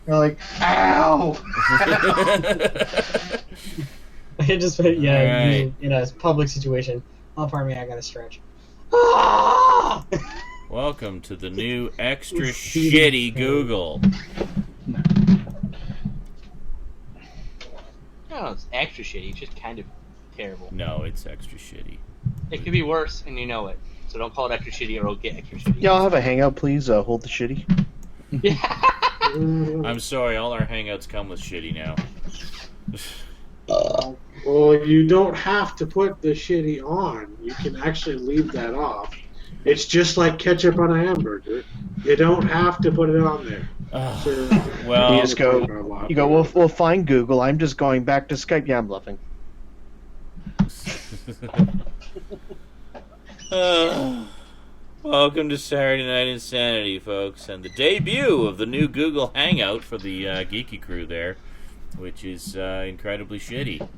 You're like, ow! It just, Right. in a public situation. Oh, pardon me, I gotta stretch. Welcome to the new extra shitty Google. No, it's extra shitty. It's just kind of terrible. No, it's extra shitty. It could be worse, and you know it. So don't call it extra shitty, or it'll get extra shitty. Y'all have a hangout, please. Hold the shitty. Yeah. I'm sorry, all our hangouts come with shitty now. Well, you don't have to put the shitty on. You can actually leave that off. It's just like ketchup on a hamburger. You don't have to put it on there. So, Well, You just go. You go. We'll find Google. I'm just going back to Skype. Yeah, I'm bluffing. Welcome to Saturday Night InSaNiTy, folks, and the debut of the new Google Hangout for the geeky crew there, which is incredibly shitty.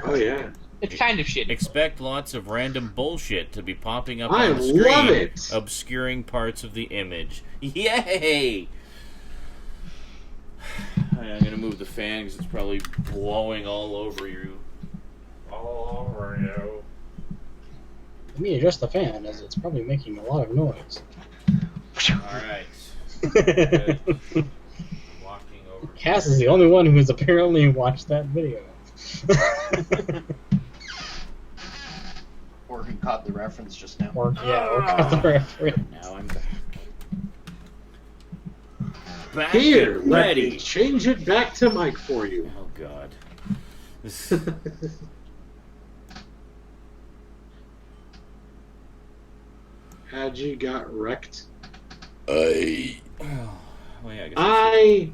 Oh yeah. It's kind of shitty. Expect lots of random bullshit to be popping up I on the screen, love it. obscuring parts of the image. Yay! I'm gonna move the fan because it's probably blowing all over you. All over you. Let me adjust the fan, as it's probably making a lot of noise. Alright. Walking over. Cass is the only one who has apparently watched that video. Or who caught the reference just now. Or got the reference. Now I'm back. Back Here, and let me ready. change it back to Mike for you. Oh god. Hadji got wrecked. Well, yeah, I guess I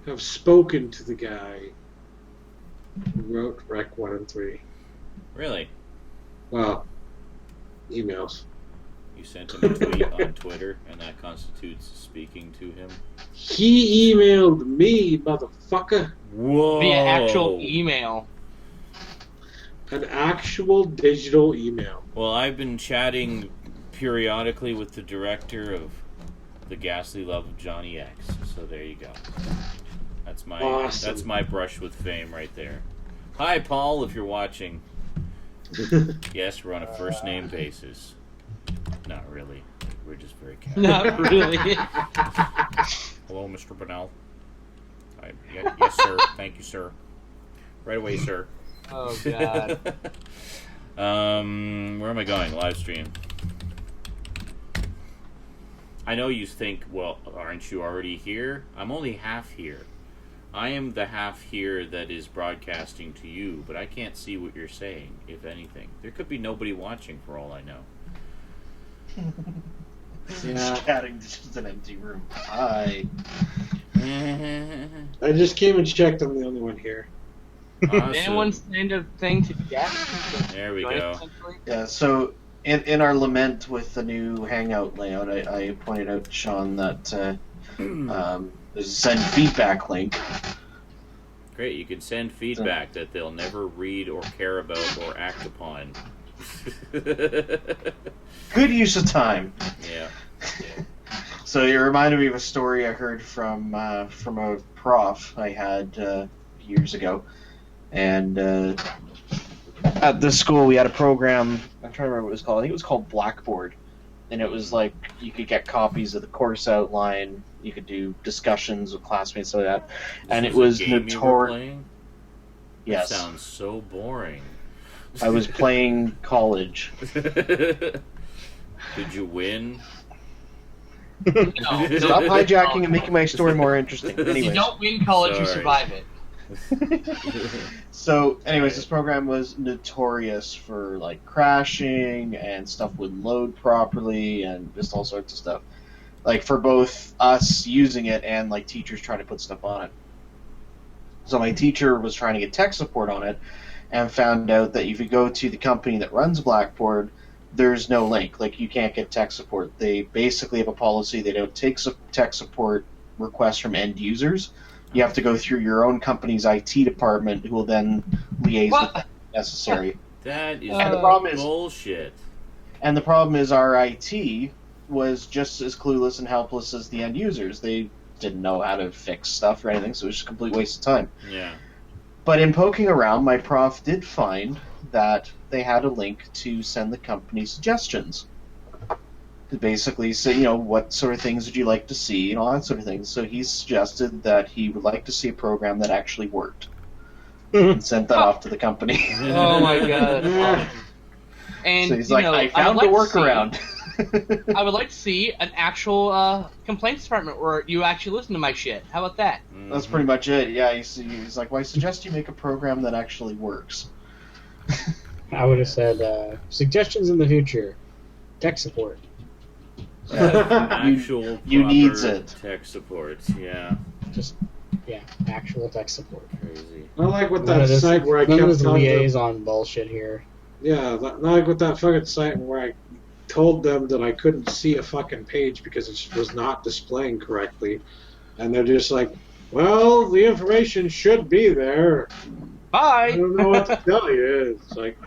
have spoken to the guy who wrote Rec 1 and 3. Really? Well, emails. You sent him a tweet on Twitter, and that constitutes speaking to him? He emailed me, motherfucker. Whoa! Via actual email. An actual digital email. Well, I've been chatting periodically with the director of The Ghastly Love of Johnny X, so there you go. That's my Awesome. That's my brush with fame right there. Hi, Paul, if you're watching. Yes, we're on a first name basis. Not really. We're just very casual. Not really. Hello, Mr. Bonnell. Yes, sir. Thank you, sir. Right away, sir. Oh, God. Where am I going? Livestream. I know you think, well, aren't you already here? I'm only half here. I am the half here that is broadcasting to you, but I can't see what you're saying, if anything. There could be nobody watching for all I know. Yeah. Chatting to just an empty room. Hi. I just came and checked. I'm the only one here. Awesome. Anyone send a thing to Jeff? There we go. Yeah. So in our lament with the new Hangout layout, I pointed out to Sean that there's a send feedback link. Great, you can send feedback that they'll never read or care about or act upon. Good use of time. Yeah. So it reminded me of a story I heard from a prof I had years ago, and at this school we had a program. I'm trying to remember what it was called. I think it was called Blackboard, and it was like you could get copies of the course outline. You could do discussions with classmates like that, and it was notorious. Yes, That sounds so boring. I was playing college. Did you win? No, Stop hijacking and making my story more interesting. If you Anyways. don't win college, you Sorry. survive it. So, anyways, this program was notorious for like crashing and stuff wouldn't load properly and just all sorts of stuff. Like for both us using it and like teachers trying to put stuff on it. So my teacher was trying to get tech support on it and found out that if you go to the company that runs Blackboard, there's no link. Like you can't get tech support. They basically have a policy. They don't take tech support requests from end users. You have to go through your own company's IT department, who will then liaise with them if necessary. That is And the problem is- bullshit. And the problem is our IT was just as clueless and helpless as the end users. They didn't know how to fix stuff or anything, so it was just a complete waste of time. Yeah. But in poking around, my prof did find that they had a link to send the company suggestions. To basically say, you know, what sort of things would you like to see and all that sort of thing. So he suggested that he would like to see a program that actually worked. And sent that off to the company. Oh my god. Yeah. And So he's you like, know, I found would the like to workaround. I would like to see an actual complaints department where you actually listen to my shit. How about that? That's pretty much it. Yeah, he's like, well, I suggest you make a program that actually works. I would have said suggestions in the future, tech support. Actual you proper needs it. tech support. Yeah. Just actual tech support. Crazy. Not like with None that of this, site where I none kept of this telling them. liaison bullshit here. Yeah, not like with that fucking site where I told them that I couldn't see a fucking page because it was not displaying correctly, and they're just like, "Well, the information should be there. I Bye. don't know what to tell you." It's like,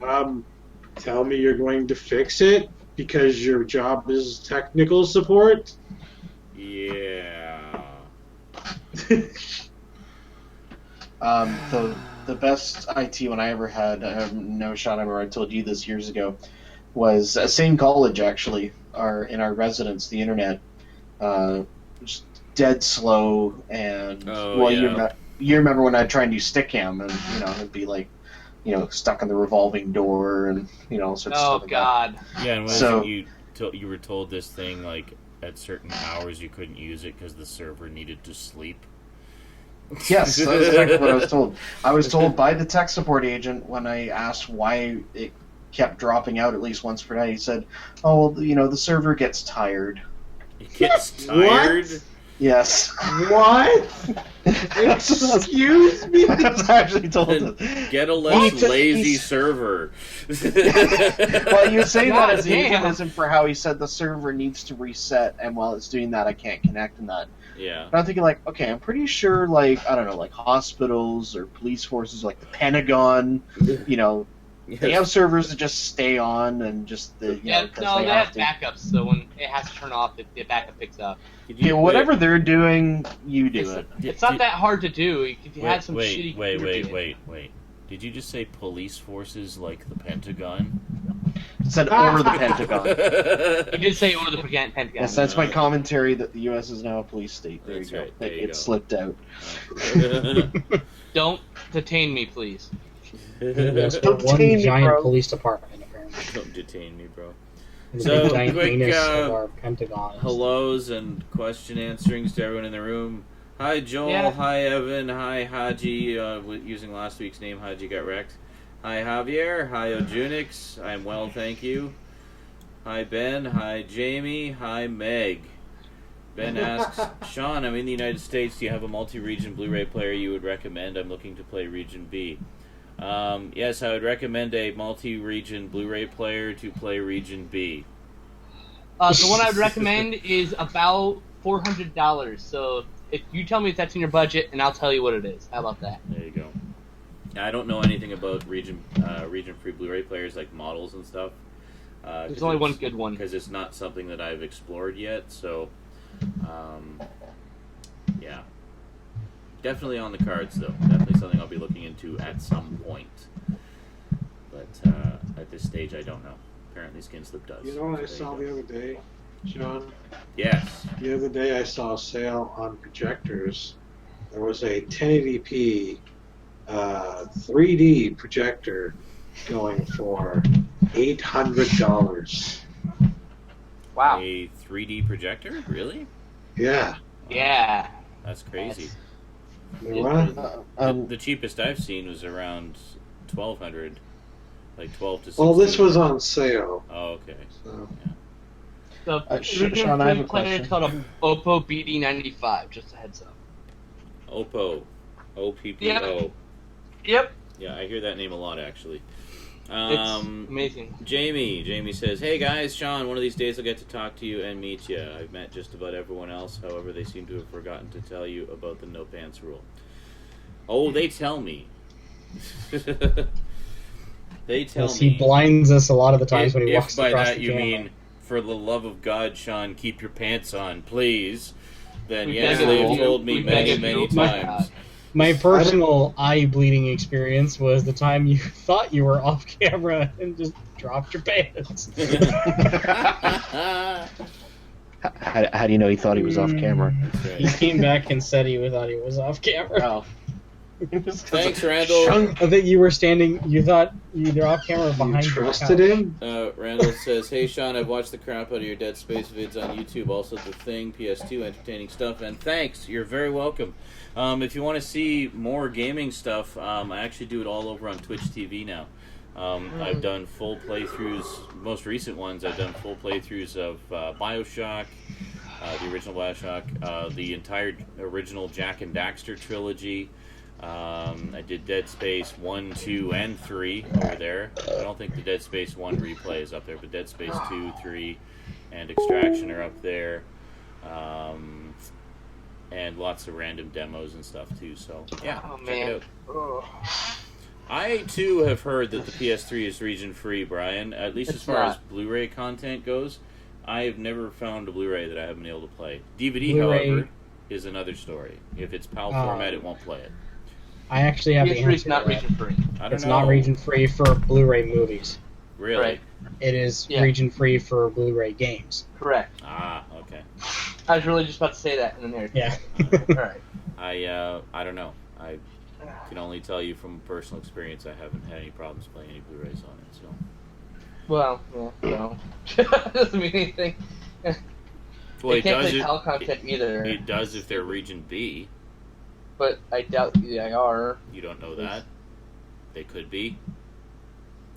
tell me you're going to fix it because your job is technical support. Yeah. The best IT one I ever had, no shot, I remember I told you this years ago, was same college actually, in our residence, the internet, just dead slow, and you remember when I'd try and do Stickam, and you know it'd be like, you know, stuck in the revolving door, and you know all sorts of Oh stuff like god. Yeah, and So- you were told this thing like at certain hours you couldn't use it because the server needed to sleep. that. Yes, that's exactly what I was told. I was told by the tech support agent when I asked why it kept dropping out at least once per night. He said, "Oh, well, you know, the server gets tired." It gets tired. Yes. What? Excuse me? I was actually told it. Get a less Well, lazy he's- server. Well, you say God that as a damn. euphemism for how he said the server needs to reset, and while it's doing that, I can't connect and that. Yeah. But I'm thinking, like, okay, I'm pretty sure, like, I don't know, like hospitals or police forces, like the Pentagon, you know, they have servers that just stay on and just, you Yeah, know, because no, they they have have to. backups, so when it has to turn off, the backup picks up. Yeah, whatever they're doing, you do it. It's not that hard to do. If you had some shitty computer wait. Did you just say police forces like the Pentagon? It said, or the Pentagon. You did say over the Pentagon. Yes, that's my commentary that the U.S. is now a police state. There That's you go. right, there you It go. slipped out. Don't detain me, please. Yes, Don't one detain me, giant bro. police department, apparently. Don't detain me, bro. And the So, big giant quick, penis of our Pentagon. Hellos and question answerings to everyone in the room. Hi Joel, Yeah. hi Evan, hi Haji, using last week's name, Haji got wrecked. Hi Javier, hi Ojunix, I'm well, thank you. Hi Ben, hi Jamie, hi Meg. Ben asks, Sean, I'm in the United States, do you have a multi-region Blu-ray player you would recommend? I'm looking to play Region B. Yes, I would recommend a multi-region Blu-ray player to play Region B. The one I would recommend is about $400. So if you tell me if that's in your budget, and I'll tell you what it is. How about that? There you go. I don't know anything about region-free Blu-ray players, like models and stuff. There's only one good one. Because it's not something that I've explored yet, so... yeah. Definitely on the cards, though. Definitely something I'll be looking into at some point. But at this stage, I don't know. Apparently Skinslip does. You know what I So saw there the you other day, Sean? Yes. The other day I saw a sale on projectors. There was a 1080p 3D projector going for $800. Wow. A 3D projector? Really? Yeah. Yeah. That's crazy. You know what? The cheapest I've seen was around 1,200. Like 12 to 16. Well, this was on sale. Oh, okay. So. The Sean, I have a player is question. called a Oppo BD95. Just a heads up. Oppo. OPPO. Yep. Yep. Yeah, I hear that name a lot, actually. It's amazing. Jamie says, hey guys, Sean, one of these days I'll get to talk to you and meet you. I've met just about everyone else, however, they seem to have forgotten to tell you about the no pants rule. Oh, they tell me. They tell Yes, me. he blinds us a lot of the times when he If walks by across that the you camera. mean, for the love of God, Sean, keep your pants on, please. then We yes, beg they of have you. told me We beg many, of many you. times. My personal eye-bleeding experience was the time you thought you were off camera and just dropped your pants. How do you know he thought he was off camera? That's He right. came back and said he thought he was off camera. Oh. Thanks, Randall. I think you were standing. You thought you were off camera You behind your trusted couch. him? Randall says, "Hey Sean, I've watched the crap out of your Dead Space vids on YouTube. Also, The Thing, PS2, entertaining stuff. And thanks, you're very welcome. If you want to see more gaming stuff, I actually do it all over on Twitch TV now. I've done full playthroughs. Most recent ones, I've done full playthroughs of BioShock, the original BioShock, the entire original Jack and Daxter trilogy. I did Dead Space 1, 2, and 3 over there. I don't think the Dead Space 1 replay is up there, but Dead Space 2, 3, and Extraction are up there. And lots of random demos and stuff, too. So, yeah, check it out. I, too, have heard that the PS3 is region-free, Brian, at least as far as Blu-ray content goes. I have never found a Blu-ray that I haven't been able to play. DVD, Blu-ray. however, is another story. If it's PAL format, it won't play it. I actually have the PS3 is answer. not to that. region free. I don't It's know. not region free for Blu-ray movies. Really? Right. It is Yeah. region free for Blu-ray games. Correct. Ah, okay. I was really just about to say that in the narrative. Yeah. Alright. I don't know. I can only tell you from personal experience I haven't had any problems playing any Blu-rays on it, so. Well, yeah, no. Doesn't mean anything. Well, It it can't does play PAL content either. it does if they're region B. But I doubt they are. You don't know that. They could be.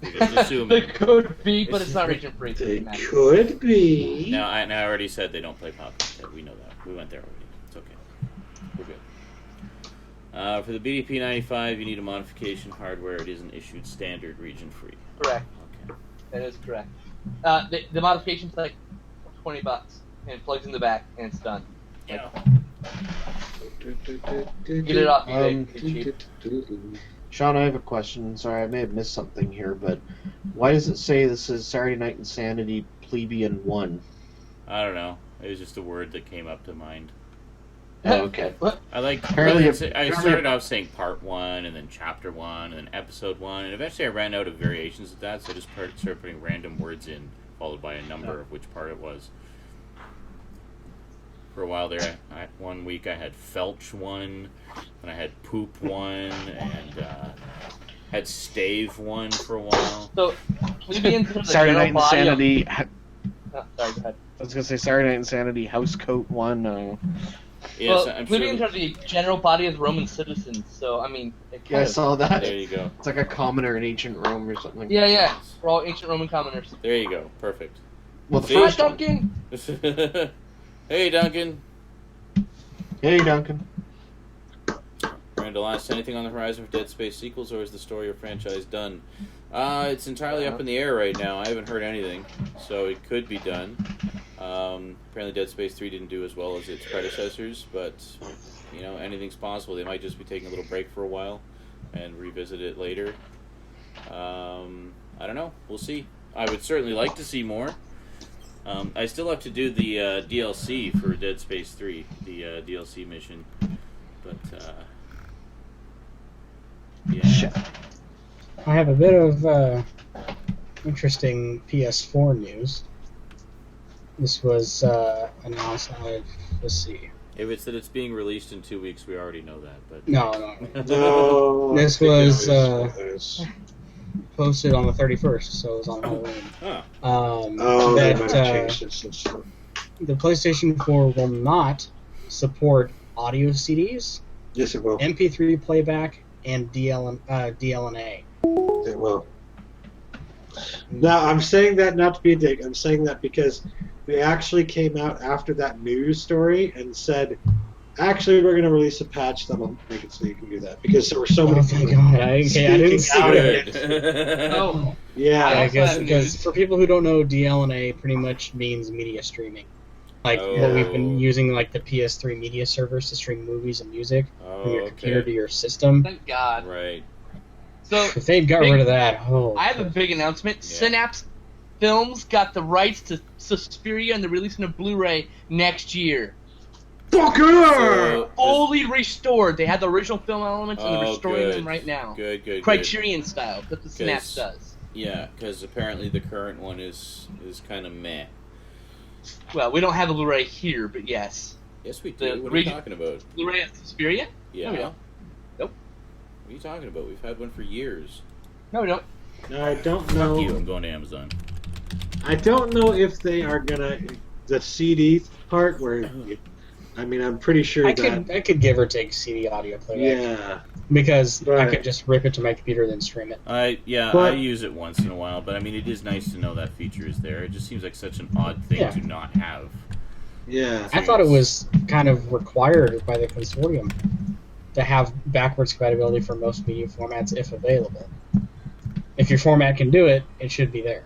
You're just assuming. They could be, but it's not region free. So it It doesn't matter. could be. No, I already said they don't play PAL content. We know that. We went there already. It's okay. We're good. For the BDP95, you need a modification hardware. It isn't issued standard region free. Correct. Okay. That is correct. The modification's like $20, and it plugs in the back, and it's done. Yeah. Get it off eBay. It's cheap. Sean, I have a question. Sorry, I may have missed something here, but why does it say this is Saturday Night Insanity Plebeian 1? I don't know. It was just a word that came up to mind. Oh, okay. I like. Apparently- I started off saying part 1, and then chapter 1, and then episode 1, and eventually I ran out of variations of that, so I just started putting random words in, followed by a number of which part it was. For a while there, one week I had Felch 1, and I had Poop 1, and had Stave 1 for a while. So, plebeians are the Saturday general Night body of... Insanity. Oh, sorry, go ahead. I was gonna say Saturday Night Insanity Housecoat 1. Yes, Well, I'm plebeians sure. are the general body of Roman citizens, so, I mean... It Yeah, I kind of... saw that. There you go. It's like a commoner in ancient Rome or something. Yeah, yeah. We're all ancient Roman commoners. There you go. Perfect. Well, the See? Hi, first one. Duncan! Hey, Duncan. Hey, Duncan. Randall asks, anything on the horizon for Dead Space sequels, or is the story or franchise done? It's entirely up in the air right now. I haven't heard anything, so it could be done. Apparently Dead Space 3 didn't do as well as its predecessors, but, you know, anything's possible. They might just be taking a little break for a while and revisit it later. I don't know. We'll see. I would certainly like to see more. I still have to do the DLC for Dead Space 3, the DLC mission, but yeah. I have a bit of interesting PS4 news. This was announced. Let's see. If it's that it's being released in 2 weeks, we already know that. But No. No. This I think was, it always was. Posted on the 31st, so it was on Halloween. Huh. They That might have changed it since then. the PlayStation 4 will not support audio CDs, Yes, it will. MP3 playback, and DLNA. It will. Now, I'm saying that not to be a dick. I'm saying that because they actually came out after that news story and said, actually, we're going to release a patch that'll make it so you can do that. Because there were so many Oh my god! I didn't see out it. Good. Oh, Yeah. I also guess have because news. for people who don't know, DLNA pretty much means media streaming. Like what we've been Oh. using, like the PS3 media servers to stream movies and music from your Oh, computer to okay. your system. thank God. Right. So, If they got rid of that, I have a big announcement. Yeah. Synapse Films got the rights to Suspiria and they're releasing a Blu-ray next year. Motherfucker! Fully restored. They had the original film elements and they're Oh, restoring good. them right now. Good. Criterion style. That's what Synapse does. Yeah, because apparently the current one is kind of meh. Well, we don't have a Blu-ray here, but yes. Yes, we The do. What are you talking about? Blu-ray of Suspiria? Yeah. No, we don't. Nope. What are you talking about? We've had one for years. No, we don't. I don't Fuck you, know. I'm going to Amazon. I don't know if they are gonna the CD part where. I mean, I'm pretty sure I that. could give or take CD audio playback. Yeah. Because I Right. could just rip it to my computer and then stream it. I But- use it once in a while, but I mean, it is nice to know that feature is there. It just seems like such an odd thing Yeah. to not have. Yeah. I thought it was kind of required by the consortium to have backwards compatibility for most media formats if available. If your format can do it, it should be there.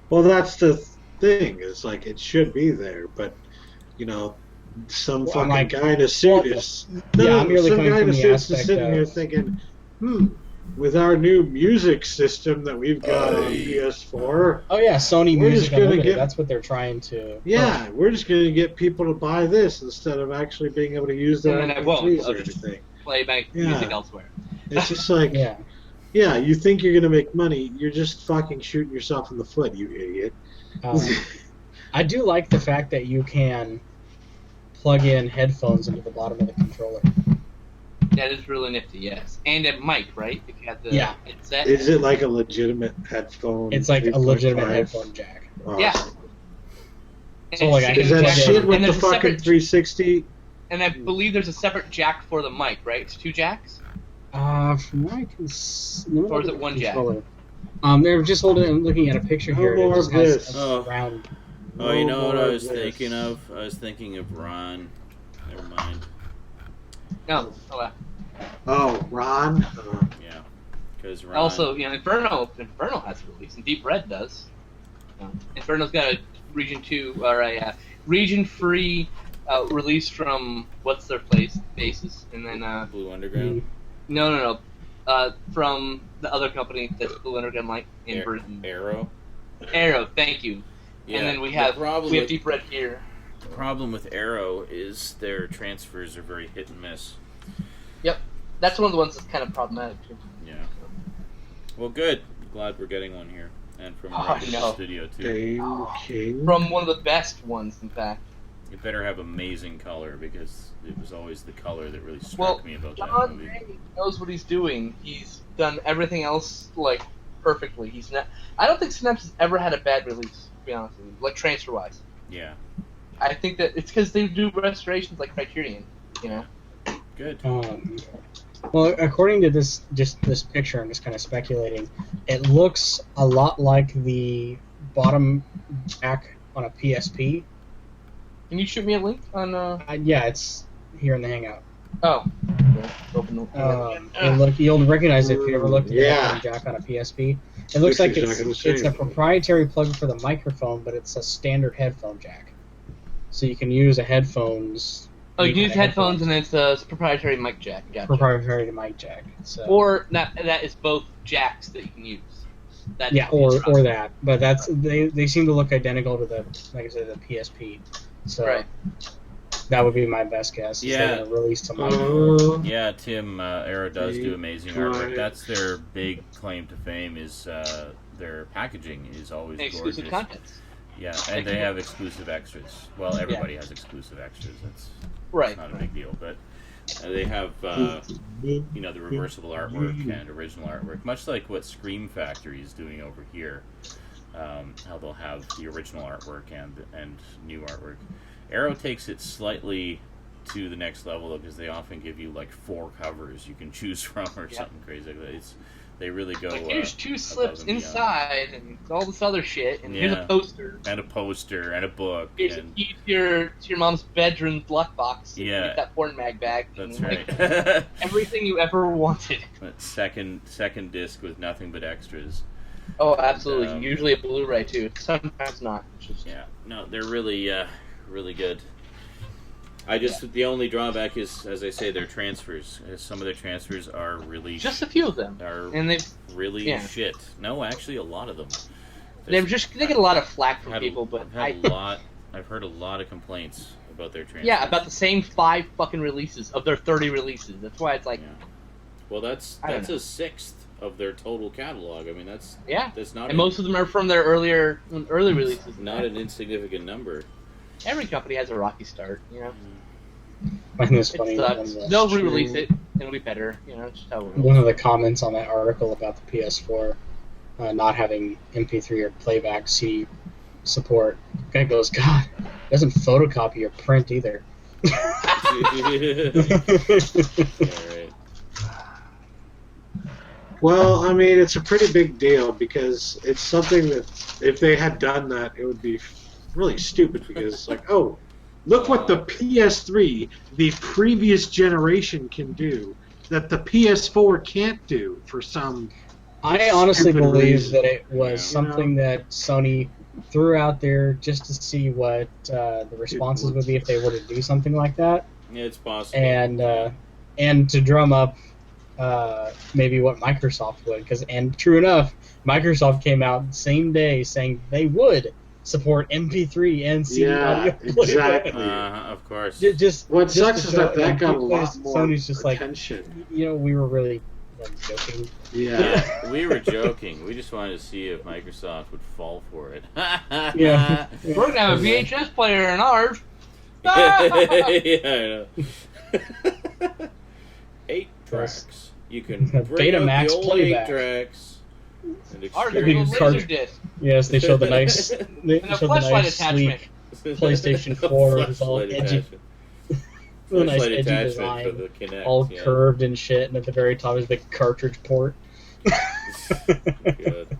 Well, that's the thing. It's like it should be there, but you know, some Well, fucking like- guy in a suit well, is. yeah, I'm merely some coming guy in from a the suit's just aspect sitting here of- thinking, with our new music system that we've got on PS4, Oh yeah, Sony We're Music just gonna Unlimited. get- That's what they're trying to. yeah, we're just going to get people to buy this instead of actually being able to use their And then I won't. MP3s I'll or just- anything. Play my Yeah. music elsewhere. It's just like, Yeah. yeah, you think you're going to make money, you're just fucking shooting yourself in the foot, you idiot. I do like the fact that you can plug in headphones into the bottom of the controller. That is really nifty, yes. And a mic, right? If you have the Yeah. headset. Is it like a legitimate headphone? It's like a legitimate 3.5? headphone jack. Awesome. Yeah. So, like, I Is can that plug in- shit with and the there's a fucking separate- 360? And I believe there's a separate jack for the mic, right? It's 2 jacks? From what I can Or is it one jack? They're just holding and looking at a picture No here. and more it just of has this. a Oh. round. Oh, you know what I more was of this. thinking of? I was thinking of Ron. Never mind. No. Oh, well. Oh, Ron? Yeah. Because Ron... Also, you know, Inferno has a release, and Deep Red does. Inferno's got a Region 2, or a region-free release from what's their bases, and then Blue Underground. no, from the other company that's Blue Underground like in Britain. Arrow. Arrow, thank you. Yeah, And then we the have problem with- Deep Red here. The problem with Arrow is their transfers are very hit and miss. That's one of the ones that's kind of problematic too. Yeah. Well, good. Glad we're getting one here. And from Oh, around I the know. studio, too. Game King? From one of the best ones, in fact. It better have amazing color, because it was always the color that really struck Well, me about that John movie. May knows what he's doing. He's done everything else like perfectly. He's not. I don't think Synapse has ever had a bad release. To be honest with you, like transfer wise. Yeah. I think that it's because they do restorations like Criterion. You know. Good. Well, according to this picture, I'm just kind of speculating. It looks a lot like the bottom jack on a PSP. Can you shoot me a link on? Yeah, it's here in the Hangout. Oh. Open the. You'll recognize it if you ever looked at the Yeah. bottom jack on a PSP. It looks like exactly the it's same. a proprietary plug for the microphone, but it's a standard headphone jack. So you can use a headphones. Oh, you can any use kind of headphones, and it's a proprietary mic jack. Gotcha. proprietary mic jack. So. Or that is both jacks that you can use. That Yeah, is or that, but they seem to look identical to the, like I said, the PSP. So Right. that would be my best guess. Yeah. They're gonna release tomorrow. Yeah, Tim, Arrow does do amazing artwork. Right. That's their big claim to fame, is their packaging is always Exclusive gorgeous. contents. Yeah, and they have exclusive extras. Well, everybody has exclusive extras. That's Right. not a big deal, but they have the reversible artwork and original artwork, much like what Scream Factory is doing over here. How they'll have the original artwork and new artwork. Arrow takes it slightly to the next level, though, because they often give you like 4 covers you can choose from or something crazy. They really go. Like, here's 2 above slips and beyond. inside, and all this other shit, and here's Yeah. a poster. And a poster and a book. Here's a And key to your mom's bedroom lockbox. Yeah. Get that porn mag bag. that's and, right. like, everything you ever wanted. That second disc with nothing but extras. Oh, absolutely. Um, Usually a Blu-ray too. Sometimes not. It's just Yeah, no, they're really, really good. The only drawback is, as I say, their transfers. Some of their transfers are really just a few of them, are and they really shit. No, actually, a lot of them. they get a lot of flack from I've had- people, but I've heard a lot of complaints about their transfers. Yeah, about the same 5 fucking releases of their 30 releases. That's why it's like. Yeah. Well, that's I don't know. a sixth of their total catalog. I mean, that's not And most of them are from their early releases. not an insignificant number. Every company has a rocky start, you know. I think it's It funny. sucks. They'll re-release it. It'll be better, you know. Just how it One of the comments on that article about the PS4 not having MP3 or playback CD support, the guy goes, "God, it doesn't photocopy or print either." Yeah, right. Well, I mean, it's a pretty big deal because it's something that if they had done that, it would be really stupid because it's like, oh, look what the PS3, the previous generation, can do that the PS4 can't do for some. I honestly Stupid believe reason. that it was Yeah. something that Sony threw out there just to see what the responses would be if they were to do something like that, Yeah, it's possible. and to drum up maybe what Microsoft would. And true enough, Microsoft came out the same day saying they would support MP3 and CD audio playback. exactly. Of course. What just sucks to is show- that and got a because lot more Sony's just like, attention. we were really joking. Yeah. Yeah, we were joking. We just wanted to see if Microsoft would fall for it. Yeah. We're gonna have a VHS player in ours. Yeah, I know. 8 tracks. You can bring Betamax out the old playback. 8 tracks. And Ours Big is a cart- laser disc Yes, they showed the nice, and a flashlight attachment. sleek PlayStation 4 with all Flashlight edgy, attachment. with a nice Flashlight edgy attachment design, for the Kinect, all yeah. curved and shit, and at the very top is a big cartridge port. Good.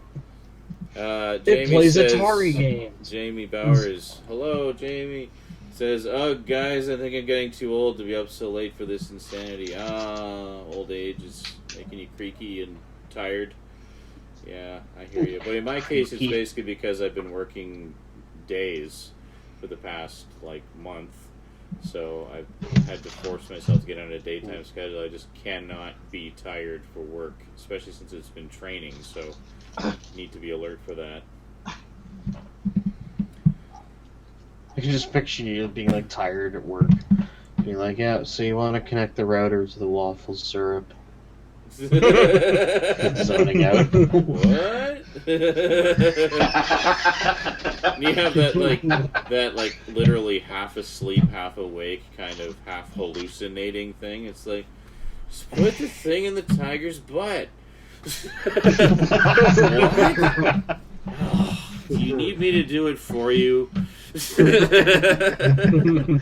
It Jamie plays says, Atari games. Jamie Bowers. Hello, Jamie. Says, oh, guys, I think I'm getting too old to be up so late for this insanity. Old age is making you creaky and tired. Yeah, I hear you. But in my case, it's basically because I've been working days for the past, month. So I've had to force myself to get on a daytime schedule. I just cannot be tired for work, especially since it's been training. So I need to be alert for that. I can just picture you being tired at work. Being like, yeah, so you want to connect the router to the waffle syrup. Zoning out. What? You have that literally half asleep, half awake, kind of half hallucinating thing. It's like, just put the thing in the tiger's butt. What? Do you need me to do it for you?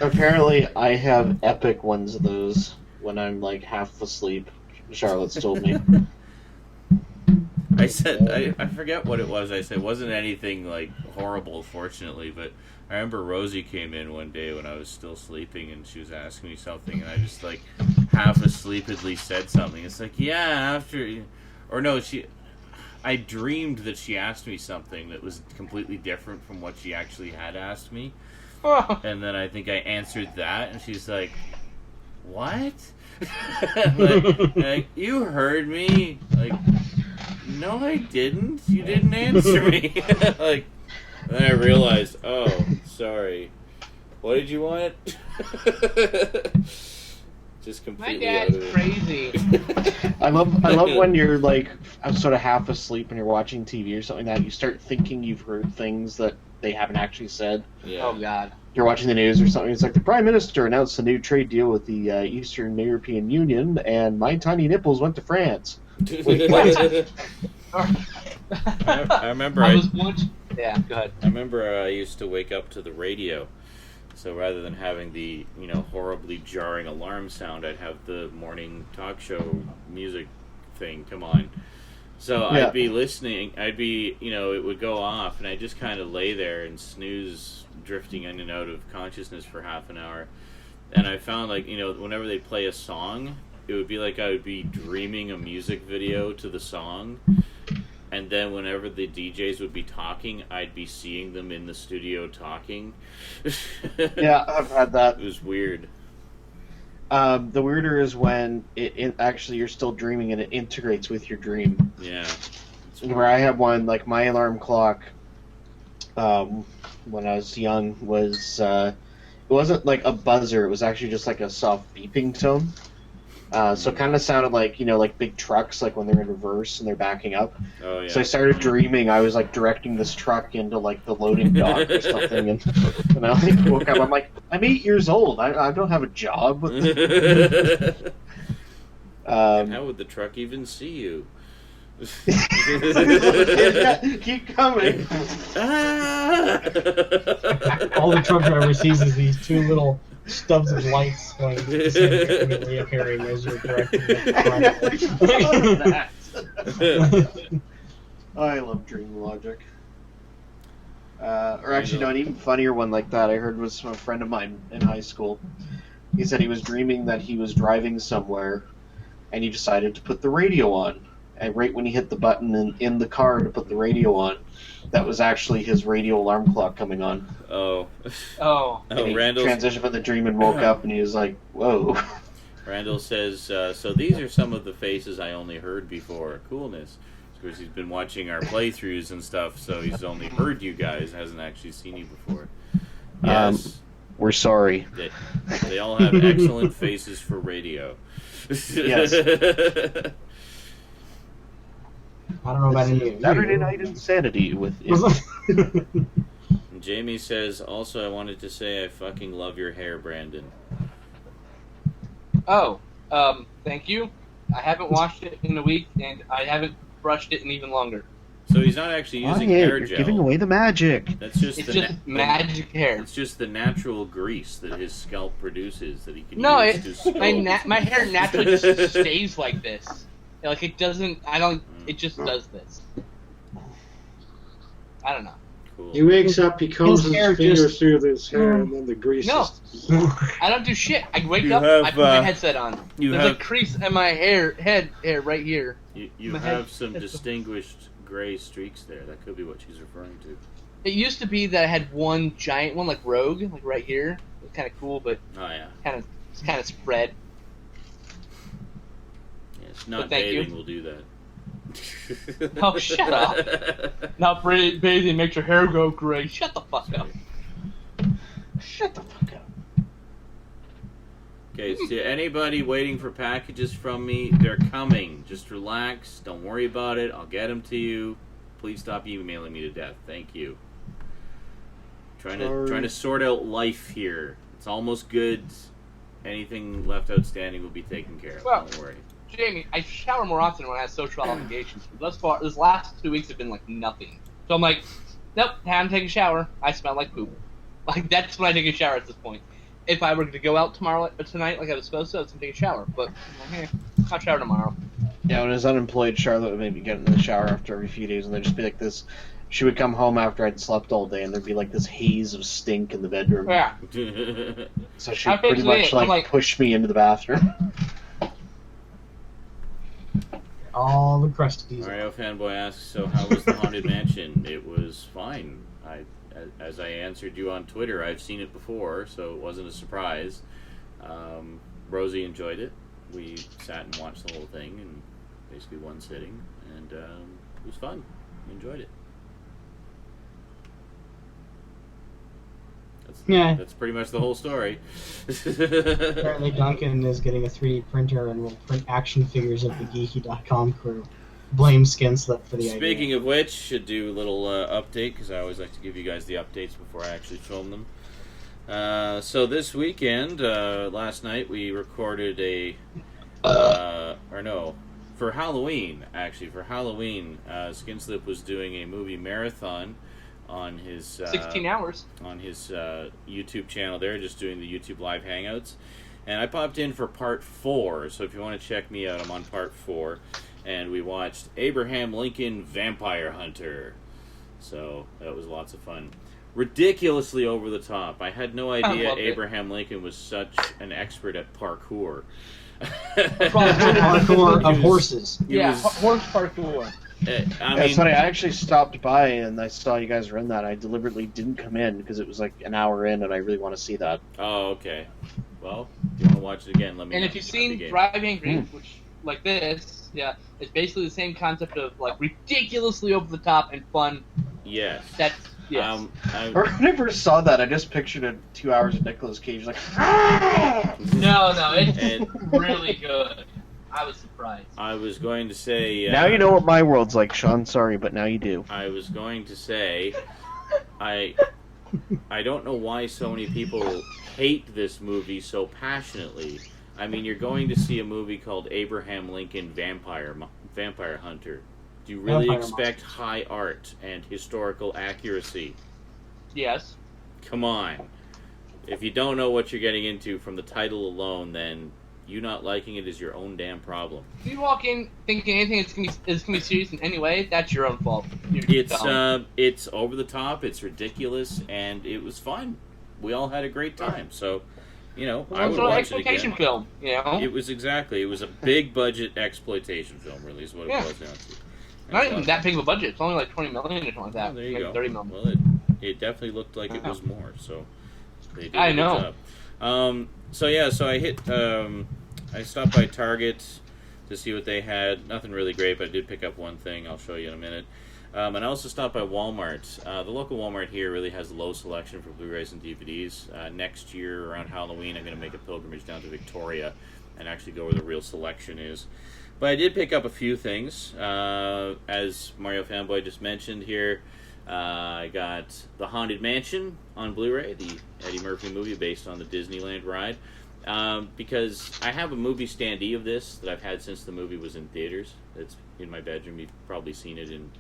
Apparently, I have epic ones of those when I'm half asleep. Charlotte's told me. I said, I forget what it was. I said, it wasn't anything horrible, fortunately, but I remember Rosie came in one day when I was still sleeping and she was asking me something, and I just half asleepedly said something. It's I dreamed that she asked me something that was completely different from what she actually had asked me. And then I think I answered that, and she's like, what? You heard me. No, I didn't. You didn't answer me. And then I realized, oh, sorry. What did you want? Just completely My out of dad's it. crazy. I love when you're I'm sort of half asleep and you're watching TV or something like that. You start thinking you've heard things that they haven't actually said. Yeah. Oh God. You're watching the news or something. It's like the Prime Minister announced a new trade deal with the Eastern European Union, and my tiny nipples went to France. Wait, what? I remember I was once. Yeah, go ahead. I remember I used to wake up to the radio. So rather than having the, horribly jarring alarm sound, I'd have the morning talk show music thing come on. So Yeah. I'd be listening, it would go off, and I'd just kind of lay there and snooze, drifting in and out of consciousness for half an hour. And I found, whenever they play a song, it would be like I would be dreaming a music video to the song. And then whenever the DJs would be talking, I'd be seeing them in the studio talking. Yeah, I've had that. It was weird. The weirder is when it actually you're still dreaming and it integrates with your dream. Yeah. Where I have one, my alarm clock, when I was young, was it wasn't like a buzzer. It was actually just like a soft beeping tone. So it kind of sounded like, like big trucks, like when they're in reverse and they're backing up. Oh yeah. So I started dreaming I was like directing this truck into like the loading dock or something, and I like woke up. I'm like, I'm 8 years old. I don't have a job. And how would the truck even see you? Keep coming. All the truck driver sees is these two little stubs of lights going significantly appearing as you're directing that. I love dream logic. Or actually, no, an even funnier one like that I heard was from a friend of mine in high school. He said he was dreaming that he was driving somewhere, and he decided to put the radio on. And right when he hit the button in the car to put the radio on, that was actually his radio alarm clock coming on. Oh. And he Randall's... transitioned from the dream and woke up, and he was like, whoa. Randall says, so these are some of the faces I only heard before. Coolness. Because he's been watching our playthroughs and stuff, so he's only heard you guys, hasn't actually seen you before. Yes. We're sorry. They all have excellent faces for radio. Yes. I don't know about any of you. Saturday Night InSaNiTy with Jamie says, also I wanted to say I fucking love your hair, Brandon. Oh, thank you. I haven't washed it in a week, and I haven't brushed it in even longer. So he's not actually using hair you're gel. giving away the magic. That's just It's just magic hair. It's just the natural grease that his scalp produces that he can No, use to sculpt. my hair naturally just stays like this. Like, it doesn't, it just does this. I don't know. Cool. He wakes up, he combs his hair fingers just- through his hair, and then the grease No. is... I don't do shit. I wake You up, have, I put my headset on. There's have- a crease in my head hair right here. You my have head- some distinguished gray streaks there. That could be what she's referring to. It used to be that I had one giant one, like Rogue, like right here. It was kind of cool, but Oh yeah. it's kind of spread. Yes, not thank you. bathing will do that. Oh, shut up. Not bathing makes your hair go gray. Shut the fuck up. Shut the fuck up. Okay, so anybody waiting for packages from me, they're coming. Just relax. Don't worry about it. I'll get them to you. Please stop emailing me to death. Thank you. Trying to sort out life here. It's almost good. Anything left outstanding will be taken care of. Well, Don't worry. Jamie, I shower more often when I have social obligations. Thus far, this last 2 weeks have been like nothing. So I'm like, nope, time to take a shower. I smell like poop. Like, that's when I take a shower at this point. If I were to go out tonight like I was supposed to, I was going to take a shower. But, I'll shower tomorrow. Yeah, when I was unemployed, Charlotte would make me get in the shower after every few days, and there'd just be like this. She would come home after I'd slept all day, and there'd be like this haze of stink in the bedroom. Yeah. So she'd pretty much like push me into the bathroom. All the crusties. Mario Fanboy asks, so how was the Haunted Mansion? It was fine. As I answered you on Twitter, I've seen it before, so it wasn't a surprise. Rosie enjoyed it. We sat and watched the whole thing in basically one sitting, and it was fun. We enjoyed it. That's pretty much the whole story. Apparently Duncan is getting a 3D printer and will print action figures of the geeky.com crew. Blame Skinslip for the idea. Speaking of which, should do a little update, because I always like to give you guys the updates before I actually film them. So this weekend, last night, we recorded for Halloween, actually. For Halloween, Skinslip was doing a movie marathon on his 16 hours on his YouTube channel there, just doing the YouTube live hangouts. And I popped in for part 4, so if you want to check me out, I'm on part 4. And we watched Abraham Lincoln Vampire Hunter. So that was lots of fun. Ridiculously over the top. I had no idea Abraham Lincoln was such an expert at parkour. Parkour of horses. Horse parkour. It's funny, I actually stopped by and I saw you guys run that. I deliberately didn't come in because it was like an hour in and I really want to see that. Oh, okay. Well, if you want to watch it again, let me know. And if you've seen Drive Angry, which, like this, it's basically the same concept of, like, ridiculously over the top and fun. Yes. That's Yes. Or when I first saw that, I just pictured it 2 hours of Nicolas Cage, like, "Ah!" No, it's And really good. I was surprised. I was going to say. Now you know what my world's like, Sean. Sorry, but now you do. I was going to say, I don't know why so many people hate this movie so passionately. I mean, you're going to see a movie called Abraham Lincoln Vampire Hunter. Do you really Vampire expect monsters. high art and historical accuracy? Yes. Come on. If you don't know what you're getting into from the title alone, then you not liking it is your own damn problem. If you walk in thinking anything is gonna be serious in any way, that's your own fault. It's over the top, it's ridiculous, and it was fun. We all had a great time. So, I would It's an watch it exploitation again. film, It was a big budget exploitation film, really, is what it was down to. Not even that big of a budget. It's only like 20 million or something like that. Oh, there you Maybe go. 30 million. Well, it definitely looked like it was more. So they did I a good know. job. So I hit. I stopped by Target to see what they had. Nothing really great, but I did pick up one thing. I'll show you in a minute. And I also stopped by Walmart. The local Walmart here really has a low selection for Blu-rays and DVDs. Next year, around Halloween, I'm going to make a pilgrimage down to Victoria and actually go where the real selection is. But I did pick up a few things. As Mario Fanboy just mentioned here, I got The Haunted Mansion on Blu-ray, the Eddie Murphy movie based on the Disneyland ride. Because I have a movie standee of this that I've had since the movie was in theaters. It's in my bedroom. You've probably seen it in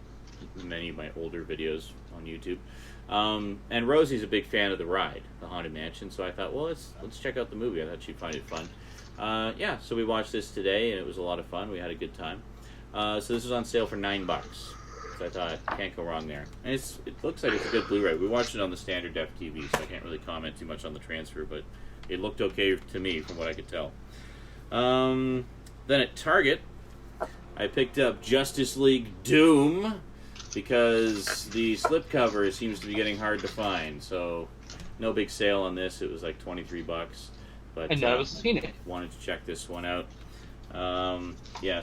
many of my older videos on YouTube. And Rosie's a big fan of the ride, The Haunted Mansion, so I thought, well, let's check out the movie. I thought she'd find it fun. So we watched this today, and it was a lot of fun. We had a good time. So this was on sale for $9. So I thought, can't go wrong there. And it looks like it's a good Blu-ray. We watched it on the standard def TV, so I can't really comment too much on the transfer, but it looked okay to me from what I could tell. Then at Target, I picked up Justice League Doom because the slipcover seems to be getting hard to find. So no big sale on this. It was like $23. But And none of us have seen it. wanted to check this one out. So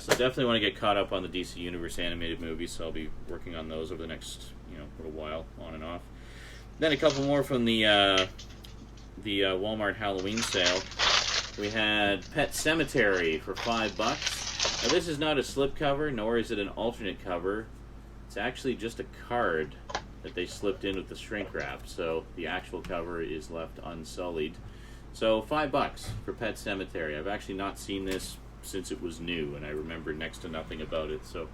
definitely want to get caught up on the DC Universe animated movies, so I'll be working on those over the next little while, on and off. Then a couple more from the Walmart Halloween sale. We had Pet Sematary for $5. Now this is not a slipcover, nor is it an alternate cover. It's actually just a card that they slipped in with the shrink wrap, so the actual cover is left unsullied. So $5 for Pet Sematary. I've actually not seen this since it was new, and I remember next to nothing about it, so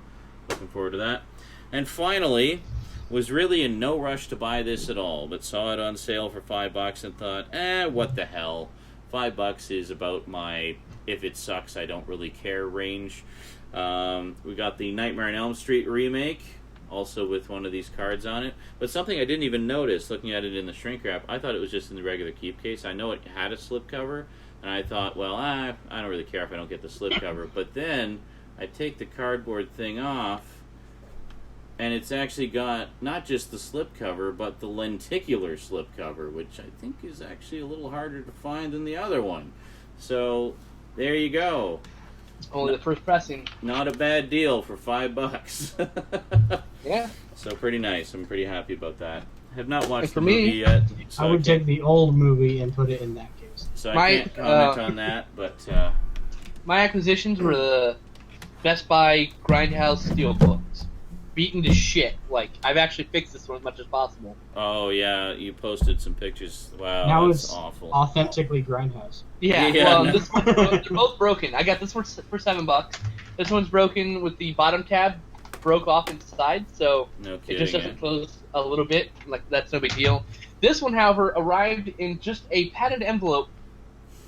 looking forward to that. And finally, was really in no rush to buy this at all, but saw it on sale for $5 and thought, what the hell. $5 is about my if it sucks I don't really care range. We got the Nightmare on Elm Street remake, also with one of these cards on it. But something I didn't even notice looking at it in the shrink wrap, I thought it was just in the regular keep case. I know it had a slipcover, and I thought, well, I don't really care if I don't get the slipcover. But then I take the cardboard thing off, and it's actually got not just the slipcover, but the lenticular slipcover, which I think is actually a little harder to find than the other one. So there you go. Only the first pressing. Not a bad deal for $5. Yeah. So pretty nice. I'm pretty happy about that. Have not watched For the movie me, yet, so I would take the old movie and put it in that case. so I my, can't comment on that. But My acquisitions were the Best Buy Grindhouse Steelbooks. Beaten to shit. Like, I've actually fixed this one as much as possible. oh yeah, you posted some pictures. Wow, Now that's it's awful. authentically Grindhouse. Yeah, Yeah, well, no. this one, they're both broken. I got this one for $7. This one's broken with the bottom tab broke off inside, so No it kidding. just doesn't close a little bit. Like, that's no big deal. This one, however, arrived in just a padded envelope,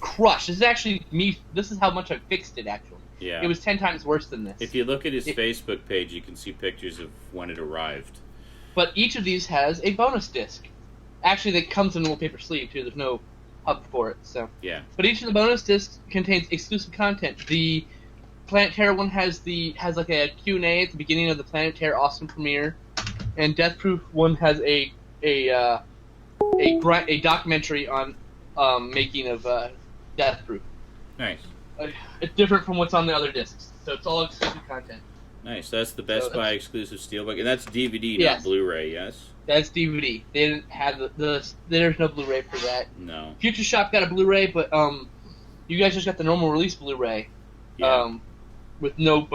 crushed. This is actually me. This is how much I fixed it. Actually, Yeah. it was 10 times worse than this. If you look at his Facebook page, you can see pictures of when it arrived. But each of these has a bonus disc. Actually, that comes in a little paper sleeve too. There's no hub for it, so. Yeah. But each of the bonus discs contains exclusive content. The Planet Terror one has like a Q&A at the beginning of the Planet Terror Awesome premiere, and Death Proof one has a documentary on making of Death Proof. Nice. It's different from what's on the other discs, so it's all exclusive content. Nice. That's the Best Buy exclusive Steelbook, and that's DVD, Yes. not Blu-ray. Yes. That's DVD. They didn't have there's no Blu-ray for that. No. Future Shop got a Blu-ray, but you guys just got the normal release Blu-ray. Yeah. With no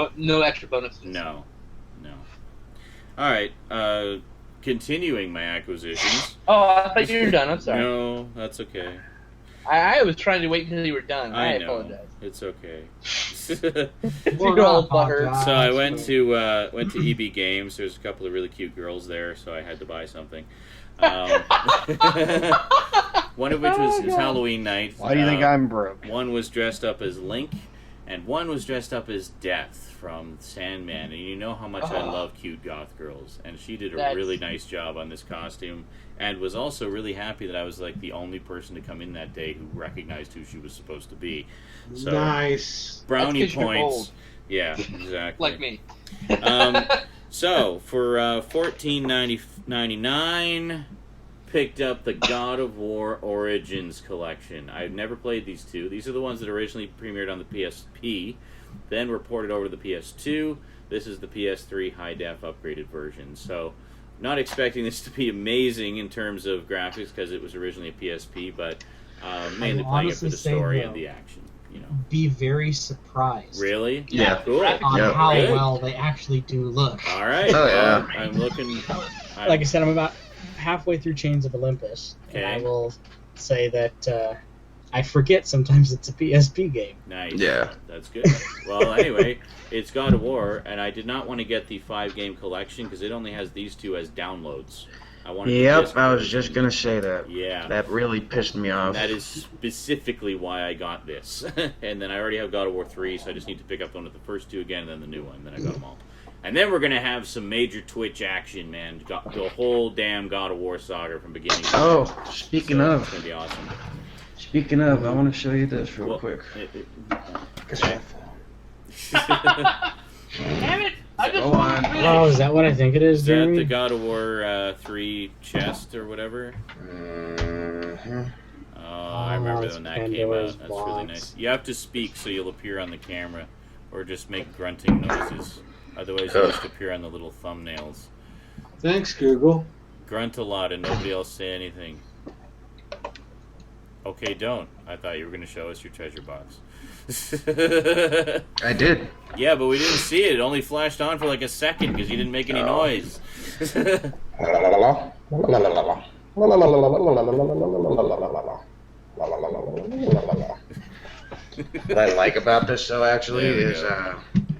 extra bonuses. No. All right. Continuing my acquisitions. Oh, I thought you were done. I'm sorry. No, that's okay. I was trying to wait until you were done. I know. apologize. It's okay. You're old bugger. So I went to EB Games. There's a couple of really cute girls there, so I had to buy something. One of which was Halloween night. Why do you think I'm broke? One was dressed up as Link, and one was dressed up as Death from Sandman. And you know how much I love cute goth girls. And she did a really nice job on this costume, and was also really happy that I was like the only person to come in that day who recognized who she was supposed to be. So, nice. Brownie That's 'cause you're points. old. Yeah, exactly. Like me. So for $14.99, picked up the God of War Origins collection. I've never played these two. These are the ones that originally premiered on the PSP, then were ported over to the PS2. This is the PS3 high def upgraded version. So, not expecting this to be amazing in terms of graphics because it was originally a PSP, but mainly playing it for the story and the action. You know. Be very surprised. Really? Yeah. Cool. On how well they actually do look. All right. Oh, yeah. Well, I'm looking. Like I said, I'm about halfway through Chains of Olympus, and I Okay. will say that I forget sometimes it's a PSP game. Nice. Yeah. That's good. Well, anyway, it's God of War, and I did not want to get the 5-game collection because it only has these two as downloads. I wanted Yep, I was just gonna say that. Yeah. That really pissed me off. And that is specifically why I got this. And then I already have God of War 3, so I just need to pick up one of the first two again, and then the new one. Then I got them all. And then we're going to have some major Twitch action, man. Got the whole damn God of War saga from beginning to end. Oh, speaking So of, It's going to be awesome. speaking of, I want to show you this real Well, quick. Okay. Damn it! I just Go want on. to finish. Oh, is that what I think it is, Is that Jeremy? the God of War 3 chest or whatever? Mhm. Oh, I remember it's when that came Pandora's out. That's really box. nice. You have to speak so you'll appear on the camera, or just make grunting noises. Otherwise, you'll just appear on the little thumbnails. Thanks, Google. Grunt a lot and nobody else say anything. Okay, don't. I thought you were going to show us your treasure box. I did. Yeah, but we didn't see it. It only flashed on for like a second because you didn't make any noise. What I like about this, though, actually, There we is go.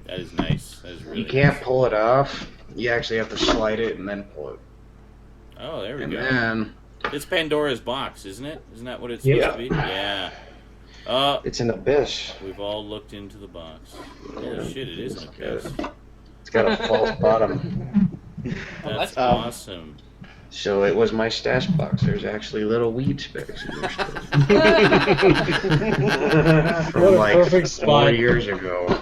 That is nice. That is really you can't pull it off. You actually have to slide it and then pull it. Oh, there we And go. then It's Pandora's box, isn't it? Isn't that what it's Yep. supposed to be? Yeah. Oh, it's an abyss. we've all looked into the box. Holy shit, it is an abyss. It's got a false bottom. That's that's awesome. So it was my stash box. There's actually little weed specks in there still. What From a like perfect 4 spot. years ago.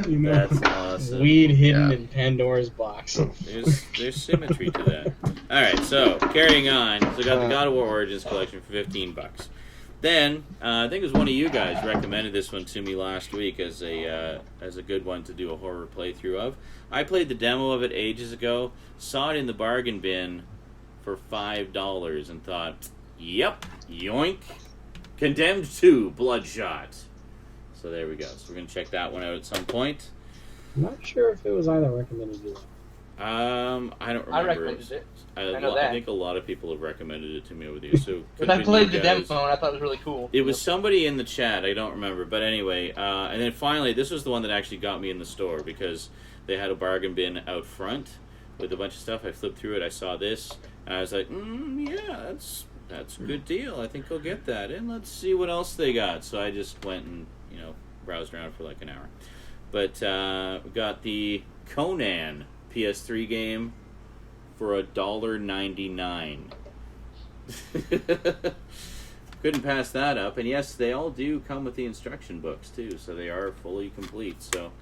You know, That's awesome. weed hidden Yeah. in Pandora's box. There's symmetry to that. All right, so carrying on. So I got the God of War Origins collection for $15. Then I think it was one of you guys recommended this one to me last week as a good one to do a horror playthrough of. I played the demo of it ages ago. Saw it in the bargain bin for $5 and thought, "Yep, yoink, Condemned 2, Bloodshot." So there we go. So we're gonna check that one out at some point. I'm not sure if it was either recommended to you. I don't remember. I recommended it. I know I that. think a lot of people have recommended it to me over the years. So But I could've been played you the demo guys. and I thought it was really cool. It was somebody in the chat. I don't remember, but anyway. And then finally, this was the one that actually got me in the store because they had a bargain bin out front with a bunch of stuff. I flipped through it. I saw this, and I was like, "Yeah, that's a good deal. I think I'll get that." And let's see what else they got. So I just went and browsed around for like an hour. But we got the Conan PS3 game for $1.99. Couldn't pass that up. And yes, they all do come with the instruction books too, so they are fully complete. So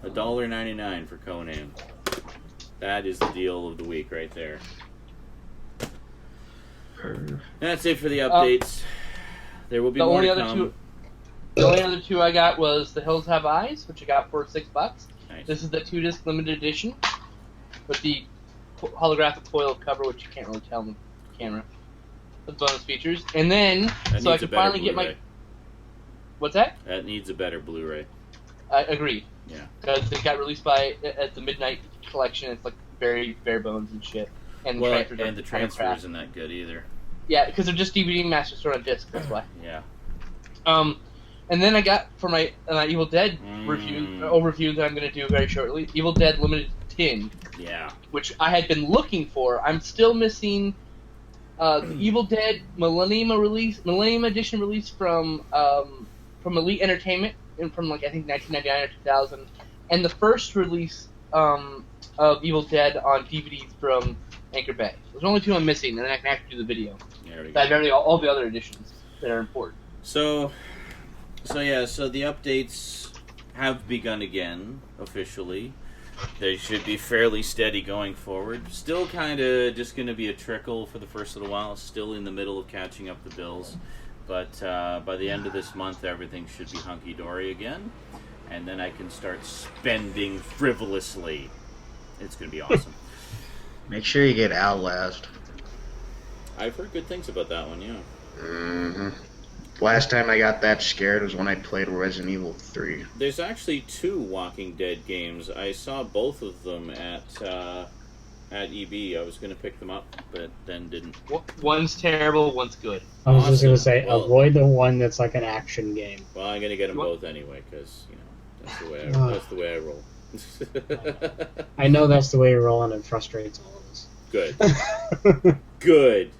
$1.99 for Conan. That is the deal of the week right there. That's it for the updates. There will be The more only to other come. The only other two I got was The Hills Have Eyes, which I got for $6. Nice. This is the 2-disc limited edition with the holographic foil cover, which you can't really tell in the camera. With bonus features, and then That so I needs a can better finally get my. Blu-ray. What's that? That needs a better Blu-ray. Agreed. Yeah. Because it got released at the Midnight Collection. It's like very bare bones and shit. And Well, transfers and the transfer isn't that good either. Yeah, because they're just DVD Master Stored on disc. That's why. Yeah. And then I got for my Evil Dead overview that I'm going to do very shortly. Evil Dead Limited Tin. Yeah. Which I had been looking for. I'm still missing the Evil Dead Millennium Edition release from Elite Entertainment from like I think 1999 or 2000, and the first release of Evil Dead on DVDs from Anchor Bay. There's only 2 I'm missing, and then I can actually do the video. There we I go. have all the other editions that are important. So the updates have begun again officially. They should be fairly steady going forward. Still kind of just going to be a trickle for the first little while. Still in the middle of catching up the bills. But by the end of this month, everything should be hunky-dory again. And then I can start spending frivolously. It's going to be awesome. Make sure you get Outlast. I've heard good things about that one, yeah. Mm-hmm. Last time I got that scared was when I played Resident Evil 3. There's actually 2 Walking Dead games. I saw both of them at EB. I was going to pick them up, but then didn't. One's terrible, one's good. I was just going to Awesome. say, Well- avoid the one that's like an action game. Well, I'm going to get them both anyway, because, that's the way I roll. I know that's the way you roll, and it frustrates all of us. Good. Good.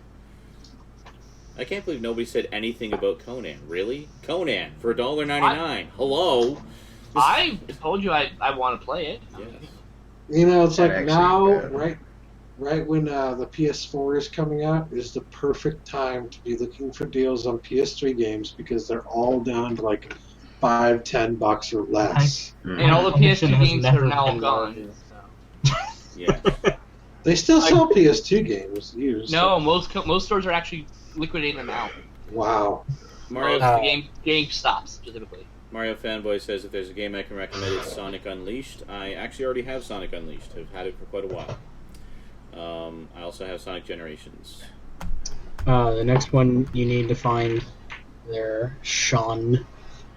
I can't believe nobody said anything about Conan. Really? Conan for $1.99. Hello? I told you I want to play it. Yes. It's That like actually now, is bad. right when the PS4 is coming out is the perfect time to be looking for deals on PS3 games because they're all down to like $5-10 or less. And all the PS2 Has games never are now been gone. Yeah. They still sell PS2 games used. No, most stores are actually liquidating them out. Wow. Mario, The game stops specifically. Mario Fanboy says if there's a game I can recommend, it's Sonic Unleashed. I actually already have Sonic Unleashed. I've had it for quite a while. I also have Sonic Generations. The next one you need to find there, Sean,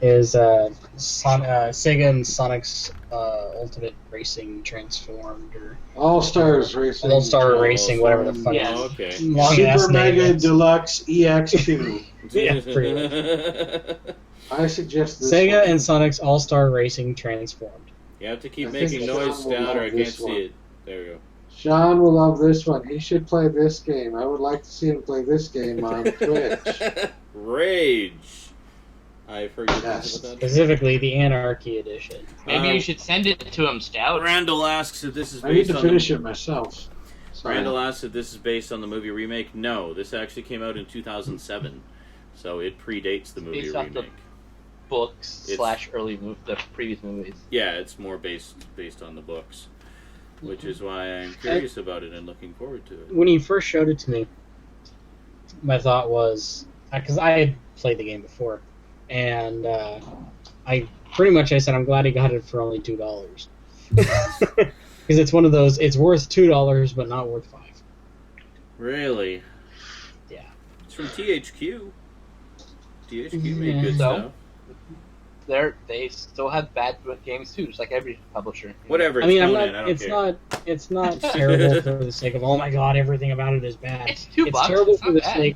is Sega and Sonic's Ultimate Racing Transformed or All-Stars Racing. All-Star Racing, whatever the fuck. Yes. Oh, okay. Long ass Super name Mega is. Deluxe EX2. Yeah, pretty I suggest this Sega one. and Sonic's All-Star Racing Transformed. You have to keep I think making Sean noise will down or I love can't this see one. it. There we go. Sean will love this one. He should play this game. I would like to see him play this game on Twitch. Rage. I've heard good Yes. things about that. Specifically, the Anarchy Edition. Maybe you should send it to him, Stout. Randall asks if this is I need based to on finish the... it myself. Sorry. Randall asks if this is based on the movie remake. No, this actually came out in 2007, so it predates the movie Based off the- remake. Books It's- / early the previous movies. Yeah, it's more based on the books, which is why I'm curious about it and looking forward to it. When he first showed it to me, my thought was, because I had played the game before, and I said I'm glad he got it for only $2. Because it's one of those, it's worth $2 but not worth $5. Really? Yeah. It's from THQ. THQ Yeah. made good So? stuff. They still have bad games too, just like every publisher. Whatever. It's I mean, Conan, I don't care. it's not terrible for the sake of, oh my god, everything about it is bad. It's $2. It's terrible It's for not the bad. sake.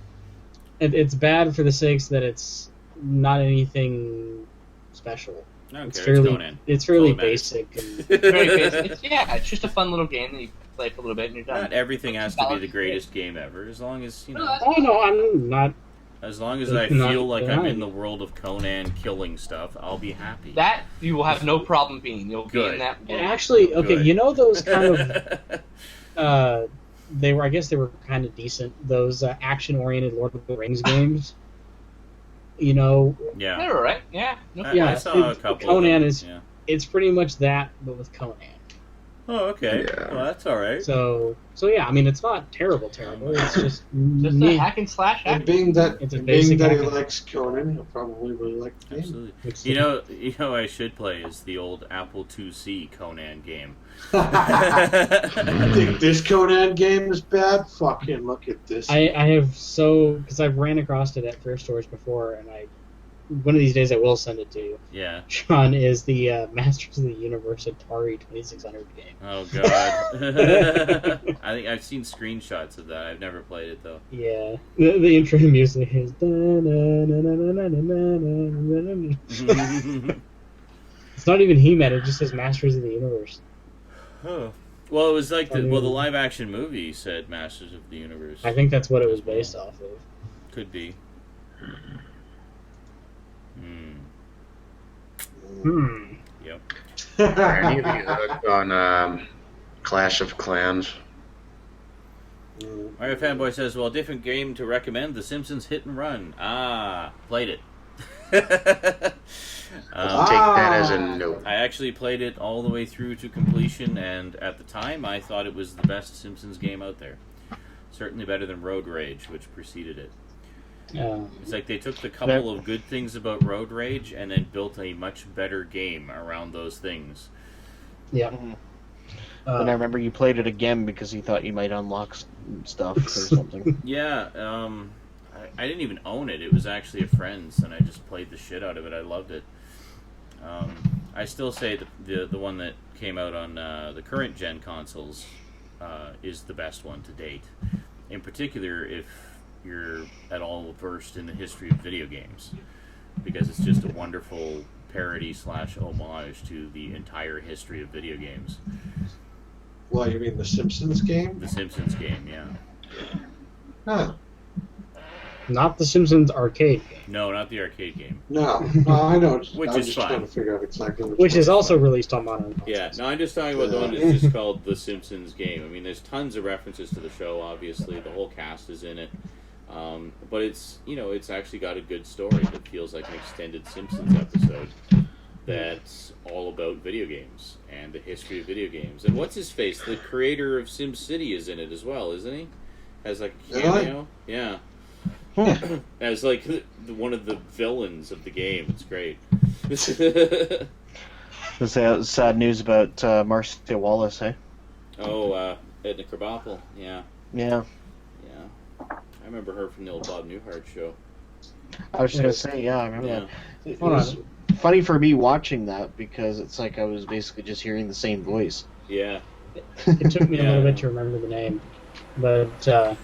It's bad for the sakes that it's not anything special. I don't It's care. It's fairly, Conan. it's fairly That's all that basic. And, Very basic. It's just a fun little game that you play for a little bit and you're done. Not everything has to be the greatest game ever. As long as oh no, I'm not. as long as I Not feel like I'm denying in the world of Conan killing stuff, I'll be happy. That you will have no problem being. You'll be Good. in that. And actually, okay, Good. you know those kind of. They were, I guess, they were kind of decent. Those action-oriented Lord of the Rings games. You know, yeah. They're alright. Yeah. No, I Yeah, saw a it's- couple. Conan of them. is- Yeah. it's pretty much that, but with Conan. Oh, okay. Yeah. Well, that's all right. So yeah, I mean, it's not terrible. It's just Just a meh. hack and slash And hack. being that, It's a and being basic that he hack. likes Conan, he'll probably really like the game. Absolutely. It's You know, I should play is the old Apple IIc Conan game. I think this Conan game is bad. Fucking look at this. I have because I've ran across it at thrift stores before, and one of these days I will send it to you. Yeah. Sean is the Masters of the Universe Atari 2600 game. Oh God. I think I've seen screenshots of that. I've never played it though. Yeah, the intro music is. It's not even He-Man; it just says Masters of the Universe. Oh. Well, it was like the live action movie said Masters of the Universe. I think that's what it was based off of. Could be. Yep. Are any of you hooked on Clash of Clans? Mario Fanboy says, well, different game to recommend, The Simpsons Hit and Run. Ah, played it. I'll take that as a no. I actually played it all the way through to completion, and at the time I thought it was the best Simpsons game out there. Certainly better than Road Rage, which preceded it. It's like they took the couple of good things about Road Rage and then built a much better game around those things. Yeah. And I remember you played it again because you thought you might unlock stuff or something. Yeah, I didn't even own it. It was actually a friend's, and I just played the shit out of it. I loved it. I still say the one that came out on the current gen consoles is the best one to date. In particular, if you're at all versed in the history of video games, because it's just a wonderful parody / homage to the entire history of video games. Well, you mean the Simpsons game? The Simpsons game, yeah. Huh. Not the Simpsons arcade game. No, not the arcade game. No, I know. Which I'm is just fine. trying to figure out exactly Which is also released on modern consoles. Yeah, no, I'm just talking about the one that's just called The Simpsons Game. I mean, there's tons of references to the show, obviously. The whole cast is in it. But it's actually got a good story that feels like an extended Simpsons episode that's all about video games and the history of video games. And what's his face? The creator of SimCity is in it as well, isn't he? Has like a cameo? Yeah. As like one of the villains of the game. It's great. That's sad news about Marcia Wallace, eh? Oh, Edna Krabappel. Yeah. Yeah. Yeah. I remember her from the old Bob Newhart show. I was just going to say, yeah, I remember Yeah. that. It was funny for me watching that because it's like I was basically just hearing the same voice. Yeah. It took me a little bit to remember the name, but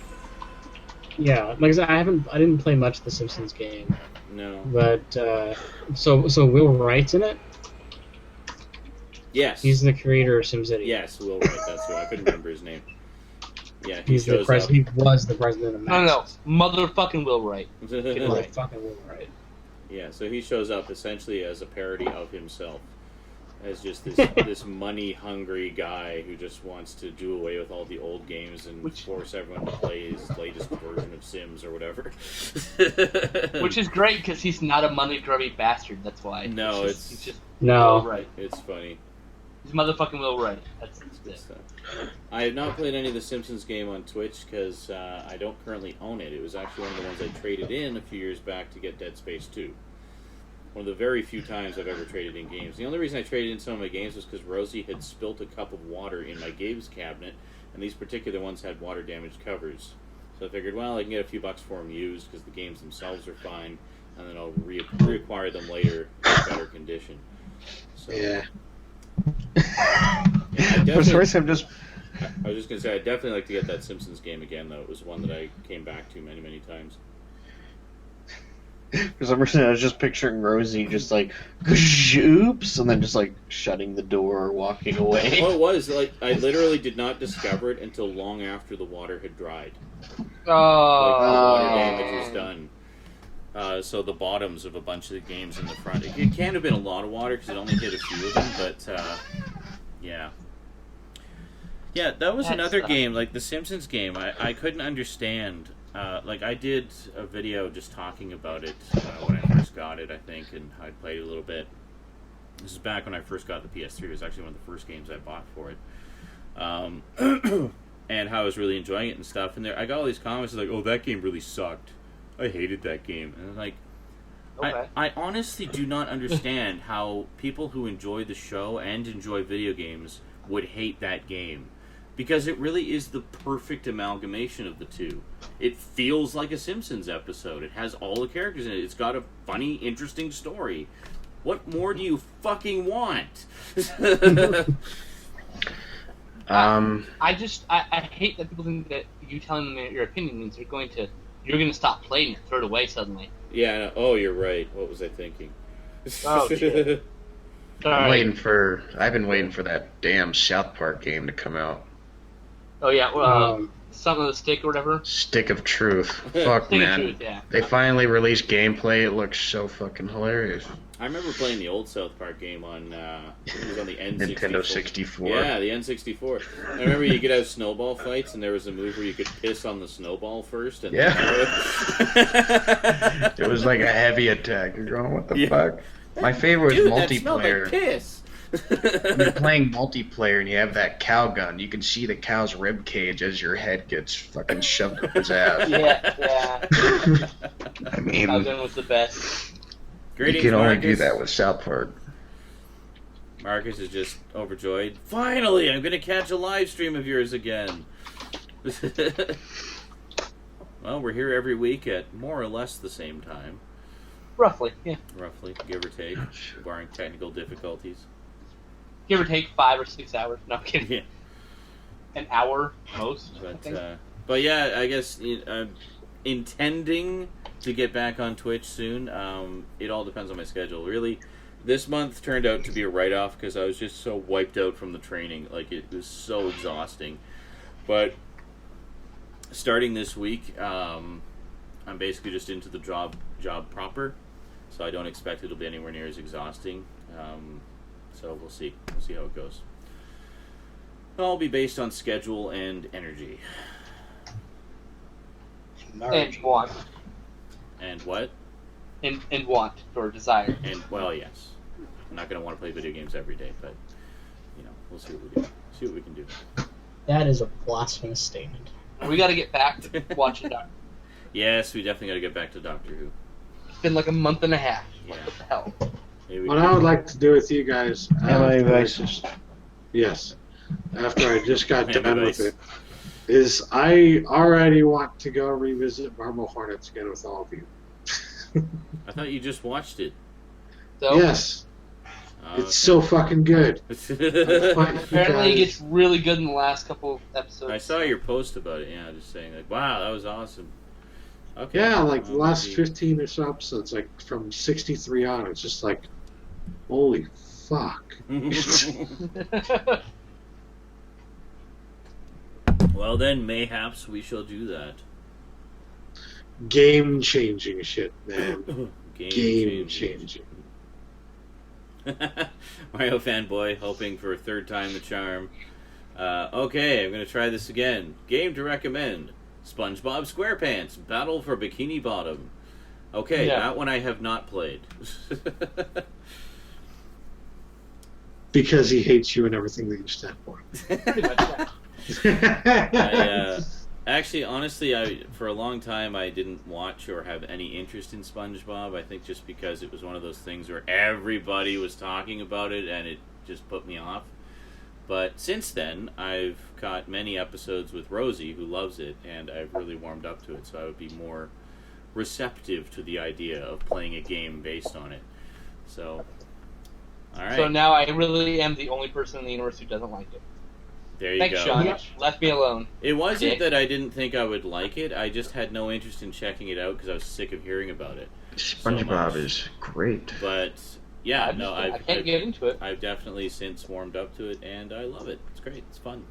yeah, like I said, I didn't play much of the Simpsons game, No. but so Will Wright's in it. Yes. He's the creator of SimCity. Yes, Will Wright. That's who. I couldn't remember his name. Yeah, he He's the shows president. He was the president of No, Maxis. motherfucking Will Wright. up. Motherfucking Will Wright. Yeah, so he shows up essentially as a parody of himself, as just this money-hungry guy who just wants to do away with all the old games and force everyone to play his latest version of Sims or whatever. Which is great because he's not a money-grubby bastard. That's why. No, he's just No. Will Wright. It's funny. He's motherfucking Will Wright. That's Good it. stuff. I have not played any of the Simpsons game on Twitch because I don't currently own it. It was actually one of the ones I traded in a few years back to get Dead Space 2. One of the very few times I've ever traded in games. The only reason I traded in some of my games was because Rosie had spilt a cup of water in my games cabinet, and these particular ones had water damage covers. So I figured, well, I can get a few bucks for them used because the games themselves are fine, and then I'll reacquire them later in better condition. So, Yeah. For some reason, I'm just I was just going to say, I'd definitely like to get that Simpsons game again, though. It was one that I came back to many, many times. For some reason, I was just picturing Rosie just like, oops, and then just like shutting the door, walking away. Well, it was, like, I literally did not discover it until long after the water had dried. Like, the water damage was done. So the bottoms of a bunch of the games in the front. It can't have been a lot of water because it only hit a few of them, but yeah. Yeah, that was another game, like the Simpsons game. I couldn't understand. Like, I did a video just talking about it when I first got it, I think, and I played it a little bit. This is back when I first got the PS3. It was actually one of the first games I bought for it. and how I was really enjoying it and stuff. And I got all these comments like, "Oh, that game really sucked. I hated that game." And I'm like, Okay. I honestly do not understand how people who enjoy the show and enjoy video games would hate that game. Because it really is the perfect amalgamation of the two. It feels like a Simpsons episode. It has all the characters in it. It's got a funny, interesting story. What more do you fucking want? I hate that people think that you telling them your opinion means you're going to stop playing it, throw it away suddenly. Yeah, oh, you're right. What was I thinking? Oh, shit. I've been waiting for that damn South Park game to come out. Oh yeah, something of the stick or whatever. Stick of Truth. Fuck, Stick of man. Truth, yeah. They finally released gameplay. It looks so fucking hilarious. I remember playing the old South Park game on, it was on the N64. Nintendo 64. Yeah, the N64. I remember you could have snowball fights, and there was a move where you could piss on the snowball first. And Yeah. It was like a heavy attack. You're going, what the fuck? My favorite was That smelled multiplayer. like piss. When you're playing multiplayer and you have that cow gun, you can see the cow's rib cage as your head gets fucking shoved up his ass. Yeah. I mean, Calgon was the best. Greetings, you can only Marcus. do that with South Park. Marcus is just overjoyed. Finally, I'm going to catch a live stream of yours again. Well, we're here every week at more or less the same time. Roughly, yeah. Roughly, give or take, barring technical difficulties. Give or take 5 or 6 hours. No, I'm kidding. Yeah. An hour, most, I think. But yeah, I guess I'm intending to get back on Twitch soon. It all depends on my schedule. Really, this month turned out to be a write-off because I was just so wiped out from the training. Like, it was so exhausting. But starting this week, I'm basically just into the job proper, so I don't expect it'll be anywhere near as exhausting. So we'll see. We'll see how it goes. It'll be based on schedule and energy. And want. And what? And want, or desire. And, well, yes. I'm not going to want to play video games every day, but, we'll see what we do. See what we can do. That is a blasphemous statement. We got to get back to watching Doctor. Yes, we definitely got to get back to Doctor Who. It's been like a month and a half. Yeah. What the hell? What I would like to do with you guys, devices? Yes, after I just got Hand done device. with it, is I already want to go revisit Marble Hornets again with all of you. I thought you just watched it. So, Yes, it's so fucking good. apparently it gets really good in the last couple episodes. I saw your post about it, yeah, just saying, like, wow, that was awesome. Okay. Yeah, like the Well, last maybe- 15 or so episodes, like from 63 on, it's just like, holy fuck. Well, then, mayhaps we shall do that. Game changing shit, man. Game Game changing. changing. Mario fanboy, hoping for a third time the charm. Okay, I'm going to try this again. Game to recommend. SpongeBob SquarePants, Battle for Bikini Bottom. Okay, Yeah. that one I have not played. Because he hates you and everything that you stand for. Pretty much, yeah. Actually, honestly, for a long time I didn't watch or have any interest in SpongeBob. I think just because it was one of those things where everybody was talking about it and it just put me off. But since then, I've caught many episodes with Rosie, who loves it, and I've really warmed up to it, so I would be more receptive to the idea of playing a game based on it. So, alright. So now I really am the only person in the universe who doesn't like it. There you Thanks, go. Sean. Left me alone. It wasn't Dick. that I didn't think I would like it, I just had no interest in checking it out because I was sick of hearing about it. SpongeBob is great. But, yeah, I I've can't get into it. I've definitely since warmed up to it, and I love it. It's great. It's fun.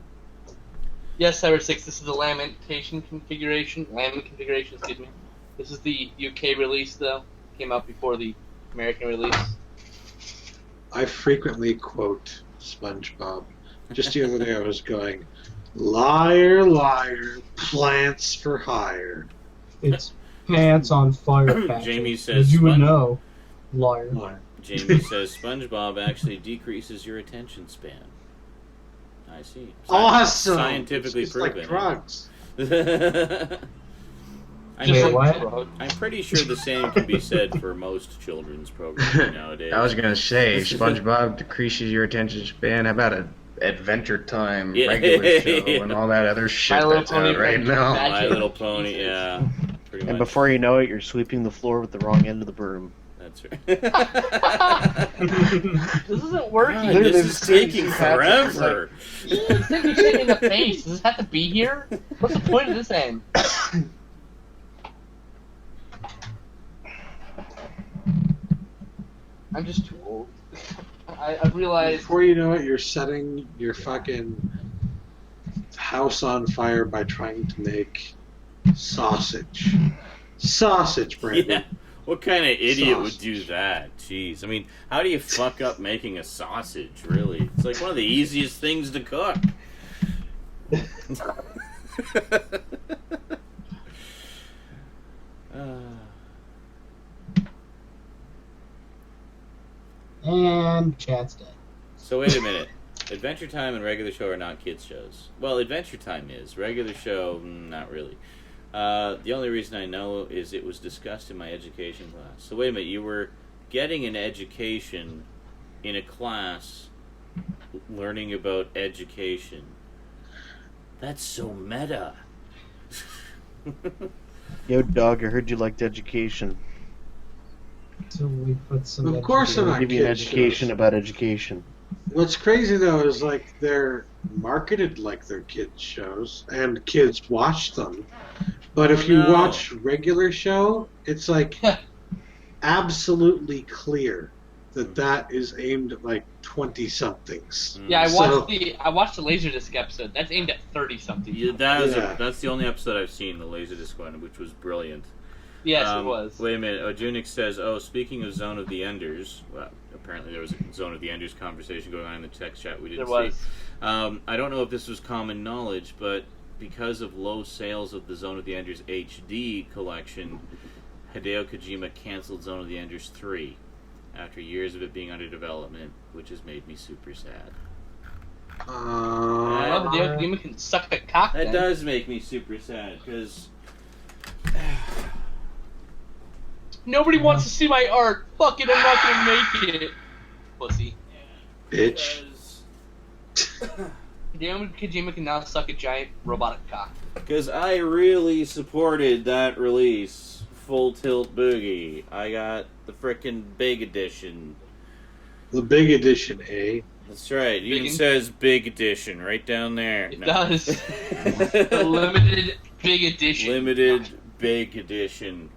Yes, Cyber 6, this is the Lament configuration. Excuse me. This is the UK release, though. Came out before the American release. I frequently quote SpongeBob. Just the other day I was going, liar, liar, plants for hire. It's pants on fire, Patrick. Jamie says As you would Spon- know, liar. Liar. Jamie says SpongeBob actually decreases your attention span. I see. Awesome. Scientifically it's proven. Like drugs. Wait, what? I'm pretty sure the same can be said for most children's programming nowadays. I was gonna say, SpongeBob decreases your attention span. How about a Adventure Time regular show and all that other shit My Little that's Pony out right Adventure now? Time. My Little Pony, yeah. Pretty And much. before you know it, you're sweeping the floor with the wrong end of the broom. That's right. This isn't working. God, this is taking forever. It's like you shit in the face. Does this have to be here? What's the point of this end? I'm just too old. I've realized. Before you know it, you're setting your fucking house on fire by trying to make sausage. Sausage, Brandon. Yeah. What kind of idiot would Sausage. do that? Jeez. I mean, how do you fuck up making a sausage, really? It's like one of the easiest things to cook. And chat's dead. So wait a minute. Adventure Time and regular show are not kids shows. Well, Adventure Time is. Regular show, not really. The only reason I know is it was discussed in my education class. So wait a minute, you were getting an education in a class learning about education. That's so meta. Yo, dog, I heard you liked education. So we put some. Of course education- they're not Give you an kids education shows. about education. What's crazy though is like they're marketed like they're kids shows, and kids watch them. But if you No. watch regular show, it's like absolutely clear that that is aimed at like 20-somethings. Mm. Yeah, I So- watched the Laserdisc episode. That's aimed at 30-something. Yeah, Yeah. that's the only episode I've seen, the Laserdisc one, which was brilliant. Yes, it was. Wait a minute. Ojunix says, speaking of Zone of the Enders, well, apparently there was a Zone of the Enders conversation going on in the text chat we didn't There was. see. I don't know if this was common knowledge, but because of low sales of the Zone of the Enders HD collection, Hideo Kojima canceled Zone of the Enders 3 after years of it being under development, which has made me super sad. Well, the Kojima can suck a cock. That then. does make me super sad, because... Nobody wants to see my art. Fuck it, I'm not gonna make it. Pussy. Bitch. Hideo Kojima can now suck a giant robotic cock. Because I really supported that release, Full Tilt Boogie. I got the frickin' big edition. The big edition, eh? That's right. It even Big- says big edition right down there. It No. does. The limited big edition. Limited big edition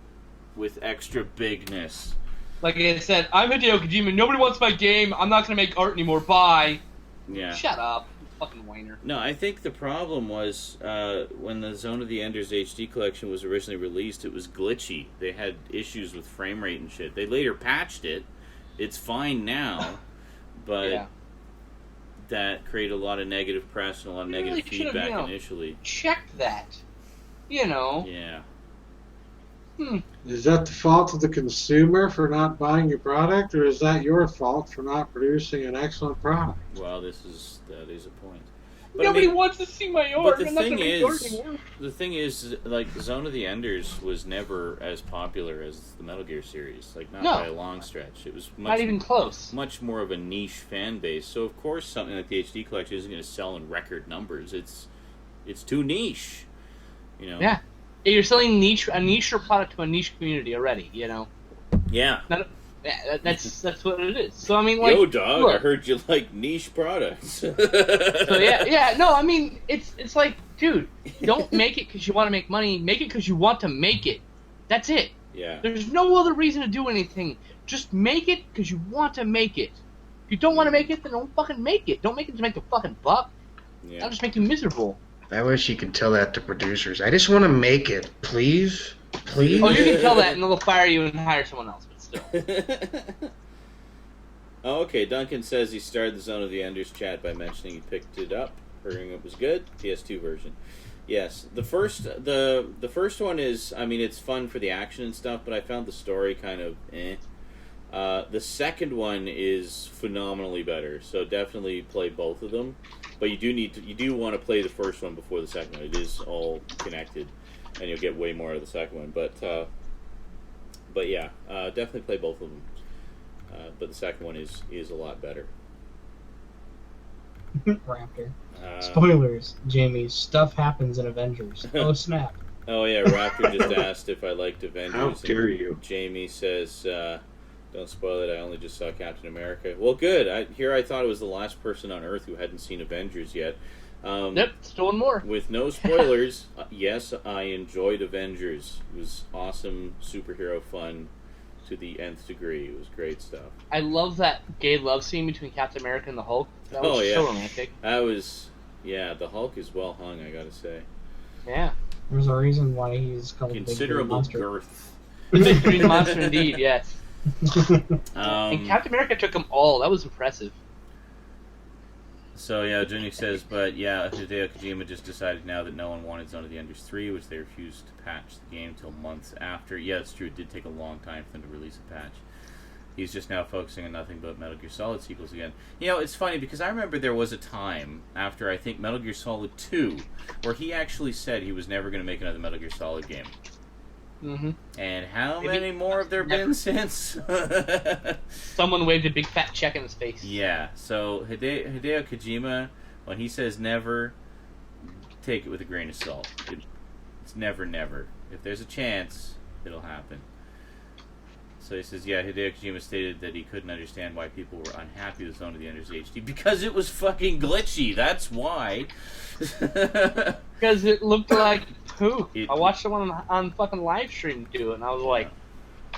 with extra bigness. Like I said, I'm Hideo Kojima. Nobody wants my game. I'm not gonna make art anymore. Bye. Yeah. Shut up, fucking whiner. No, I think the problem was when the Zone of the Enders HD collection was originally released, it was glitchy. They had issues with frame rate and shit. They later patched it. It's fine now, but Yeah. that created a lot of negative press and a lot of You negative really should've, feedback you know, initially. Check that. You know. Yeah. Is that the fault of the consumer for not buying your product, or is that your fault for not producing an excellent product? Well, that is a point. But Nobody I mean, wants to see my but art. the I'm not thing gonna make art is, anymore. like Zone of the Enders was never as popular as the Metal Gear series. Like not No. by a long stretch. It was Not even close. much more of a niche fan base. So of course something like the HD collection isn't going to sell in record numbers. It's too niche. You know. Yeah. You're selling a niche product to a niche community already. You know. Yeah. Yeah, that's what it is. So I mean, like, Yo, dog! I look. heard you like niche products. So yeah. No, I mean, it's like, dude, don't make it because you want to make money. Make it because you want to make it. That's it. Yeah. There's no other reason to do anything. Just make it because you want to make it. If you don't want to make it, then don't fucking make it. Don't make it to make a fucking buck. Yeah. That'll just make you miserable. I wish you could tell that to producers. I just want to make it, please, please. Oh, you can tell that, and they'll fire you and hire someone else. But still, Oh, okay, Duncan says he started the Zone of the Enders chat by mentioning he picked it up, hearing it was good. PS2 version. Yes, the first one is, I mean, it's fun for the action and stuff, but I found the story kind of eh. The second one is phenomenally better, so definitely play both of them. But you do want to play the first one before the second one. It is all connected, and you'll get way more out of the second one. But yeah, definitely play both of them. But the second one is a lot better. Raptor. Spoilers, Jamie. Stuff happens in Avengers. Oh, snap. Oh, yeah, Raptor just asked if I liked Avengers. How dare you? Jamie says, don't spoil it, I only just saw Captain America. Well, good. I thought it was the last person on Earth who hadn't seen Avengers yet. Yep, still one more. With no spoilers, yes, I enjoyed Avengers. It was awesome, superhero fun to the nth degree. It was great stuff. I love that gay love scene between Captain America and the Hulk. That was so romantic. That was, the Hulk is well hung, I gotta say. Yeah. There's a reason why he's called Considerable Big Green girth. The Big Green Monster, indeed, yes. Monster. And Captain America took them all. That was impressive. So yeah, Junior says, but yeah, Hideo Kojima just decided now that no one wanted Zone of the Enders 3, which they refused to patch the game till months after. Yeah, it's true, it did take a long time for them to release a patch. He's just now focusing on nothing but Metal Gear Solid sequels again. You know, it's funny because I remember there was a time after, I think, Metal Gear Solid 2, where he actually said he was never going to make another Metal Gear Solid game. Mm-hmm. And how many more have there been since? Someone waved a big fat check in his face. Yeah, so Hideo Kojima, when he says never, take it with a grain of salt. It's never, never. If there's a chance, it'll happen. So he says, yeah, Hideo Kojima stated that he couldn't understand why people were unhappy with Zone of the Enders HD. Because it was fucking glitchy, that's why. Because it looked like poop. I watched someone on fucking Livestream do it, and I was like,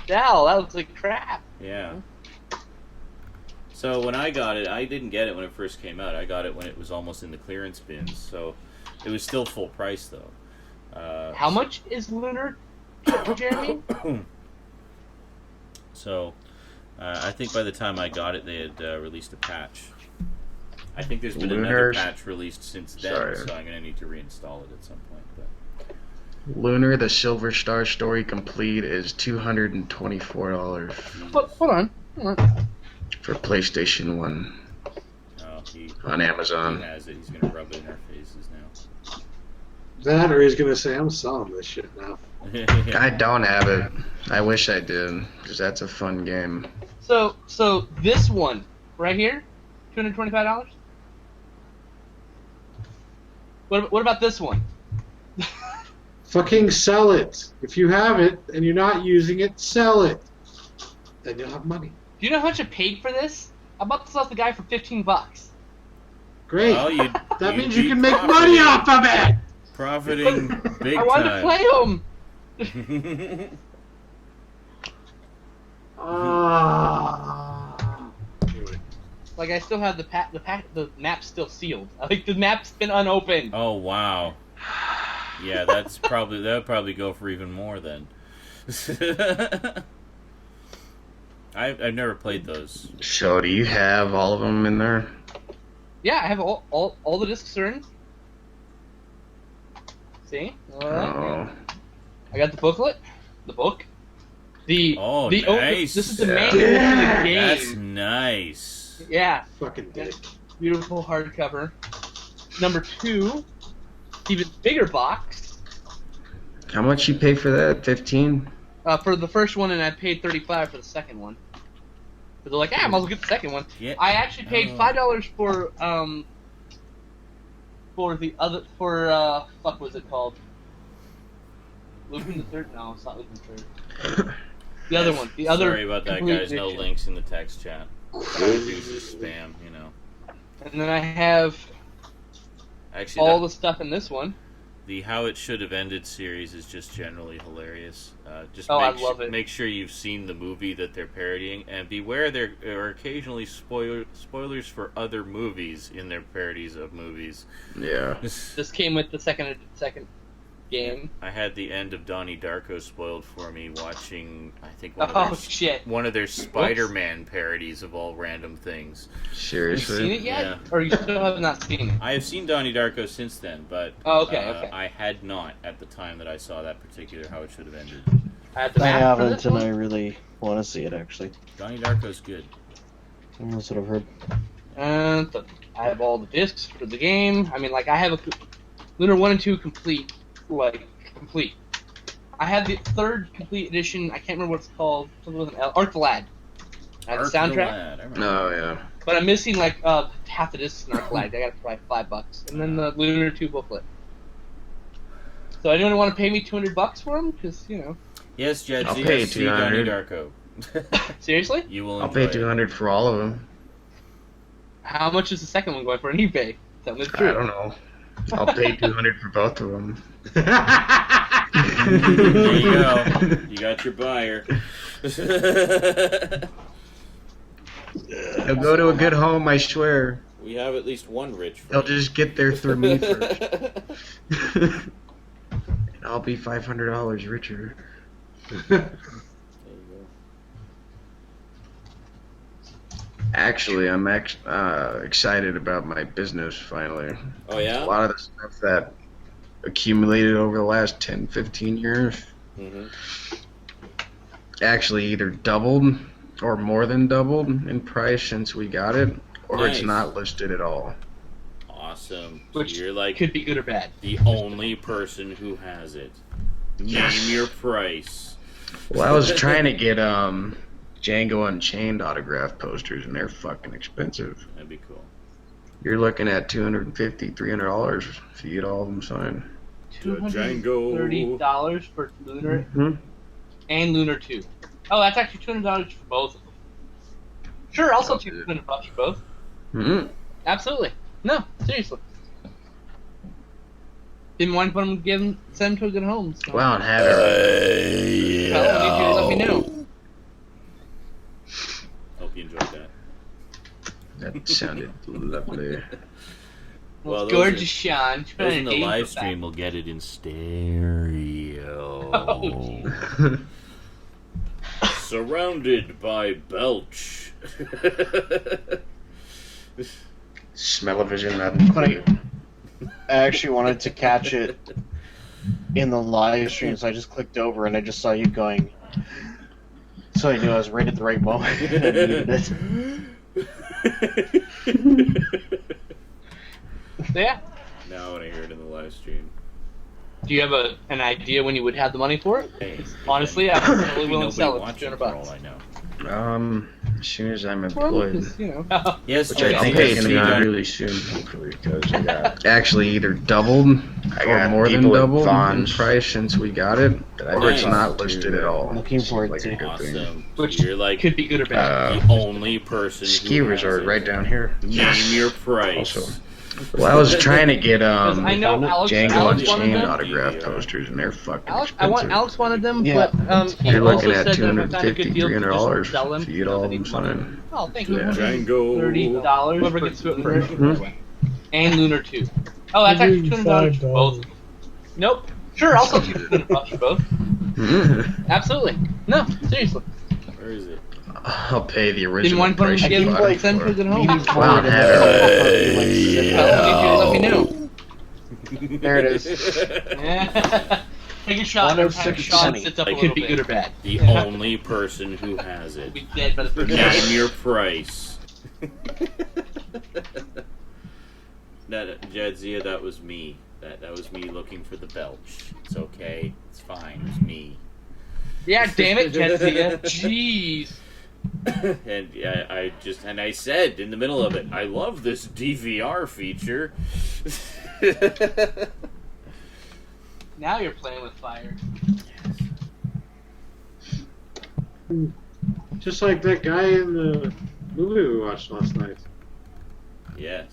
"Dal, that looks like crap." Yeah. So when I got it, I didn't get it when it first came out. I got it when it was almost in the clearance bins. So it was still full price, though. How much is Lunar, Jeremy? So I think by the time I got it, they had released a patch. I think there's been another patch released since then, so I'm going to need to reinstall it at some point. But Lunar, the Silver Star Story Complete is $224. But hold on. For PlayStation 1 on Amazon. He has it. He's going to rub it in our faces now. That or he's going to say, I'm selling this shit now. I don't have it. I wish I did, because that's a fun game. So this one right here, $225. What about this one? Fucking sell it. If you have it and you're not using it, sell it. Then you'll have money. Do you know how much I paid for this? I bought this off the guy for $15. Great. Well, that means you can make money off of it. Profiting big time. I wanted to play them. Like I still have the map's still sealed. Like the map's been unopened. Oh wow. Yeah, that would probably go for even more then. I've never played those. So do you have all of them in there? Yeah, I have all the discs are in. See? Oh. I got the booklet, the book, nice. This is the manual for the game. That's nice. Yeah. Fucking dick. Beautiful hardcover. Number 2, even bigger box. How much you pay for that? 15? For the first one, and I paid $35 for the second one. But they're like, I might as well get the second one. Yeah. I actually paid $5 for the other fuck was it called? Lupin the Third? No, it's not Lupin the Third. The other one. The other. Sorry about that, guys. No edition. links in the text chat. This is spam, you know. And then I have Actually, all the stuff in this one. The How It Should Have Ended series is just generally hilarious. I love it. Make sure you've seen the movie that they're parodying, and beware there are occasionally spoilers for other movies in their parodies of movies. Yeah. This came with the second game. I had the end of Donnie Darko spoiled for me watching, I think, one of their Spider-Man parodies of all random things. Seriously? Have you seen it yet? Yeah. Or you still have not seen it? I have seen Donnie Darko since then, but okay. I had not at the time that I saw that particular How It Should Have Ended. I haven't, and I really want to see it, actually. Donnie Darko's good. That's what I've heard. And I have all the discs for the game. I mean, like, I have a Lunar 1 and 2 complete. Complete. I have the third complete edition. I can't remember what it's called. Something with an L. Arc the Lad. I have the soundtrack. Oh, yeah. But I'm missing, like, half the discs in Arc the Lad. I got it for like $5. And then the Lunar 2 booklet. So anyone want to pay me $200 for them? Because, you know. Yes, Jed. I'll pay $200. Darko. Seriously? You will. I'll pay $200 for all of them. How much is the second one going for on eBay? Tell me the truth. I don't know. I'll pay $200 for both of them. There you go. You got your buyer. They'll go to a good home, I swear. We have at least one rich friend. They'll just get there through me first. And I'll be $500 richer. There you Actually, I'm excited about my business finally. go. Oh, yeah? A lot of the stuff that accumulated over the last 10, 15 years Mm-hmm. actually either doubled or more than doubled in price since we got it, or Nice. it's not listed at all. Awesome. So Which you're like could be good or bad. the only person who has it. Yes. Name your price. Well, I was trying to get Django Unchained autograph posters, and they're fucking expensive. That'd be cool. You're looking at $250, $300 if you get all of them signed. $230 for Lunar Hmm? and Lunar 2. Oh, that's actually $200 for both of them. Sure, I'll sell you $200 for both. Hmm? Absolutely. No, seriously. Didn't want to send them to a good home. So. Well, and have it. Well, I need you to let me know. Hope you enjoyed that. That sounded lovely. Well, Well, gorgeous, Sean. Those in the Trying to live aim for stream will get it in stereo. Oh, Surrounded by belch. Smell-o-vision, not Funny. I actually wanted to catch it in the live stream, so I just clicked over and I just saw you going. So I knew I was right at the right moment. And I muted it. Yeah. Now when I hear it in the live stream. Do you have an idea when you would have the money for it? Hey, Honestly, I'm totally willing to sell it for watching $200. for all I know. As soon as I'm Well, employed. because, you know. Yes, Which I think is going to be really soon, hopefully, because I got actually either doubled or more than doubled in price since we got it, or it's not listed at all. Looking forward Like to a it. good thing. Awesome. Which You're like could be good or bad. the only person Ski who resort has right it. down here. Name your price. Also. Well, I was trying to get Because I know Alex Django wanted Unchained them. autograph posters, and they're fucking expensive. Alex wanted them, Yeah. but he You're also looking at said that if I found a good $250, deal, to $300 just sell them. if you get all of them signed. Oh, thank you. Yeah. Django. $30. Whoever gets to it first. Hmm? And Lunar 2. Oh, that's actually $200 for both. Nope. Sure, I'll sell you $200 for both. Absolutely. No, seriously. Where is it? I'll pay the Didn't original want to price give you them bought like it send to a for. good home. Meeting Wow, forward and have it. Well, I need you to let me know. There it is. Take a shot. One of Every time 6 Sean money. sits up Like, a could little be bit. good or bad. The only person who has it. Be dead by the first Name time. your price. Jadzia, that was me. That was me looking for the belch. It's okay. It's fine. It was me. Yeah, damn it, Jadzia. Jeez. And I said in the middle of it, I love this DVR feature. Now you're playing with fire. Just like that guy in the movie we watched last night. Yes.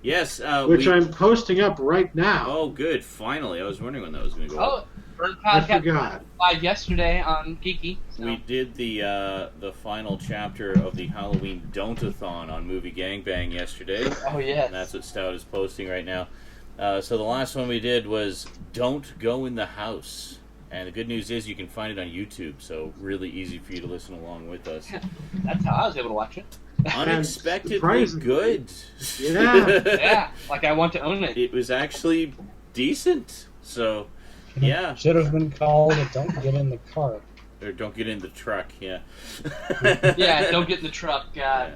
Yes. Which I'm posting up right now. Oh, good. Finally, I was wondering when that was going to go. Oh, up. Burn I Podcast forgot. live yesterday on Geeky. So. We did the final chapter of the Halloween Don't-a-thon on Movie Gangbang yesterday. Oh, yes. And that's what Stout is posting right now. So the last one we did was Don't Go in the House. And the good news is you can find it on YouTube, so really easy for you to listen along with us. That's how I was able to watch it. Unexpectedly surprisingly. good. Yeah. Yeah, like I want to own it. It was actually decent. So, yeah. Should have been called a Don't Get in the Car. Or Don't Get in the Truck, yeah. Yeah, don't get in the truck. God.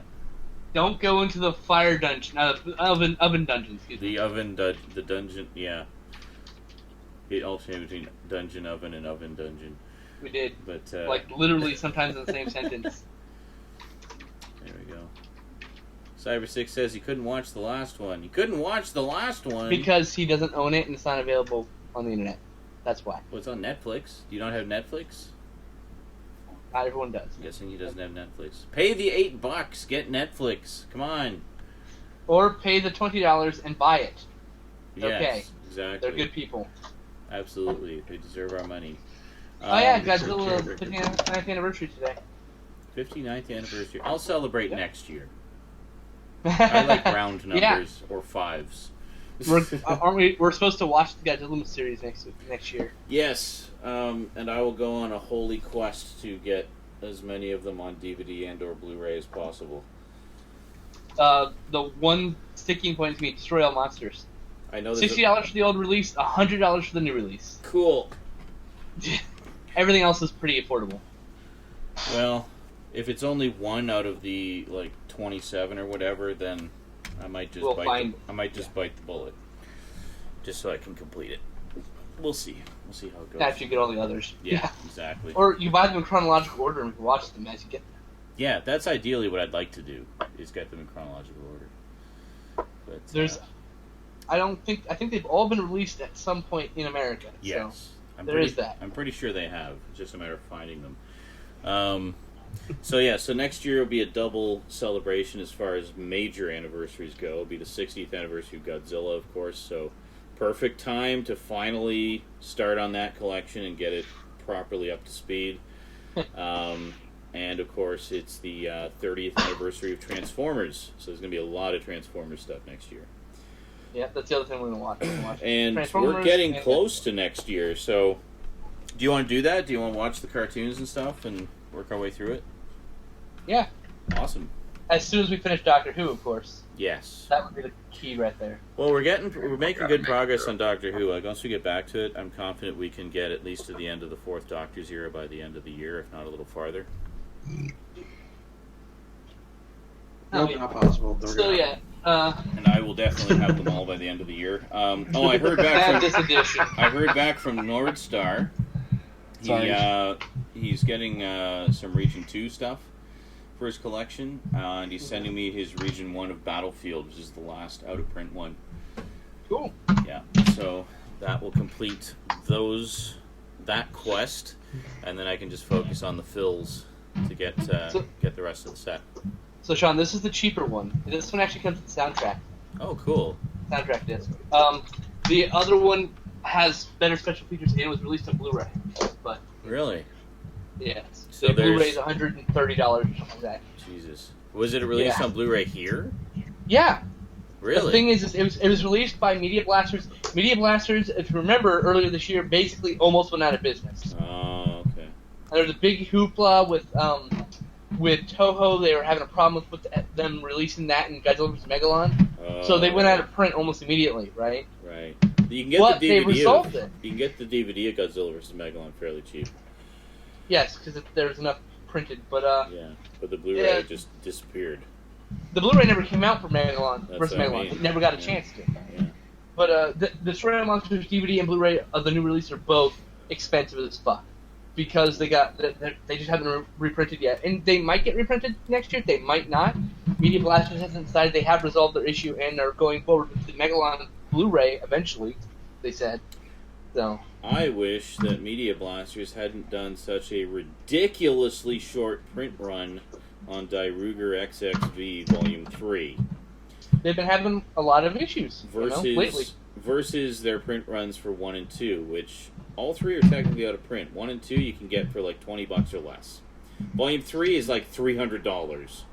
Don't go into the fire dungeon, oven dungeon. Excuse me. The dungeon, yeah. It alternated between dungeon oven and oven dungeon. We did, but like literally sometimes in the same sentence. There we go. Cyber6 says he couldn't watch the last one. He couldn't watch the last one because he doesn't own it and it's not available on the internet. That's why. Well, it's on Netflix. Do you not have Netflix? Not everyone does. I'm guessing he doesn't have Netflix. Pay the $8. Get Netflix. Come on. Or pay the $20 and buy it. Yes, okay. Exactly. They're good people. Absolutely. They deserve our money. Oh yeah, Godzilla 59th anniversary today. 59th anniversary. I'll celebrate next year. I like round numbers or fives. We're supposed to watch the Godzilla series next year. Yes, and I will go on a holy quest to get as many of them on DVD and or Blu-ray as possible. The one sticking point is going to be Destroy All Monsters. I know $60 for the old release, $100 for the new release. Cool. Everything else is pretty affordable. Well, if it's only one out of the 27 or whatever, then I might just bite the bullet, just so I can complete it. We'll see. We'll see how it goes. After you get all the others. Yeah, exactly. Or you buy them in chronological order and you can watch them as you get them. Yeah, that's ideally what I'd like to do, is get them in chronological order. But I think they've all been released at some point in America. Yes. So there is that. I'm pretty sure they have. It's just a matter of finding them. So next year will be a double celebration as far as major anniversaries go. It'll be the 60th anniversary of Godzilla, of course, so perfect time to finally start on that collection and get it properly up to speed. And, of course, it's the 30th anniversary of Transformers, so there's going to be a lot of Transformers stuff next year. Yeah, that's the other thing we're going to watch. And we're getting close to next year, so do you want to do that? Do you want to watch the cartoons and stuff and work our way through it? Yeah. Awesome. As soon as we finish Doctor Who, of course. Yes. That would be the key right there. Well, we're making good progress on Doctor Who. Once we get back to it, I'm confident we can get at least to the end of the fourth Doctor's era by the end of the year, if not a little farther. Nope, not possible. Still yet. And I will definitely have them all by the end of the year. I heard back from Nordstar. He's getting some Region 2 stuff for his collection, and he's sending me his Region 1 of Battlefield, which is the last out-of-print one. Cool. Yeah, so that will complete that quest, and then I can just focus on the fills to get the rest of the set. So, Sean, this is the cheaper one. This one actually comes with the soundtrack. Oh, cool. Soundtrack disc. The other one has better special features and was released on Blu-ray. But really? Yes. So the Blu-ray is $130 or something like that. Jesus. Was it released on Blu-ray here? Yeah. Really? The thing is, it was released by Media Blasters. Media Blasters, if you remember, earlier this year, basically almost went out of business. Oh, okay. And there was a big hoopla with Toho. They were having a problem with them releasing that in Godzilla vs. Megalon. So they went out of print almost immediately, right? Right. You can get the DVD. They resolved it. You can get the DVD of Godzilla vs. Megalon fairly cheap. Yes, because there's enough printed, but yeah, but the Blu-ray just disappeared. The Blu-ray never came out for Megalon vs. Megalon. I mean. It never got a chance to. Yeah. But the Destroy All Monsters DVD and Blu-ray of the new release are both expensive as fuck because they just haven't reprinted yet, and they might get reprinted next year. They might not. Media Blasters hasn't decided. They have resolved their issue and are going forward with the Megalon Blu-ray eventually. They said so. I wish that Media Blasters hadn't done such a ridiculously short print run on Die Ruger XXV Volume 3. They've been having a lot of issues lately. Versus their print runs for 1 and 2, which all 3 are technically out of print. 1 and 2 you can get for like $20 or less. Volume 3 is like $300.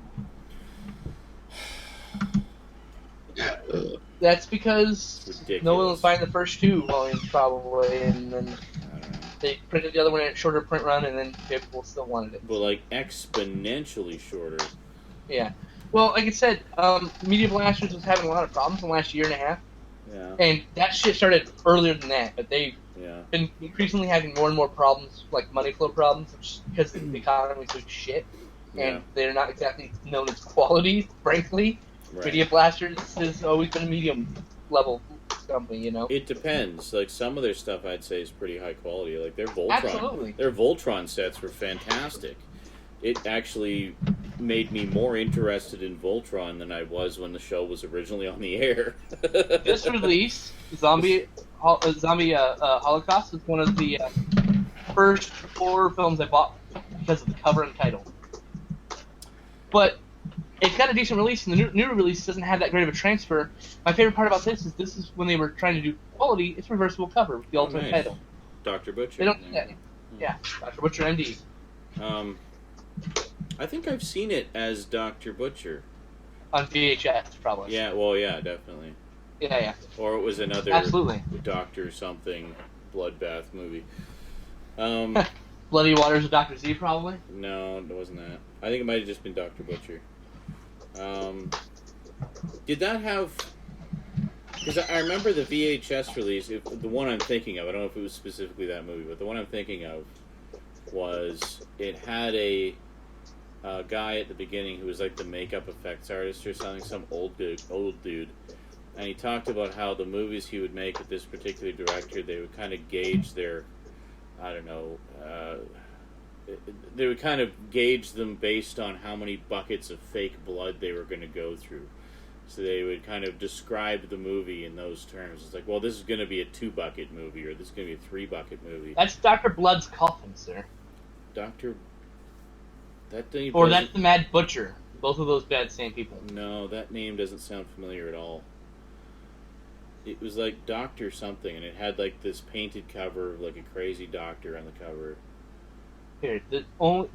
That's because no one was buying the first 2 volumes probably, and then they printed the other one in a shorter print run, and then people still wanted it. But like exponentially shorter. Yeah. Well, like I said, Media Blasters was having a lot of problems in the last year and a half. Yeah. And that shit started earlier than that, but they've been increasingly having more and more problems, like money flow problems, because the economy's so shit. and they're not exactly known as quality, frankly. Right. Media Blasters has always been a medium level company, you know. It depends. Like some of their stuff, I'd say is pretty high quality. Like their Voltron, Absolutely. their Voltron sets were fantastic. It actually made me more interested in Voltron than I was when the show was originally on the air. This release, Zombie Holocaust, is one of the first horror films I bought because of the cover and title. But it's got a decent release, and the new release doesn't have that great of a transfer. My favorite part about this is when they were trying to do quality, it's reversible cover with the alternate title. Dr. Butcher. They don't. Yeah, Dr. Butcher, MD. I think I've seen it as Dr. Butcher. On VHS, probably. Yeah, well, yeah, definitely. Yeah. Or it was another Absolutely. Doctor something bloodbath movie. Bloody Waters of Dr. Z, probably? No, it wasn't that. I think it might have just been Dr. Butcher. Did that have... Because I remember the VHS release, the one I'm thinking of, I don't know if it was specifically that movie, but the one I'm thinking of was, it had a guy at the beginning who was like the makeup effects artist or something, some old dude. And he talked about how the movies he would make with this particular director, they would kind of gauge their, I don't know, they would kind of gauge them based on how many buckets of fake blood they were going to go through. So they would kind of describe the movie in those terms. It's like, well, this is going to be a 2-bucket movie, or this is going to be a 3-bucket movie. That's Dr. Blood's Coffin, sir. Dr. That name or that's the Mad Butcher. Both of those bad same people. No, that name doesn't sound familiar at all. It was like Doctor something, and it had like this painted cover of like a crazy doctor on the cover. Here,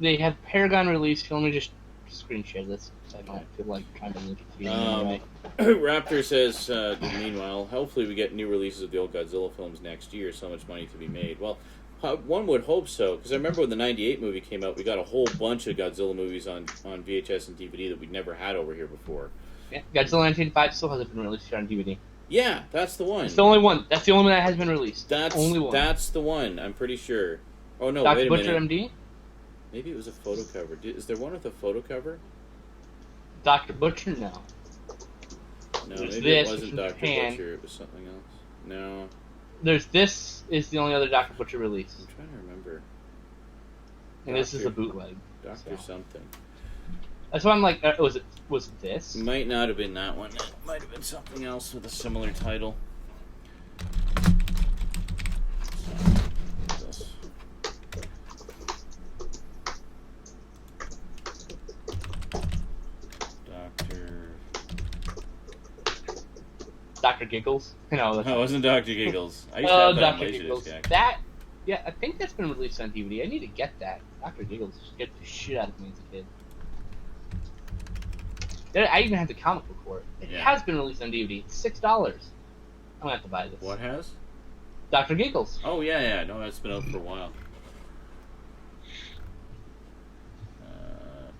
they have Paragon released. Let me just screen share this. I don't feel like trying to link it to you anyway. Raptor says, meanwhile, hopefully we get new releases of the old Godzilla films next year. So much money to be made. Well, one would hope so, because I remember when the '98 movie came out, we got a whole bunch of Godzilla movies on VHS and DVD that we'd never had over here before. Yeah, Godzilla 1985 still hasn't been released here on DVD. Yeah, that's the one. It's the only one. That's the only one that has been released. That's only one. That's the one. I'm pretty sure. Oh no, Dr. wait a Butcher minute. MD? Maybe it was a photo cover. Is there one with a photo cover? Dr. Butcher, no. No, There's maybe this, it wasn't which is Dr. Japan. Butcher. It was something else. No, There's this is the only other Dr. Butcher release, I'm trying to remember. and this is a bootleg. Doctor So. something. That's why I'm like, was it this? Might not have been that one. It might have been something else with a similar title. This. Dr. Giggles? No, that's No, it wasn't Dr. Giggles. I used to have that on Dr. Giggles. Laserdisc. That, yeah, I think that's been released on DVD. I need to get that. Dr. Giggles scared the shit out of me as a kid. I even had the comic book for it. It Yeah. has been released on DVD. It's $6. I'm gonna have to buy this. What has? Dr. Giggles. Oh yeah. No, that's been out for a while.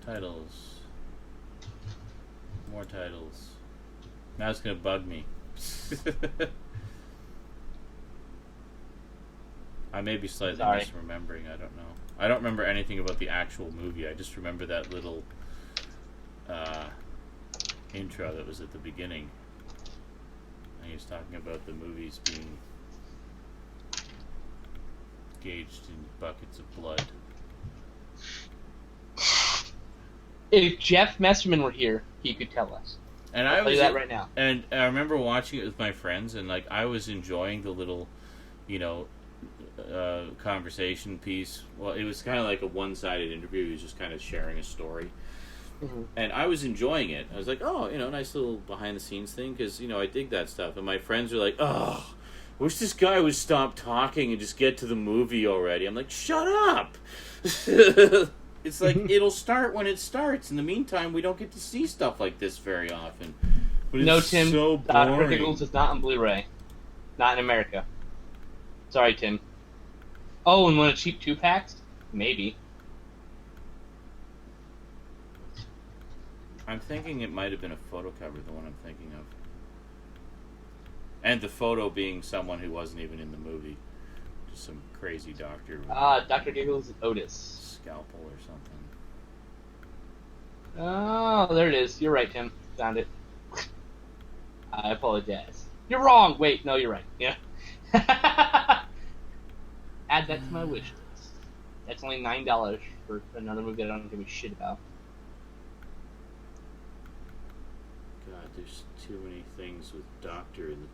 Titles. More titles. Now it's gonna bug me. I may be slightly misremembering. I don't know. I don't remember anything about the actual movie. I just remember that little intro that was at the beginning. And he was talking about the movies being gauged in buckets of blood. If Jeff Messerman were here, he could tell us. And I'll tell you that right now. And I remember watching it with my friends, and like I was enjoying the little, conversation piece. Well, it was kind of like a one-sided interview. He was just kind of sharing a story. Mm-hmm. And I was enjoying it. I was like, oh, nice little behind-the-scenes thing, because, I dig that stuff. And my friends were like, oh, I wish this guy would stop talking and just get to the movie already. I'm like, shut up! It's like, it'll start when it starts. In the meantime, we don't get to see stuff like this very often. But No, it's Tim, so Dr. boring. Giggles is not on Blu-ray. Not in America. Sorry, Tim. Oh, and one of cheap 2-packs? Maybe. I'm thinking it might have been a photo cover, the one I'm thinking of. And the photo being someone who wasn't even in the movie. Just some crazy doctor with Dr. Giggles is Otis. a scalpel or something. Oh, there it is. You're right, Tim. Found it. I apologize. You're wrong. Wait, no, you're right. Yeah. Add that to my wish list. That's only $9 for another movie that I don't give a shit about. God, there's too many things with doctor in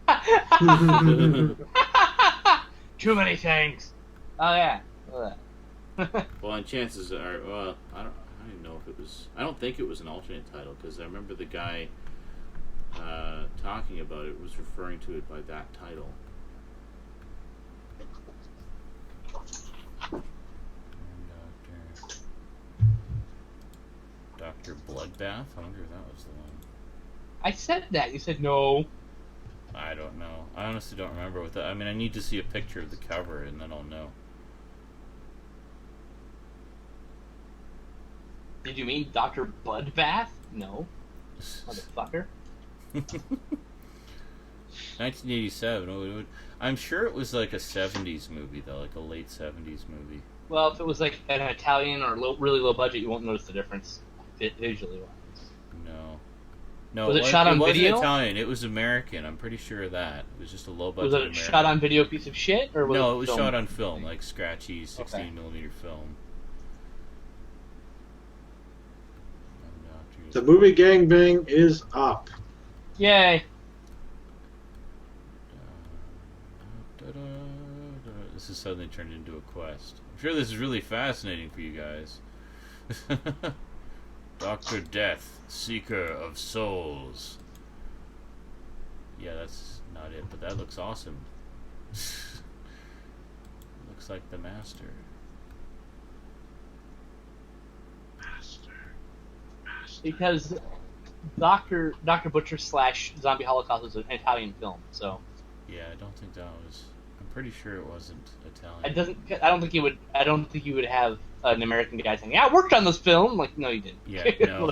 the title. Too many things. Oh yeah. Well, and chances are, well, I don't even know if it was. I don't think it was an alternate title because I remember the guy talking about it was referring to it by that title. Doctor Bloodbath. I wonder if that was the one. I said that. You said no. I don't know. I honestly don't remember what that. I mean, I need to see a picture of the cover and then I'll know. Did you mean Dr. Bloodbath? No. Motherfucker. 1987. I'm sure it was like a 70s movie, though, like a late 70s movie. Well, if it was like an Italian or really low budget, you won't notice the difference visually wise. No. Was it shot on video? It wasn't Italian. It was American. I'm pretty sure of that. It was just a low budget. Was it a American. shot on video piece of shit, or was No, it was film? shot on film, like scratchy 16mm film. The movie gangbang is up. Yay! This has suddenly turned into a quest. I'm sure this is really fascinating for you guys. Dr. Death, Seeker of Souls. Yeah, that's not it, but that looks awesome. Looks like the Master. Because Dr. Butcher / Zombie Holocaust was an Italian film, so Yeah, I don't think that was. I'm pretty sure it wasn't Italian. I don't think you would have an American guy saying, "Yeah, I worked on this film." Like, no, you didn't. Yeah, no.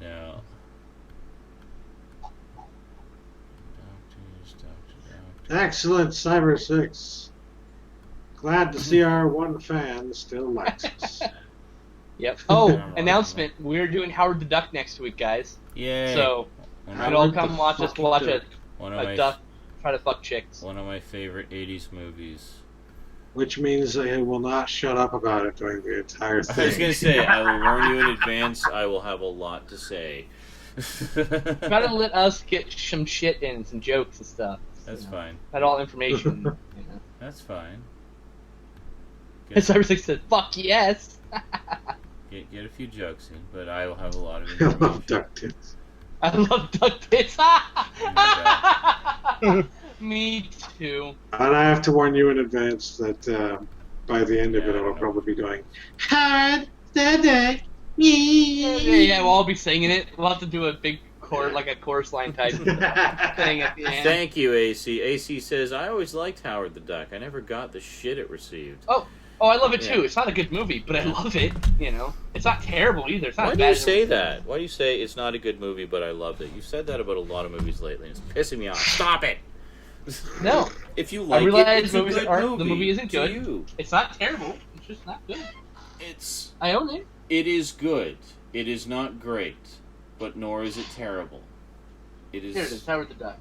No. Doctor. Excellent, Cyber 6. Glad to see our one fan still likes us. Yep. Oh, announcement: we're doing Howard the Duck next week, guys. Yay. So you can all come watch us watch a duck try to fuck chicks. One of my favorite 80s movies. Which means I will not shut up about it during the entire thing. I was going to say, I will warn you in advance, I will have a lot to say. Gotta let us get some shit in, some jokes and stuff. That's fine. Not all information. That's fine. And Cyber 6 said, "Fuck yes." Get a few jokes in, but I will have a lot of I information. love duck tits. I love duck tits. Me too. And I have to warn you in advance that by the end of it, I'll probably be going, Howard the Duck. Yeah, we'll all be singing it. We'll have to do a big chorus line type thing at the end. Thank you, AC. AC says, I always liked Howard the Duck. I never got the shit it received. Oh, I love it too. It's not a good movie, but I love it. You know, it's not terrible either. It's not Why as do bad you as say that? Why do you say it's not a good movie, but I loved it? You've said that about a lot of movies lately, and it's pissing me off. Stop it! No. If you like I realize it, it's a good movie. the movie isn't good. You. It's not terrible. It's just not good. I own it. It is good. It is not great, but nor is it terrible. It is. Here it is. Howard the Duck.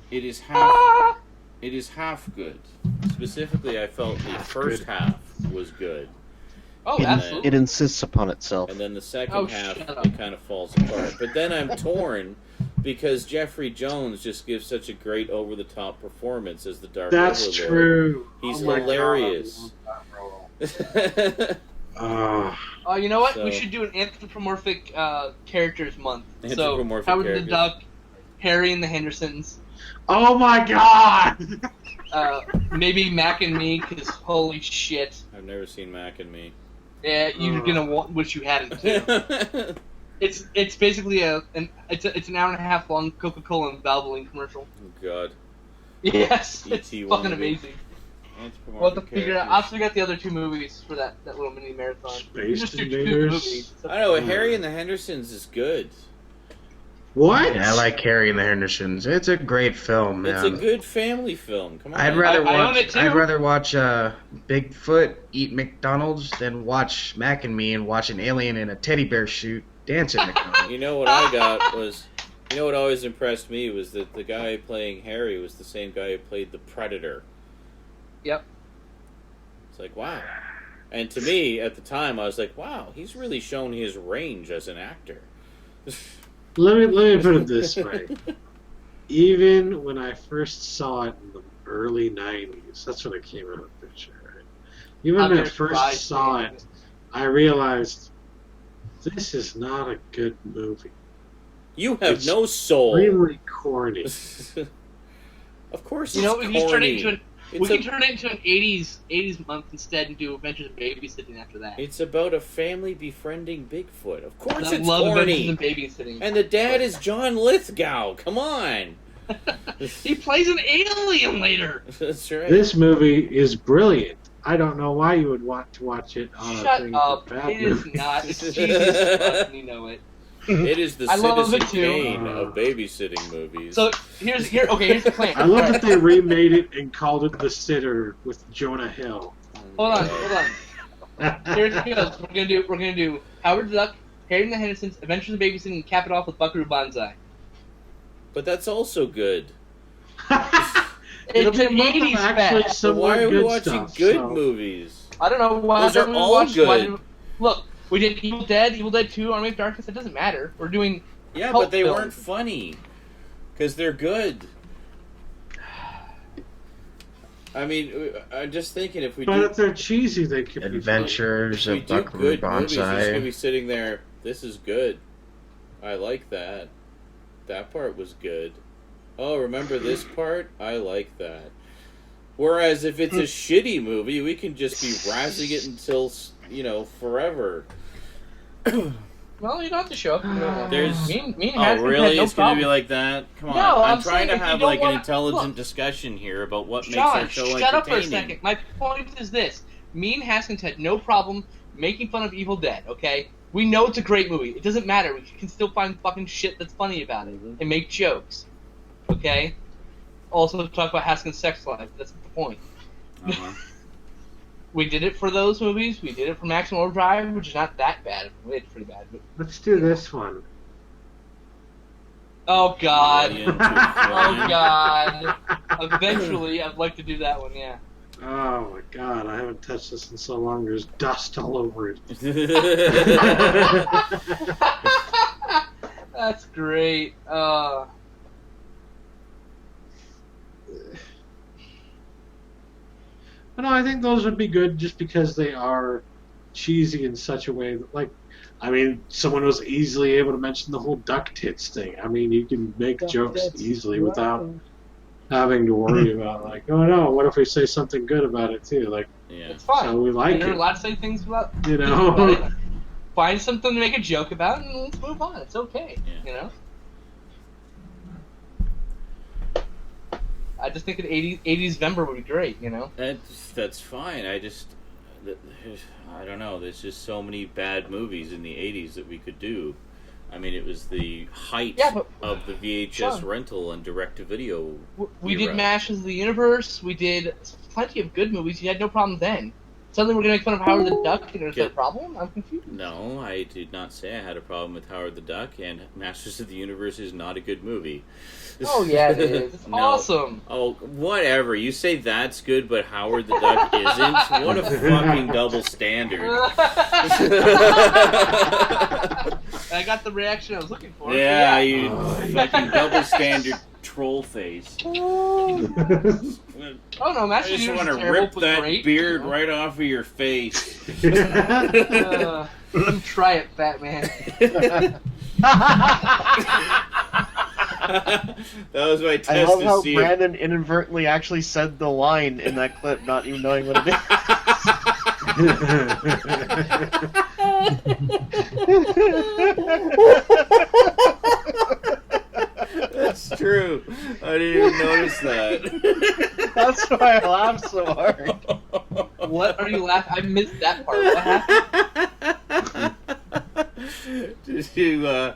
It is half. It is half good. Specifically, I felt the first half was good. Oh, And absolutely. It insists upon itself. And then the second Oh, half, shut up. it kind of falls apart. But then I'm torn because Jeffrey Jones just gives such a great over-the-top performance as the Dark That's Overlord. true. He's Oh my hilarious. God. You know what? So- We should do an anthropomorphic characters month. Anthropomorphic so Howard characters. the Duck, Harry and the Hendersons, Oh my God! maybe Mac and Me, because holy shit. I've never seen Mac and Me. Yeah, you're gonna wish you hadn't too. It's basically it's an hour and a half long Coca-Cola and Valvoline commercial. Oh, God. Yes, it's E.T. fucking wannabe. amazing. Anthropomorphic We'll have to figure it out. I'll characters. figure out the other two movies for that little mini marathon. Space Just do two Invaders. movies. I know, Harry and the Hendersons is good. What? Yeah, I like Harry and the Hendersons. It's a great film, man. It's a good family film. Come on. I'd rather I own watch. it too. I'd rather watch Bigfoot eat McDonald's than watch Mac and Me and watch an alien in a teddy bear suit dance at McDonald's. You know what I got was... You know what always impressed me was that the guy playing Harry was the same guy who played the Predator. Yep. It's like, wow. And to me, at the time, I was like, wow, he's really shown his range as an actor. Let me put it this way. Even when I first saw it in the early 90s, that's when it came out of the picture, right? Even when I first saw it, I realized this is not a good movie. You have no soul. Extremely corny. Of course, You know, it's we can turn it corny. into an 80s month instead and do Adventures in Babysitting after that. It's about a family befriending Bigfoot. Of course, I it's love Adventures corny. in Babysitting. And the dad is John Lithgow. Come on. He plays an alien later. That's right. This movie is brilliant. I don't know why you would want to watch it on a Shut thing up. for bad It is movies. not. It's cheesy as fuck, and you know it. It is the I love Citizen it too. Kane of babysitting movies. So here's the plan. I love that they remade it and called it The Sitter with Jonah Hill. Hold on. Here's what it goes. We're gonna do Howard the Duck, Harry and the Hendersons, Adventures in Babysitting, and cap it off with Buckaroo Banzai. But that's also good. It'll It's be an a month of 80s actually fest. So somewhat why are we good watching stuff, good so. movies? I don't know why. Those are we all watched- good. why did- Look, we did Evil Dead 2, Army of Darkness. It doesn't matter. We're doing. Yeah, cult but they films. weren't funny. Because they're good. I mean, I'm just thinking if we But do... if they're cheesy, they could Adventures If we of do Buckaroo good movies, he's going to Banzai. be sitting there, this is good. I like that. That part was good. Oh, remember this part? I like that. Whereas if it's a shitty movie, we can just be razzing it until, forever. Well, you don't have to show up. There's... Me and Oh, Haskins really? had no It's going to be problem. like that? Come on. No, I'm I'm trying saying to if you have, don't an wanna- intelligent look. discussion here about what makes our show entertaining. Shut up for a second. My point is this. Me and Haskins had no problem making fun of Evil Dead, okay? We know it's a great movie. It doesn't matter. We can still find fucking shit that's funny about it and make jokes, okay? Also talk about Haskins' sex life. That's the point. Uh-huh. We did it for those movies. We did it for Maximum Overdrive, which is not that bad. It's pretty bad. But... Let's do this one. Oh, God. Alien to Oh, Flying. God. Eventually, I'd like to do that one, yeah. Oh my god, I haven't touched this in so long. There's dust all over it. That's great. But no, I think those would be good just because they are cheesy in such a way that, someone was easily able to mention the whole duck tits thing. I mean, you can make Duck jokes tits. easily without having to worry about, oh no, what if we say something good about it too? Yeah. It's fine. So we like You're it. allowed to say things about, You about know? it. Find something to make a joke about and let's move on. It's okay. Yeah. You know? I just think an 80s Vember would be great, you know? That's fine. I don't know. There's just so many bad movies in the 80s that we could do. I mean, it was the height Yeah, but- of the VHS Sean. rental and direct-to-video. We era. did Masters of the Universe. We did plenty of good movies. You had no problem then. Suddenly we're going to make fun of Howard the Duck, and there's Yeah. a problem? I'm confused. No, I did not say I had a problem with Howard the Duck, and Masters of the Universe is not a good movie. Oh, yeah, it is. It's No. awesome. Oh, whatever. You say that's good, but Howard the Duck isn't? What a fucking double standard. I got the reaction I was looking for. Yeah, you fucking double standard troll face. Oh no, I Masters of just the want Universe to is terrible, rip but that great, beard you know? right off of your face. Try it, fat man. That was my test I love to how see Brandon inadvertently actually said the line in that clip, not even knowing what it if... That's true. I didn't even notice that. That's why I laughed so hard. What are you laughing? I missed that part. What happened? Did you,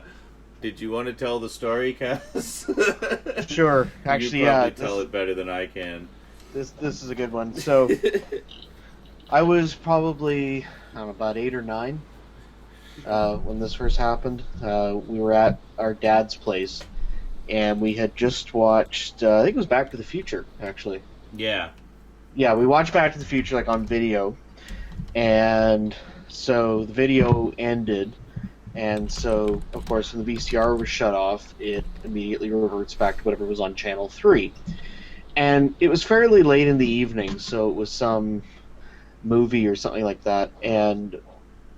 Did you want to tell the story, Cass? Sure. Actually, you probably yeah. tell it better than I can. This is a good one. So, I was probably, I don't know, about 8 or 9 when this first happened. We were at our dad's place, and we had just watched, I think it was Back to the Future, actually. Yeah. Yeah, we watched Back to the Future, like, on video, and so the video ended, and so, of course, when the VCR was shut off, it immediately reverts back to whatever was on Channel 3. And it was fairly late in the evening, so it was some movie or something like that, and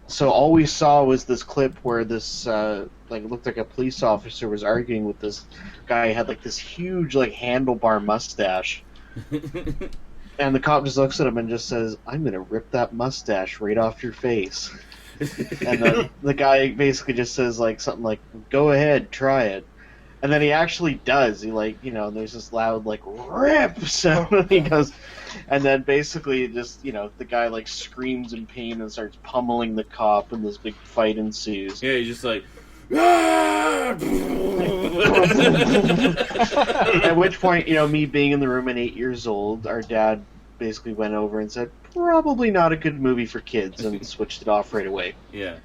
so all we saw was this clip where this, like, looked like a police officer was arguing with this guy who had, like, this huge, like, handlebar mustache. And the cop just looks at him and just says, "I'm gonna rip that mustache right off your face." And then the guy basically just says, like, something like, "Go ahead, try it." And then he actually does. He, like, you know, there's this loud, like, rip sound. He goes, and then basically just, you know, the guy, like, screams in pain and starts pummeling the cop, and this big fight ensues. Yeah, he's just like, "Ah!" At which point, you know, me being in the room at 8 years old, our dad basically went over and said, "Probably not a good movie for kids," and switched it off right away. Yeah.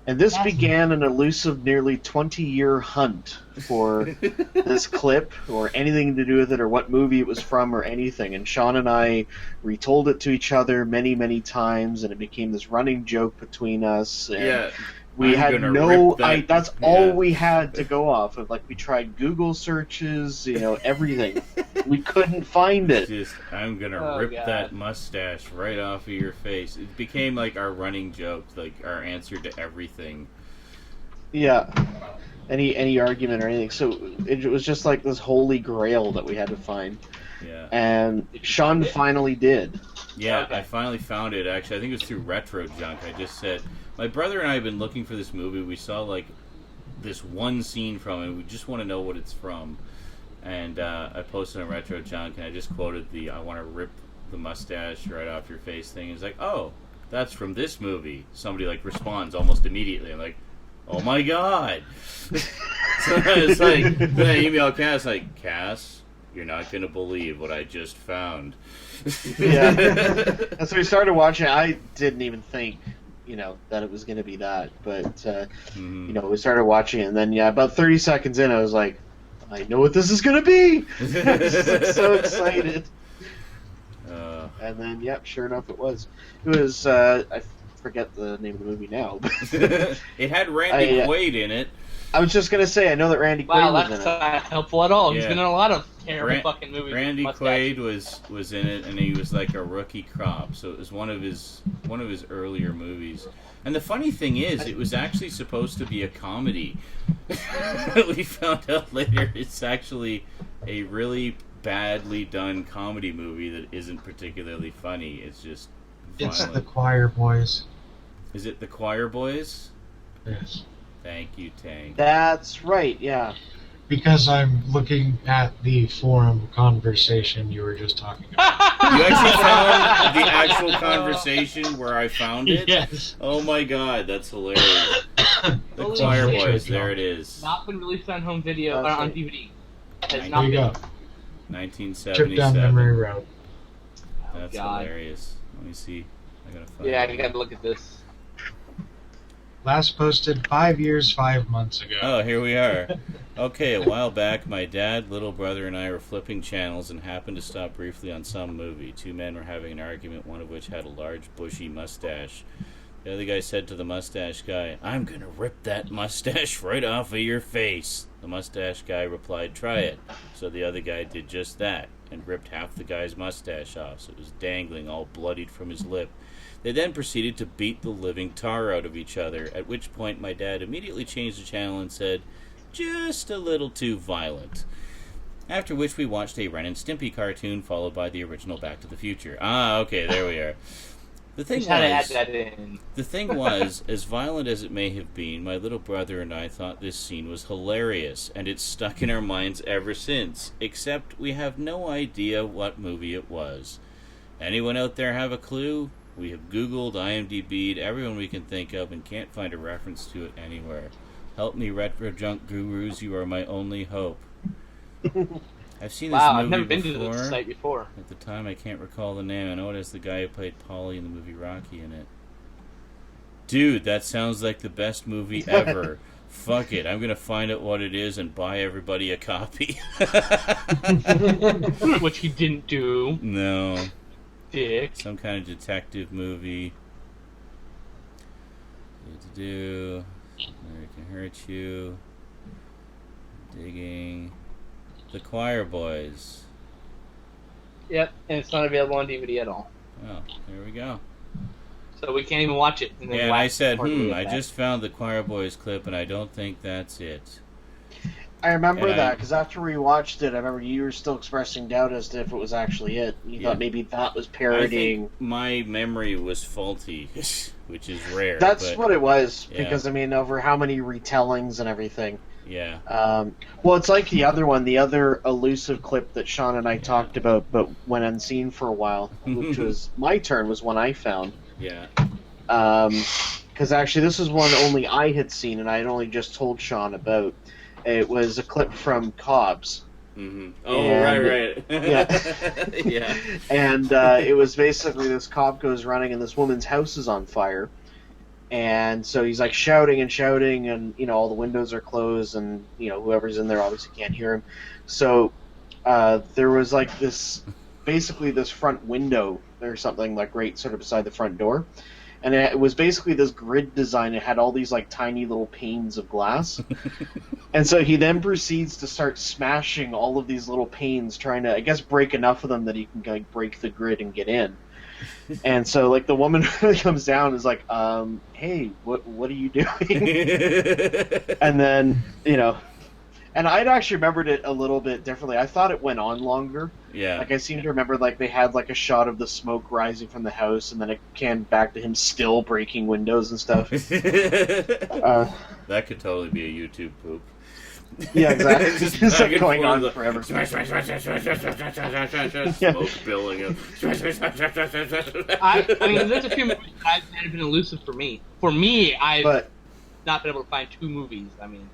And this began an elusive, nearly 20-year hunt for this clip, or anything to do with it, or what movie it was from, or anything. And Sean and I retold it to each other many, many times, and it became this running joke between us. And Yeah. we had no. that's all we had to go off of. Like, we tried Google searches, you know, everything. We couldn't find it. Just, I'm gonna rip that mustache right off of your face. It became like our running joke, like our answer to everything. Yeah. Any argument or anything. So it was just like this holy grail that we had to find. Yeah. And Sean finally did. Yeah, Okay. I finally found it, actually. I think it was through Retro Junk. I just said, my brother and I have been looking for this movie. We saw, like, this one scene from it. We just want to know what it's from. And I posted on Retro Junk, and I just quoted the "I want to rip the mustache right off your face" thing. It's like, oh, that's from this movie. Somebody, like, responds almost immediately. I'm like, oh my god. So it's like, then I email Cass, like, "Cass, you're not going to believe what I just found." Yeah. And so we started watching it. I didn't even think, you know, that it was going to be that. But, you know, we started watching it, and then, yeah, about 30 seconds in, I was like, I know what this is going to be! I was like, so excited. And then, yep, sure enough, it was. It was, I forget the name of the movie now. It had Randy Quaid in it. I was just going to say, I know that Randy Quaid was in it. Wow, that's not helpful at all. Yeah. He's been in a lot of terrible fucking movies. Randy Quaid was in it, and he was like a rookie cop, so it was one of his earlier movies. And the funny thing is, it was actually supposed to be a comedy. We found out later it's actually a really badly done comedy movie that isn't particularly funny. It's just violent. It's The Choir Boys. Is it The Choir Boys? Yes. Thank you, Tank. That's right, yeah. Because I'm looking at the forum conversation you were just talking about. You actually found the actual conversation where I found it? Yes. Oh my god, that's hilarious. The Choir Boys, there it is. Not been released on home video, or That's on right. DVD. Has There not There you been. go. 1977. Trip down memory road. That's God. hilarious. Let me see. I gotta find Yeah, it. I gotta look at this. Last posted 5 years, 5 months ago. Oh, here we are. Okay, a while back, my dad, little brother, and I were flipping channels and happened to stop briefly on some movie. Two men were having an argument, one of which had a large, bushy mustache. The other guy said to the mustache guy, "I'm gonna rip that mustache right off of your face." The mustache guy replied, "Try it." So the other guy did just that and ripped half the guy's mustache off, so it was dangling all bloodied from his lip. They then proceeded to beat the living tar out of each other, at which point my dad immediately changed the channel and said, "Just a little too violent." After which we watched a Ren and Stimpy cartoon followed by the original Back to the Future. Ah, okay, there we are. The thing Just had to add was, that in. the thing was, as violent as it may have been, my little brother and I thought this scene was hilarious, and it's stuck in our minds ever since, except we have no idea what movie it was. Anyone out there have a clue? We have Googled, IMDb'd, everyone we can think of, and can't find a reference to it anywhere. Help me, retro junk gurus. You are my only hope. I've seen this Wow, movie I've never before. been to this site before. At the time, I can't recall the name. I know it has the guy who played Paulie in the movie Rocky in it. Dude, that sounds like the best movie ever. Fuck it. I'm going to find out what it is and buy everybody a copy. Which he didn't do. No. Dick. Some kind of detective movie. American Hurt You. Digging. The Choir Boys. Yep, and it's not available on DVD at all. Oh, there we go. So we can't even watch it. And then Yeah, and I said, I that. just found the Choir Boys clip, and I don't think that's it. I remember And that because after we watched it, I remember you were still expressing doubt as to if it was actually it. You thought maybe that was I parodying. think my memory was faulty, which is rare. That's what it was, yeah. because I mean, over how many retellings and everything. Yeah. Well, it's like the other one, the other elusive clip that Sean and I talked about, but went unseen for a while, which was my turn, was one I found. Yeah. Because actually, this is one only I had seen, and I had only just told Sean about. It was a clip from Cobb's. Mm-hmm. Oh, right. Yeah. Yeah. And it was basically this cop goes running, and this woman's house is on fire. And so he's like shouting, and all the windows are closed, and whoever's in there obviously can't hear him. So there was like this front window or something like right sort of beside the front door, and it was basically this grid design. It had all these like tiny little panes of glass, and so he then proceeds to start smashing all of these little panes, trying to, I guess, break enough of them that he can like break the grid and get in. And so, like, the woman really comes down and is like, hey, what are you doing? And then, and I'd actually remembered it a little bit differently. I thought it went on longer. Yeah. Like, I seem to remember, like, they had, like, a shot of the smoke rising from the house, and then it canned back to him still breaking windows and stuff. That could totally be a YouTube poop. Yeah, exactly. Just like going on the, forever. Smoke billowing up. I mean, there's a few movies that have been elusive for me. For me, I've not been able to find two movies. I mean,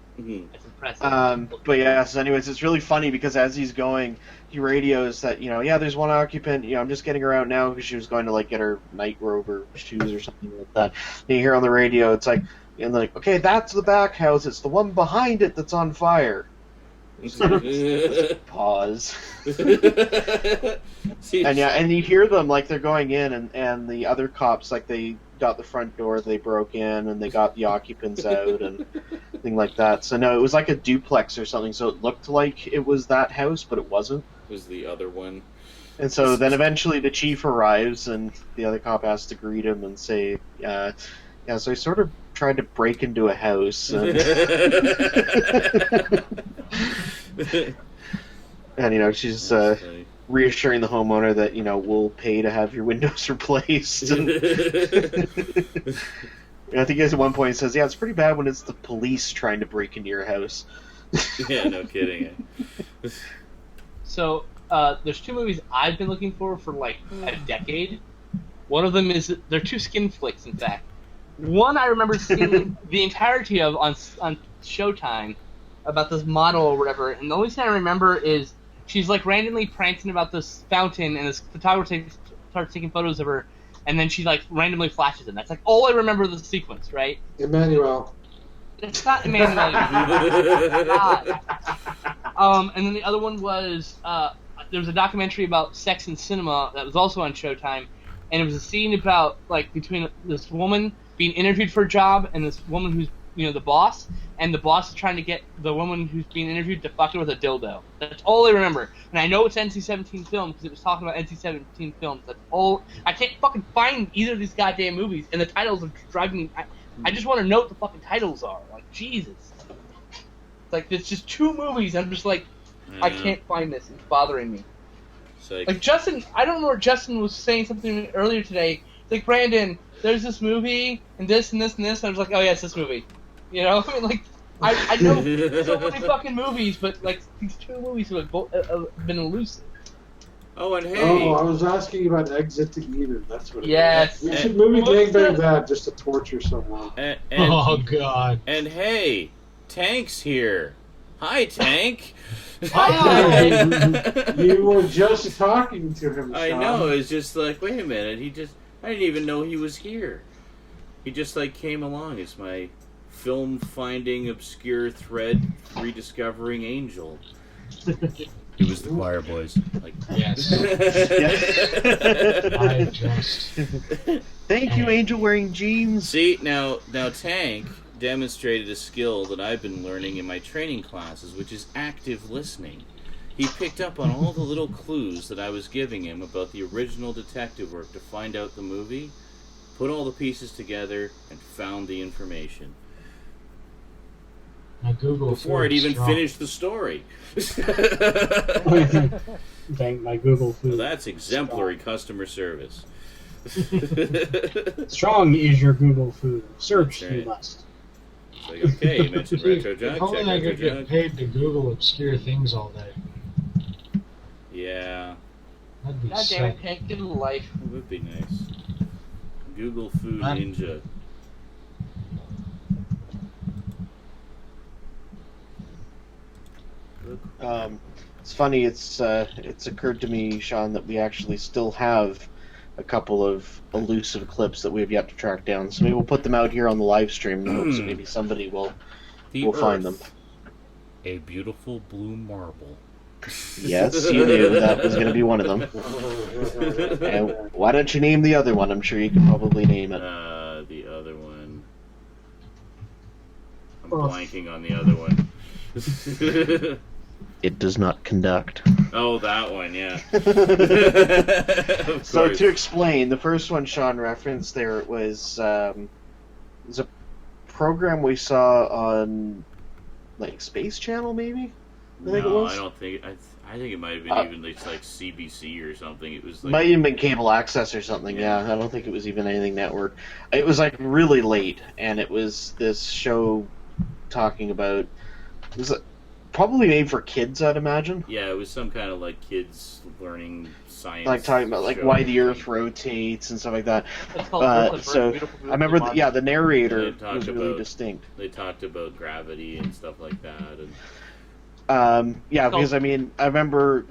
it's impressive. But yeah, so anyways, it's really funny because as he's going, he radios that, there's one occupant, I'm just getting her out now because she was going to, like, get her night robe or shoes or something like that. And you hear on the radio, it's like, and like, okay, that's the back house. It's the one behind it that's on fire. Pause. And you hear them like they're going in, and the other cops, like, they got the front door, they broke in, and they got the occupants out and thing like that. So no, it was like a duplex or something. So it looked like it was that house, but it wasn't. It was the other one. And so then eventually the chief arrives, and the other cop has to greet him and say, so he sort of tried to break into a house. And, and she's reassuring the homeowner that, we'll pay to have your windows replaced. And I think at one point he says, it's pretty bad when it's the police trying to break into your house. Yeah, no kidding. So, there's two movies I've been looking for like a decade. One of them is, they're two skin flicks, in fact. One I remember seeing the entirety of on Showtime about this model or whatever, and the only thing I remember is she's like randomly prancing about this fountain, and this photographer starts taking photos of her, and then she like randomly flashes them. That's like all I remember of the sequence, right? Emmanuel. It's not Emmanuel. And then the other one was there was a documentary about sex and cinema that was also on Showtime, and it was a scene about like between this woman being interviewed for a job and this woman who's the boss, and the boss is trying to get the woman who's being interviewed to fuck her with a dildo. That's all I remember, and I know it's NC-17 film because it was talking about NC-17 films. That's all. I can't fucking find either of these goddamn movies, and the titles are driving me. I just want to know what the fucking titles are. Like, Jesus. Like, there's just two movies. I'm just like, I can't find this. It's bothering me. Like, Justin, I don't know where Justin was saying something earlier today. Like, Brandon, there's this movie, and this, and this, and this. And I was like, oh, yeah, it's this movie. I mean, like, I know so many fucking movies, but, like, these two movies have been elusive. Oh, and hey. Oh, I was asking about Exit to Eden. That's what it Yes. is. We should movie gangbang that just to torture someone. And, oh, God. And hey, Tank's here. Hi, Tank. Hi. You were just talking to him, Sean. I know. It's just like, wait a minute. I didn't even know he was here. He just like came along as my film finding obscure thread rediscovering angel. It was the choir boys. Like, Yes. I just. Thank you, Angel wearing jeans. See, now Tank demonstrated a skill that I've been learning in my training classes, which is active listening. He picked up on all the little clues that I was giving him about the original detective work to find out the movie, put all the pieces together, and found the information. My Google Before I'd even finished the story. Thank my Google food. Well, that's exemplary customer service. Strong is your Google food. Search That's right. you must. It's like, okay, you mentioned Retro Junk, If only check I Retro could get Junk. paid to Google obscure things all day. Yeah, That'd be God damn it, sick. Hank, get a life. it would be nice. Google Food Ninja. It's funny. It's occurred to me, Sean, that we actually still have a couple of elusive clips that we have yet to track down. So maybe we'll put them out here on the live stream in the hopes that maybe somebody will find them. A beautiful blue marble. Yes, you knew that was going to be one of them. And why don't you name the other one? I'm sure you can probably name it. The other one. I'm blanking on the other one. It does not conduct. Oh, that one, yeah. So to explain, the first one Sean referenced there was a program we saw on like Space Channel, maybe. I think it was. I don't think. I think it might have been even like CBC or something. It was like might even been cable access or something. Yeah, I don't think it was even anything network. It was like really late, and it was this show talking about. It was probably made for kids, I'd imagine. Yeah, it was some kind of like kids learning science. Like talking about like why the Earth rotates and stuff like that. It's called So I remember, the narrator They was really about- distinct. They talked about gravity and stuff like that, and Because I remember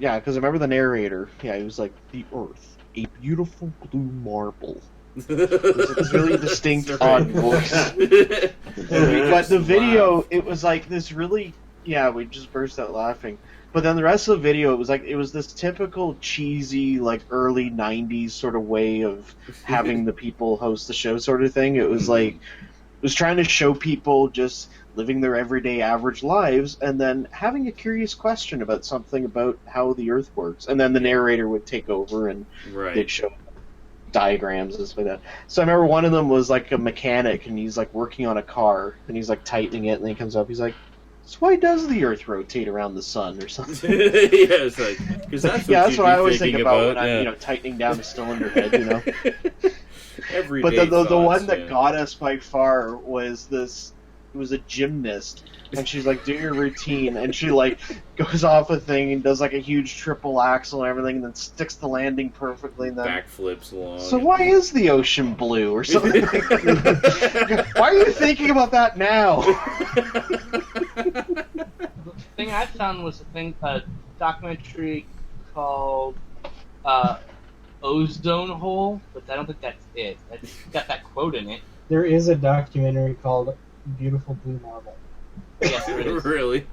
the narrator. Yeah, he was like the Earth, a beautiful blue marble. It was this really distinct, odd voice. But the video, it was like this really. Yeah, we just burst out laughing. But then the rest of the video, it was this typical cheesy, like early '90s sort of way of having the people host the show, sort of thing. It was like, it was trying to show people just living their everyday average lives, and then having a curious question about something about how the Earth works, and then the narrator would take over and they'd show diagrams and stuff like that. So I remember one of them was like a mechanic, and he's like working on a car, and he's like tightening it, and then he comes up, he's like, so why does the Earth rotate around the sun or something? yeah, it's like, because that's what I always think about when I'm tightening down a cylinder head, Every but day the one that man. got us by far was this. It was a gymnast, and she's like, do your routine, and she like goes off a thing and does like a huge triple axel and everything, and then sticks the landing perfectly, and then backflips along. So why is the ocean blue or something? Why are you thinking about that now? The thing I found was a documentary called Ozone Hole, but I don't think that's it. It's got that quote in it. There is a documentary called Beautiful Blue Marble. Yes, there is. Really?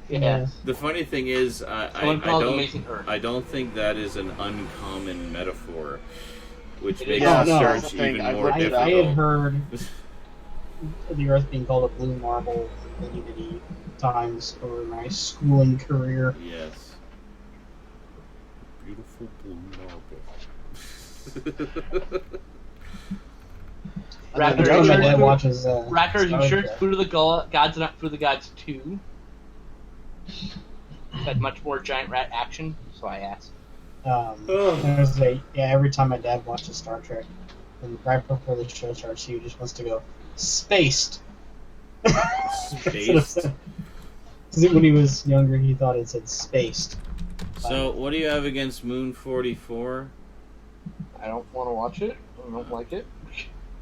Yes. The funny thing is, I don't think that is an uncommon metaphor, which makes the search even more difficult. I had heard the Earth being called a blue marble many, many times over my schooling career. Yes. Beautiful blue marble. Raptors insurance Food of the Gods, not Food of the Gods 2. Had much more giant rat action, so I asked. Every time my dad watches Star Trek, and right before the show starts, he just wants to go, spaced! Spaced? When he was younger, he thought it said spaced. So, what do you have against Moon 44? I don't want to watch it. I don't like it.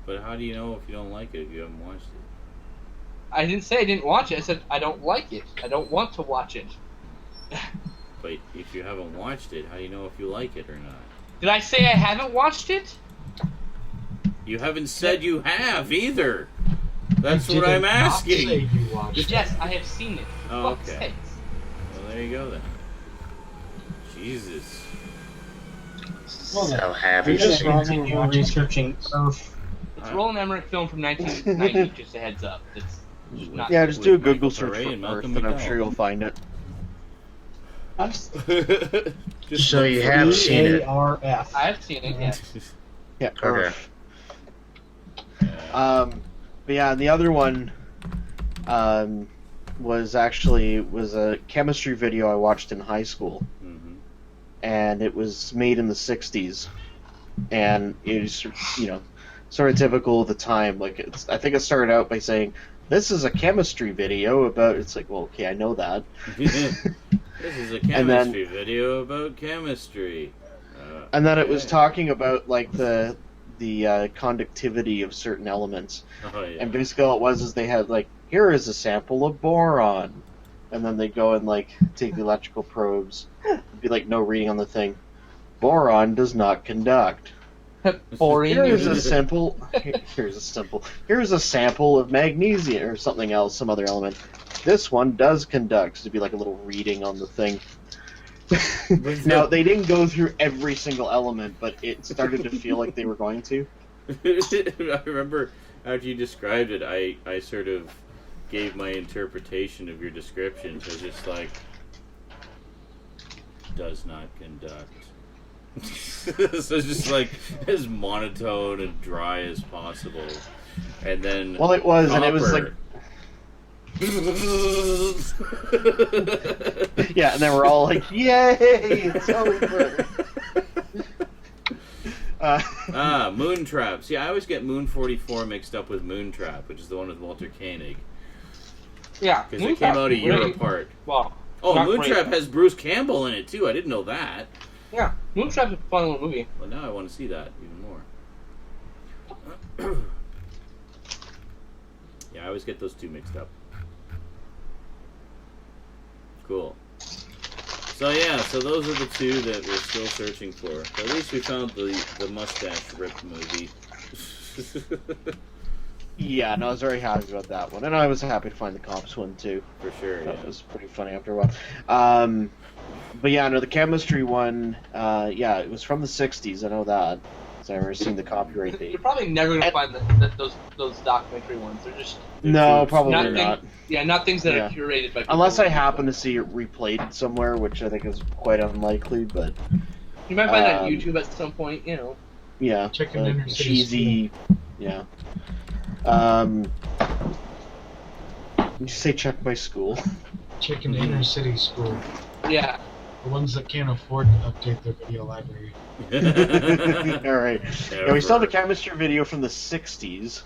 But how do you know if you don't like it if you haven't watched it? I didn't say I didn't watch it. I said I don't like it. I don't want to watch it. But if you haven't watched it, how do you know if you like it or not? Did I say I haven't watched it? You haven't said you have either. That's You what I'm did not say asking. you watched it. Yes, I have seen it. For Oh, fuck's okay. sakes. Well, there you go then. Jesus. Well, then, So have we're you gonna seen continue researching Earth. It's a Roland Emmerich film from 1990. Just a heads up. It's not. Yeah, just do a With Google Michael search Paré for and Earth, Malcolm and I'm McDowell. sure you'll find it. Just So you have seen it. EARF. I have seen it. Yes. Yeah, Okay. Earth. But yeah, and the other one was a chemistry video I watched in high school, and it was made in the '60s, and it was, sort of typical of the time. Like, I think it started out by saying, "This is a chemistry video about." It's like, well, okay, I know that. This is a chemistry video about chemistry. And then it was talking about like the conductivity of certain elements. Oh, yeah. And basically all it was is they had like, here is a sample of boron. And then they go and like take the electrical probes. It'd be like no reading on the thing. Boron does not conduct. Boring. Here's a sample of magnesium or something else, some other element. This one does conduct. So it'd be like a little reading on the thing. Now, they didn't go through every single element, but it started to feel like they were going to. I remember after you described it, I sort of gave my interpretation of your description. So just like, does not conduct. So just like as monotone and dry as possible. And then Well, it was, and it was like... Yeah, and then we're all like, yay, it's over. Moontrap. See, I always get Moon 44 mixed up with Moontrap, which is the one with Walter Koenig. Yeah. Because they came out a year really, apart. Well. Oh, not Moontrap great. has Bruce Campbell in it, too. I didn't know that. Yeah. Moontrap's a fun little movie. Well, now I want to see that even more. Yeah, I always get those two mixed up. Cool. So yeah, so those are the two that we're still searching for. At least we found the mustache rip movie. Yeah, and I was very happy about that one. And I was happy to find the cops one, too. For sure, yeah. That was pretty funny after a while. But yeah, no, the chemistry one, yeah, it was from the 60s, I know that. Because I've never seen the copyright date. You're probably never gonna find those documentary ones. They're just No, probably not. not. Not things that Yeah. are curated by people. Unless I happen to see it replayed somewhere, which I think is quite unlikely, but You might find that on YouTube at some point, yeah. Chicken Inner City cheesy, yeah. Did you say check my school? Chicken Inner City School. Yeah. The ones that can't afford to update their video library. Alright. Yeah, we saw the chemistry video from the 60s.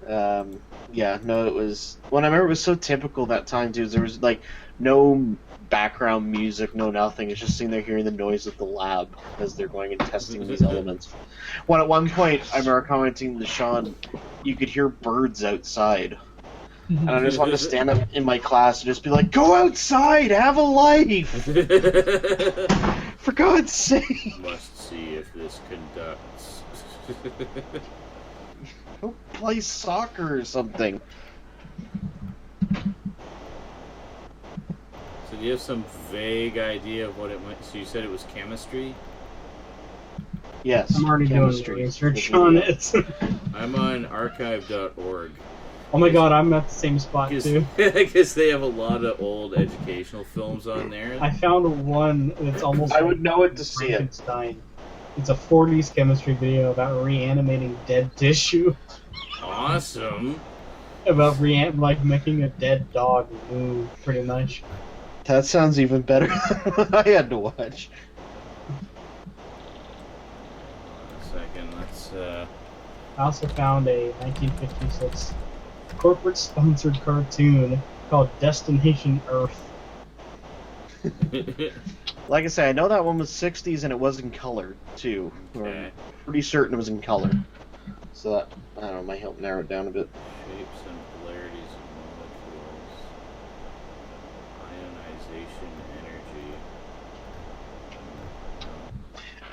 Yeah, no, it was... Well, I remember it was so typical that time, too. There was, like, no background music, no nothing. It's just sitting there hearing the noise of the lab as they're going and testing these elements. Well, at one point, I remember commenting to Sean, you could hear birds outside. And I just wanted to stand up in my class and just be like, go outside, have a life! For God's sake! Must see if this conducts. Go play soccer or something. So do you have some vague idea of what it might... So you said it was chemistry? Yes. I'm already doing research on it. I'm on archive.org. Oh my god, I'm at the same spot too. I guess they have a lot of old educational films on there. I found one that's almost I would know it to see it. Frankenstein. It's a 40s chemistry video about reanimating dead tissue. Awesome. About making a dead dog move, pretty much. That sounds even better than what I had to watch. A second, let's I also found a 1956 corporate-sponsored cartoon called Destination Earth. Like I say, I know that one was 60s and it was in color, too. Okay. I'm pretty certain it was in color. So that, I don't know, might help narrow it down a bit. Shapes and polarities energy.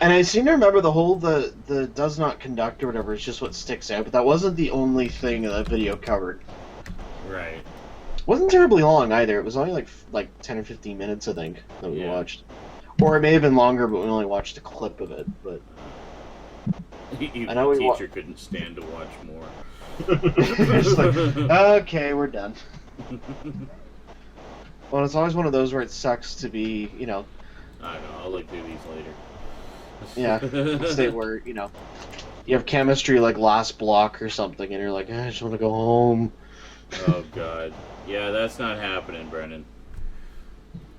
And I seem to remember the does not conduct or whatever is just what sticks out, but that wasn't the only thing that video covered. Right. It wasn't terribly long either. It was only like 10 or 15 minutes, I think, that we watched. Or it may have been longer, but we only watched a clip of it. But I know the teacher couldn't stand to watch more. Just like, okay, we're done. Well, it's always one of those where it sucks to be, I don't know. I'll look through these later. Yeah, state where you have chemistry like last block or something, and you're like, I just want to go home. Oh God, yeah, that's not happening, Brennan.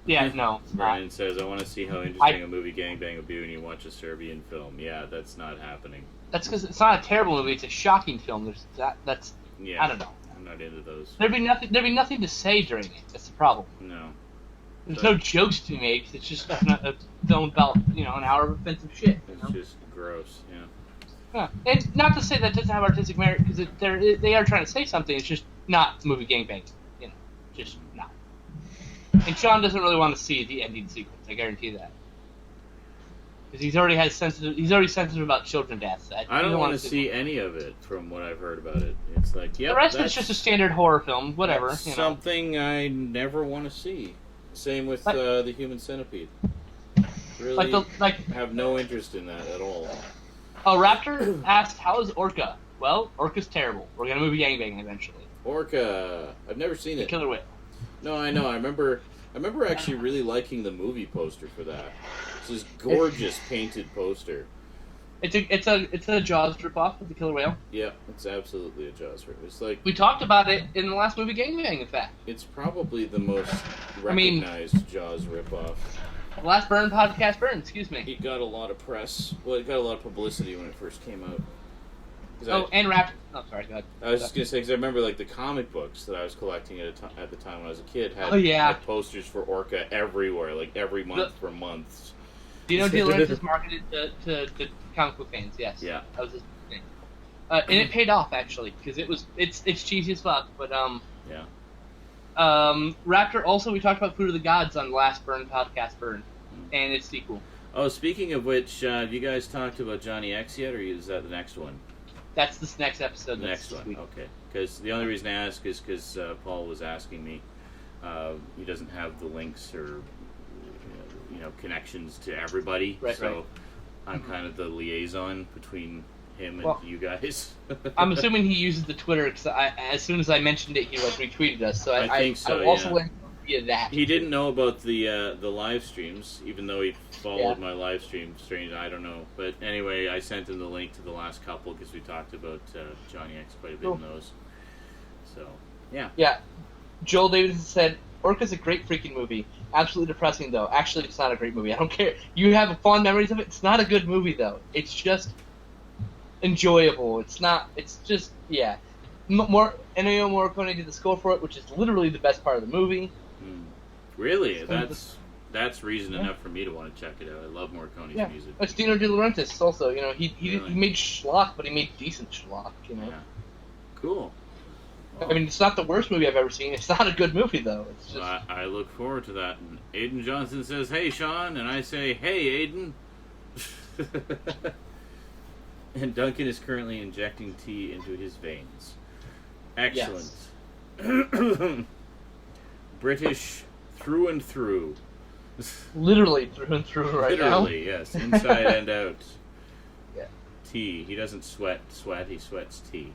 Yeah, no. Brennan says, I want to see how interesting a movie gangbang would be when you watch a Serbian film. Yeah, that's not happening. That's because it's not a terrible movie; it's a shocking film. That's yeah. I don't know. I'm not into those. There'd be nothing to say during it. That's the problem. No. There's no jokes to be made. It's just a film about an hour of offensive shit. It's just gross. Yeah. And not to say that doesn't have artistic merit, because they are trying to say something. It's just not movie gangbang. Just not. And Sean doesn't really want to see the ending sequence. I guarantee that. Because he's already sensitive about children deaths. I don't want to see any of it from what I've heard about it. It's like, the rest is just a standard horror film, whatever. That's something I never want to see. Same with the Human Centipede. Really have no interest in that at all. Oh, Raptor asked, how is Orca? Well, Orca's terrible. We're going to movie gangbang eventually. Orca. I've never seen it. Killer Whale. No, I know. I remember actually really liking the movie poster for that. It's this gorgeous painted poster. It's a Jaws ripoff of the Killer Whale. Yeah, it's absolutely a Jaws ripoff. It's like we talked about it in the last movie gangbang. In fact, it's probably the most recognized Jaws ripoff. The last podcast burn. Excuse me. It got a lot of press. Well, it got a lot of publicity when it first came out. And Raptor. Oh, sorry. Go ahead. I was just gonna say because I remember like the comic books that I was collecting at the time when I was a kid had, had posters for Orca everywhere, like every month for months. Do you know De Laurentiis marketed to comic book fans? Yes. Yeah. That was his thing. And it paid off actually because it's cheesy as fuck, but yeah. Raptor. Also, we talked about Food of the Gods on the last podcast burn, and its sequel. Oh, speaking of which, have you guys talked about Johnny X yet, or is that the next one? That's this next episode. The next one, okay. Because the only reason I ask is because Paul was asking me. He doesn't have the links or connections to everybody, so I'm kind of the liaison between him and you guys. I'm assuming he uses the Twitter because as soon as I mentioned it, he retweeted us. So I think so. I also went via that. He didn't know about the live streams, even though he followed my live stream. Strange, I don't know. But anyway, I sent him the link to the last couple because we talked about Johnny X quite a bit in those. So yeah. Yeah. Joel Davidson said, Orca's a great freaking movie. Absolutely depressing, though. Actually, it's not a great movie. I don't care. You have fond memories of it. It's not a good movie, though. It's just enjoyable. It's not. It's just Ennio Morricone did the score for it, which is literally the best part of the movie. Really? That's reason enough for me to want to check it out. I love Morricone's music. It's Dino De Laurentiis also. He made schlock, but he made decent schlock. Yeah. Cool. I mean, it's not the worst movie I've ever seen. It's not a good movie, though. It's just... I look forward to that. And Aiden Johnson says, "Hey, Sean," and I say, "Hey, Aiden." And Duncan is currently injecting tea into his veins. Excellent. Yes. British through and through. Literally through and through right now. Literally, yes. Inside and out. Yeah. Tea. He doesn't sweat, he sweats tea.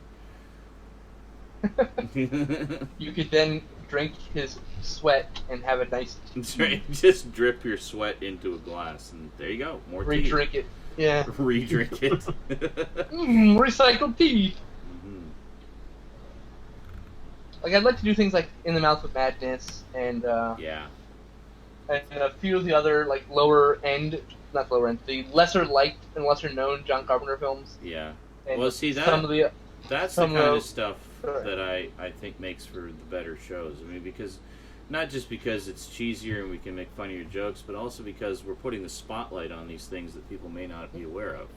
You could then drink his sweat and have a nice tea. That's right. Just drip your sweat into a glass, and there you go. More tea. Re-drink it. Yeah. Re-drink it. Recycled tea. Mm-hmm. Like, I'd like to do things like In the Mouth of Madness and and a few of the other not lower end, the lesser liked and lesser known John Carpenter films. Yeah. And well, see that's the kind of stuff that I think makes for the better shows. I mean, not just because it's cheesier and we can make funnier jokes, but also because we're putting the spotlight on these things that people may not be aware of.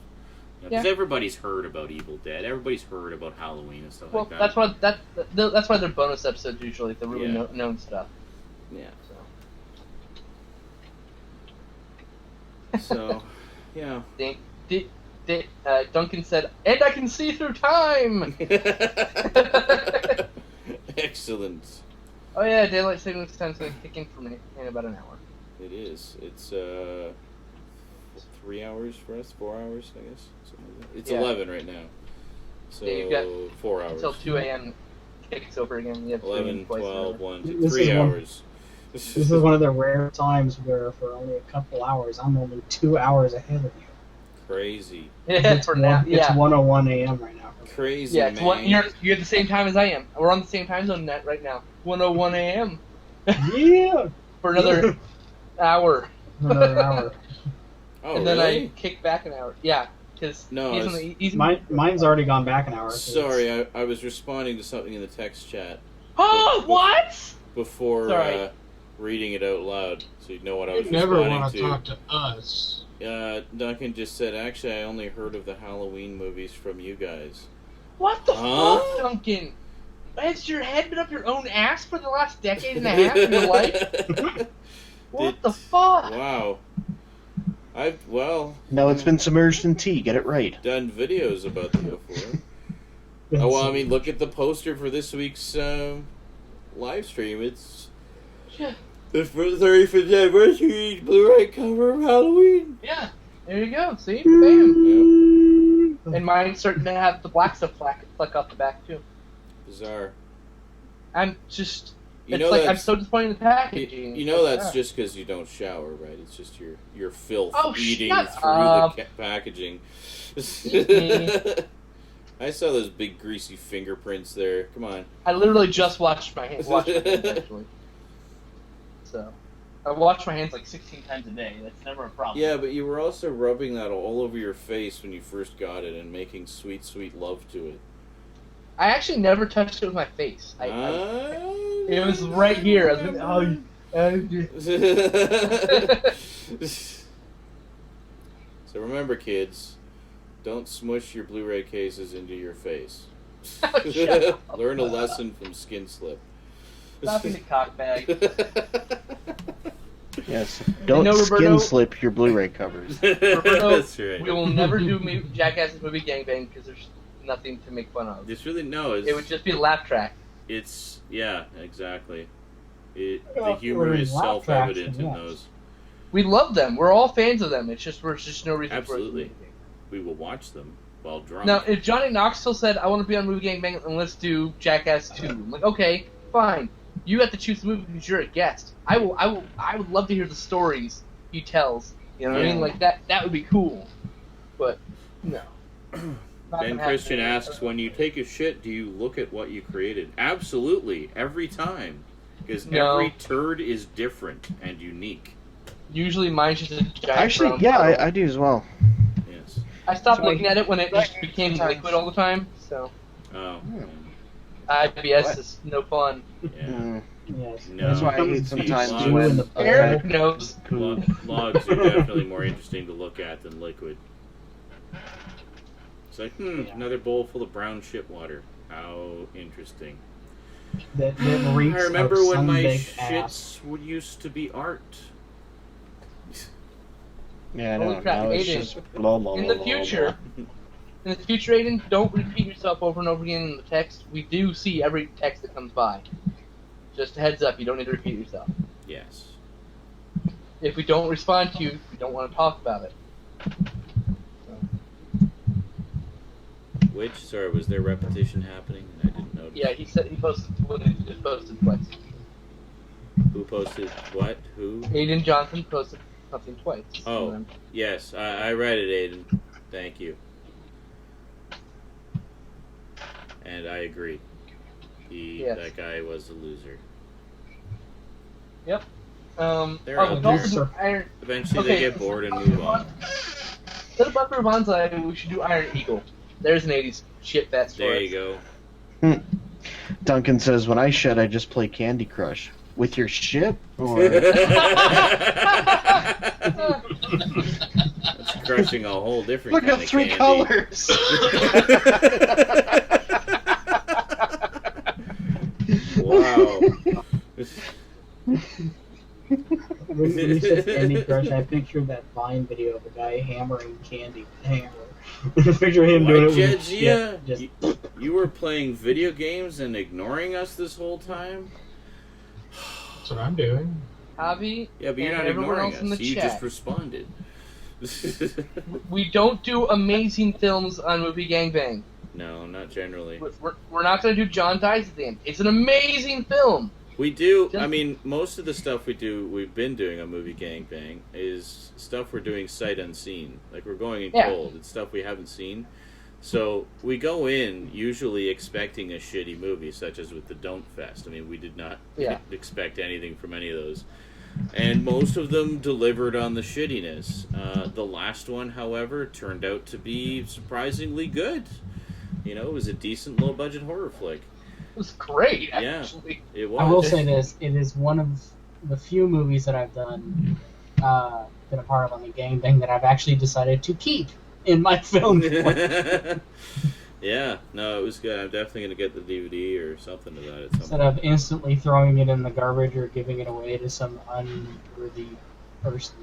Because everybody's heard about Evil Dead, everybody's heard about Halloween and stuff like that. That's why they're bonus episodes usually, the really known stuff. Yeah. So, yeah. Duncan said, and I can see through time! Excellent. Oh yeah, daylight savings time's going to kick in for me in about an hour. It is. It's 3 hours for us, 4 hours, I guess. Something like that. It's 11 right now. So Yeah, you've got 4 hours. Until 2 a.m. kicks over again. You have 11, 12, 1 to This 3 is one- hours. This is one of the rare times where for only a couple hours, I'm only 2 hours ahead of you. Crazy. Yeah, for now. It's Yeah. 1:01 a.m. right now. Crazy, Yeah, it's man. you're at the same time as I am. We're on the same time zone net right now. 1:01 a.m. Yeah. for another hour. Another hour. Oh, And then really? I kick back an hour. Yeah, because No, Mine's already gone back an hour. Sorry, I was responding to something in the text chat Oh, what? before Sorry. reading it out loud, so you know what I was You never responding want to to. talk to us. Duncan just said, actually, I only heard of the Halloween movies from you guys. What the Huh? fuck, Duncan? Has your head been up your own ass for the last decade and a half of your life? What the fuck? Wow. No, it's been submerged in tea. Get it right. Done videos about the O4. Oh, well, I mean, look at the poster for this week's live stream. It's Yeah. the 35th anniversary Blu-ray cover of Halloween. Yeah. There you go. See? Bam. Yep. And mine's starting to have the black stuff fleck off the back, too. Bizarre. I'm just... You it's know like I'm that's- so disappointed in the packaging. You know that's Yeah. just because you don't shower, right? It's just your filth Oh, eating shut through up. the packaging. Mhm. I saw those big greasy fingerprints there. Come on. I literally just washed my hands, actually. So, I wash my hands like 16 times a day. That's never a problem. Yeah, but you were also rubbing that all over your face when you first got it and making sweet, sweet love to it. I actually never touched it with my face. It was right here. I was So remember, kids, don't smush your Blu-ray cases into your face. Shut up. Learn a lesson from Skin Slip. Stop being a cockbag. Yes. Don't know, skin Roberto- slip your Blu-ray covers. Roberto, That's right. We will never do Jackass's movie gangbang because there's nothing to make fun of. It's really no. It would just be a laugh track. It's yeah, exactly. The Well, humor we're is in laugh tracks, self-evident in yes. those. We love them. We're all fans of them. It's just there's just no reason Absolutely. for us to do anything. We will watch them while drunk. Now, if Johnny Knoxville said, "I want to be on Movie Gangbang and let's do Jackass 2," I'm like, okay, fine. You have to choose the movie because you're a guest. I would love to hear the stories he tells. You know what I mean? Yeah. Like that would be cool. But no. Not Ben gonna Christian happen. asks, when you take a shit, do you look at what you created? Absolutely, every time. Because No. every turd is different and unique. Usually mine's just a giant Actually, brown yeah, puddle. I do as well. Yes. I stopped So- looking at it when it just became Sometimes. liquid all the time. So Oh. IBS What? is no fun. Yeah. Mm. Yes. No. That's why I hate These sometimes logs- when Eric knows. Logs are definitely more interesting to look at than liquid. It's like, another bowl full of brown shit water. How interesting. That reeks I remember of when my sun-baked ass. shits used to be art. Yeah, I Holy know. crap, Now it's Aiden. just blah, blah, In blah, the blah, future, Aiden, don't repeat yourself over and over again in the text. We do see every text that comes by. Just a heads up, you don't need to repeat yourself. Yes. If we don't respond to you, we don't want to talk about it. Which, sorry, was there repetition happening? I didn't notice. Yeah, he said he just posted twice. Who posted what? Who? Aiden Johnson posted something twice. Oh, yes, I read it, Aiden. Thank you. And I agree. Yes. That guy was a loser. Yep. They're Oh, out we also there. do Iron. Eventually Okay. they get bored and move on. Instead of Buffalo Bonsai, we should do Iron Eagle. There's an 80s shit fest for There us. you go. Duncan says, when I shed, I just play Candy Crush. With your shit? Or... That's crushing a whole different Look kind at of 3 candy. colors! Wow. When you said Candy construction, I pictured that Vine video of a guy hammering candy with a hammer. I picture him doing it with Jedzia? just You were playing video games and ignoring us this whole time? That's what I'm doing. Javi, Yeah, but you're and not everyone ignoring else in us. the You chat. just responded. We don't do amazing films on Movie Gangbang. No, not generally. We're not going to do John Dies at the end. It's an amazing film. We do. I mean, most of the stuff we've been doing on Movie Gangbang is stuff we're doing sight unseen. Like, we're going in cold. It's stuff we haven't seen. So we go in usually expecting a shitty movie, such as with the Don't Fest. I mean, we did not expect anything from any of those. And most of them delivered on the shittiness. The last one, however, turned out to be surprisingly good. You know, it was a decent low-budget horror flick. It was great, actually. Yeah, it was. I will say this: it is one of the few movies that I've been a part of on the gangbang that I've actually decided to keep in my film. Yeah, no, it was good. I'm definitely going to get the DVD or something of that at some Instead of instantly throwing it in the garbage or giving it away to some unworthy person.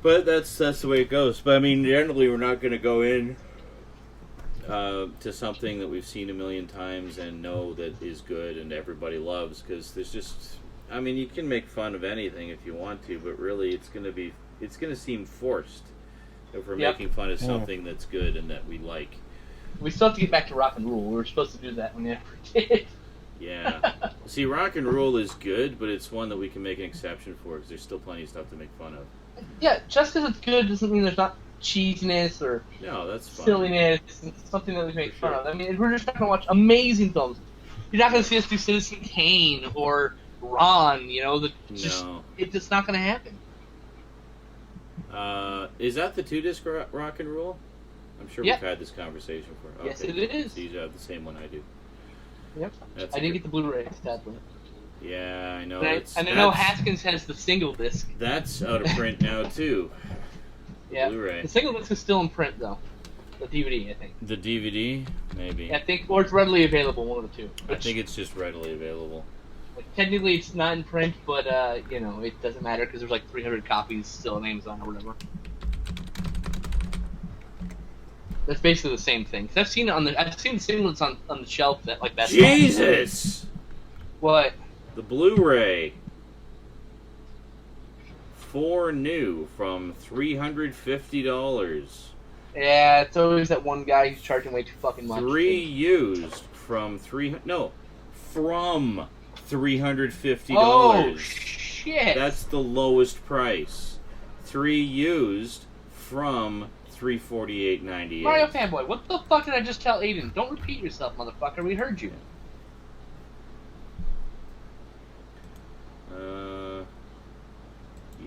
But that's the way it goes. But I mean, generally, we're not going to go in to something that we've seen a million times and know that is good and everybody loves, because there's just, I mean, you can make fun of anything if you want to, but really, it's going to seem forced if we're making fun of something that's good and that we like. We still have to get back to Rock and Roll. We were supposed to do that when we never did. Yeah. See, Rock and Roll is good, but it's one that we can make an exception for because there's still plenty of stuff to make fun of. Yeah, just because it's good doesn't mean there's not cheesiness or that's fine. silliness. It's something that we make fun of. I mean, we're just not going to watch amazing films. You're not going to see us do Citizen Kane or Ron, you know. It's just not going to happen. Is that the 2-disc Rock and Roll? I'm sure we've had this conversation before. Yes, it is. So you have the same one I do. Yep. I didn't get the Blu-ray, sadly. Yeah, I know. And I know Haskins has the single disc. That's out of print now, too. Yeah. Blu-ray. The single disc is still in print, though. The DVD, I think. The DVD? Maybe. Yeah, I think, or it's readily available, one of the two. I think it's just readily available. Like, technically, it's not in print, but, you know, it doesn't matter because there's like 300 copies still on Amazon or whatever. That's basically the same thing. Cause I've seen the singlets on the shelf at like Best Buy. Jesus! What? The Blu-ray. 4 new from $350. Yeah, it's always that one guy who's charging way too fucking much. 3 used from $350. Oh shit! That's the lowest price. 3 used from $348.98. Mario fanboy, what the fuck did I just tell Aiden? Don't repeat yourself, motherfucker. We heard you.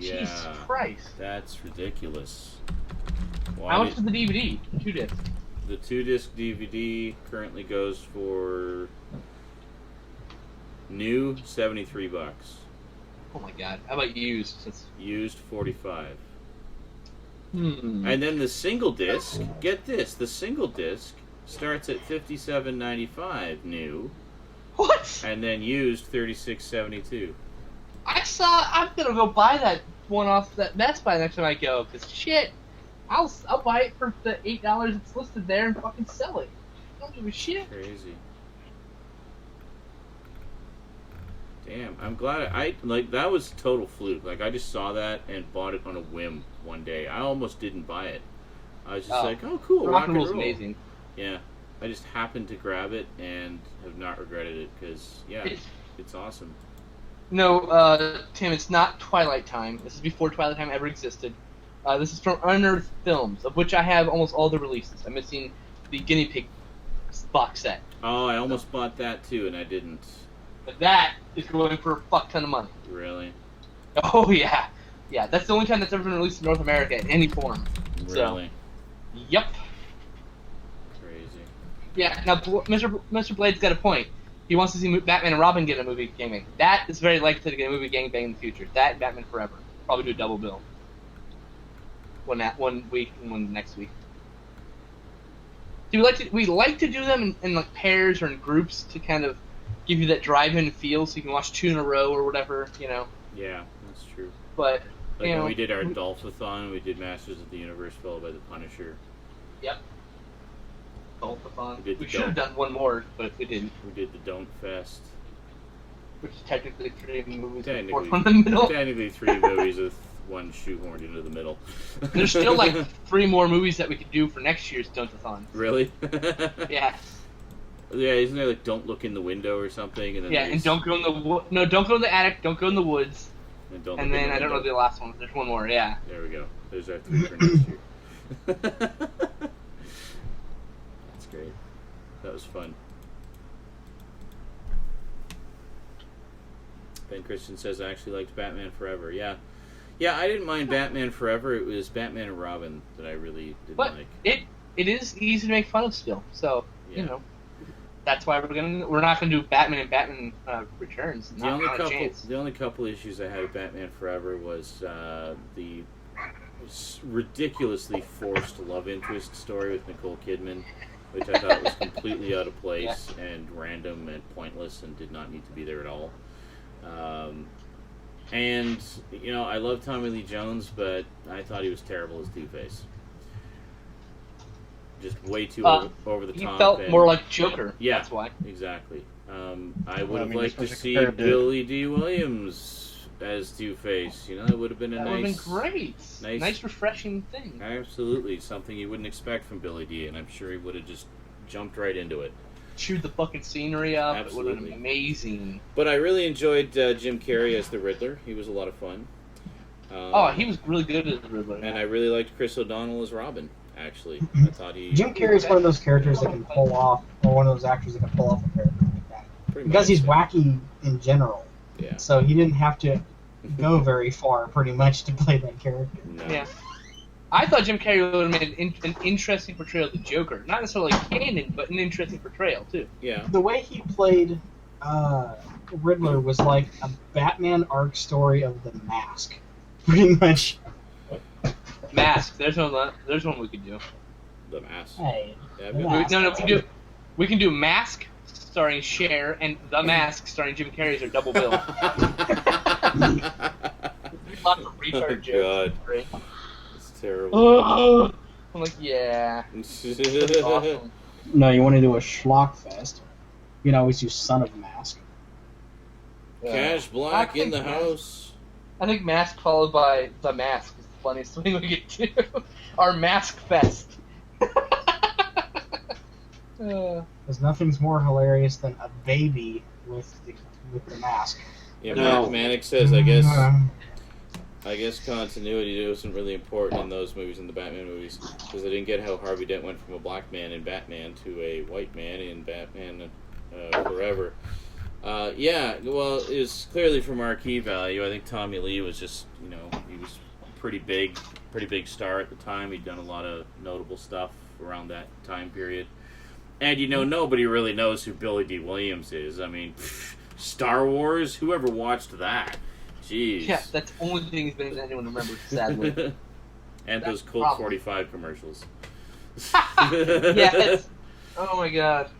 Yeah. Jesus Christ. That's ridiculous. How much is the DVD? 2-disc. The 2-disc DVD currently goes for new $73. Oh my god. How about used? Used $45. Hmm. And then the single disc, get this, the single disc starts at $57.95 new. What? And then used $36.72. I'm gonna go buy that one off that Best Buy next time I go, cause shit, I'll buy it for the $8 it's listed there and fucking sell it. I don't give a shit. Crazy. Damn, I'm glad that was total fluke. Like, I just saw that and bought it on a whim one day. I almost didn't buy it. I was just like, oh cool, Rock and Roll's amazing. Yeah, I just happened to grab it and have not regretted it because it's awesome. No, Tim, it's not Twilight Time. This is before Twilight Time ever existed. This is from Unearthed Films, of which I have almost all the releases. I'm missing the Guinea Pig box set. Oh, I almost bought that too, and I didn't. But that is going for a fuck ton of money. Really? Oh, yeah. Yeah, that's the only time that's ever been released in North America in any form. Really? So, yep. Crazy. Yeah, now Mr. Blade's got a point. He wants to see Batman and Robin get a movie gangbang. That is very likely to get a movie gangbang in the future. That and Batman Forever. Probably do a double bill. One week and one next week. We like to do them in like pairs or in groups to kind of give you that drive-in feel, so you can watch 2 in a row or whatever, you know. Yeah, that's true. But Like you know, when we did our Dolphathon, we did Masters of the Universe followed by the Punisher. Yep. Dolphathon. We We should have done one more, but we didn't. We did the Don't Fest. Which is technically 3 movies with the Technically, 4th one in the middle. technically 3 movies with one shoehorned into the middle. There's still like 3 more movies that we could do for next year's Don't-a-thon. Really? Yeah. Yeah, isn't there like Don't Look in the Window or something? And then Yeah, and don't go in the no, don't go in the attic, don't go in the woods. And, don't And look in then the I don't know window. the last one. There's one more. Yeah. There we go. There's our 3 for next year. That's great. That was fun. Ben Christian says I actually liked Batman Forever. Yeah. Yeah, I didn't mind Batman Forever. It was Batman and Robin that I really didn't But like. it is easy to make fun of still. So Yeah. you know, that's why we're not gonna do Batman and Batman Returns. The Not, only not a couple, chance. the only couple issues I had with Batman Forever was the ridiculously forced love interest story with Nicole Kidman, which I thought was completely out of place and random and pointless and did not need to be there at all. And you know, I love Tommy Lee Jones, but I thought he was terrible as Two-Face. Just way too over the He top. felt and, more like Joker. Yeah, That's why. exactly. I would have liked to especially see compared to- Billy D. Williams as Two-Face. You know, that would have been a That would have nice, been great. Nice, refreshing thing. absolutely something you wouldn't expect from Billy D. And I'm sure he would have just jumped right into it. Chewed the fucking scenery up. It would have Absolutely. been amazing. But I really enjoyed Jim Carrey as the Riddler. He was a lot of fun. He was really good as the Riddler. And I really liked Chris O'Donnell as Robin. Actually, I thought he Jim Carrey's one of those characters that can pull off, or one of those actors that can pull off a character like that. pretty Because much, he's wacky in general, Yeah. so he didn't have to go very far, pretty much, to play that character. No. Yeah. I thought Jim Carrey would have made an interesting portrayal of the Joker. Not necessarily canon, but an interesting portrayal, too. Yeah. The way he played Riddler was like a Batman arc story of The Mask, pretty much. Mask. There's one we could do. The Mask. Hey, Yeah, I've The got- Mask. We can do Mask starring Cher and The Mask starring Jim Carrey as our double bill. Lots of retard Oh, jokes. Right? It's terrible. I'm like, yeah. Awesome. No, you want to do a schlock fest. You can always use Son of Mask. Cash Black in the Mask. house. I think Mask followed by The Mask is the funniest thing we could do. Our Mask Fest. Because nothing's more hilarious than a baby with the mask. Yeah, No. Manic says, I guess continuity wasn't really important in those movies, in the Batman movies, because they didn't get how Harvey Dent went from a black man in Batman to a white man in Batman Forever. Yeah, well, it was clearly for marquee value. I think Tommy Lee was just, you know, he was pretty big star at the time. He'd done a lot of notable stuff around that time period. And, you know, nobody really knows who Billy D. Williams is. I mean, Star Wars? Whoever watched that? Jeez. Yeah, that's the only thing he's been anyone remembers, sadly. And those That's Colt problem. 45 commercials. Yes. Oh my god.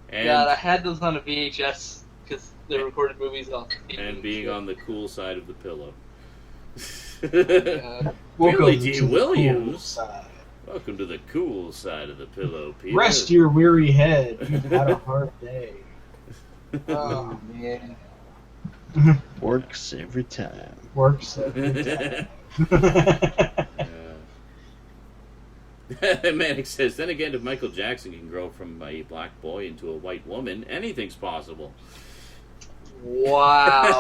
And, God, I had those on a VHS because they recorded movies on. and being on the cool side of the pillow. God. Billy Welcome D. to the cool Williams. side. Welcome to the cool side of the pillow, Peter. Rest your weary head. You've had a hard day. Oh man. Works every time. Works every time. Manic says, then again, if Michael Jackson can grow from a black boy into a white woman, anything's possible. Wow.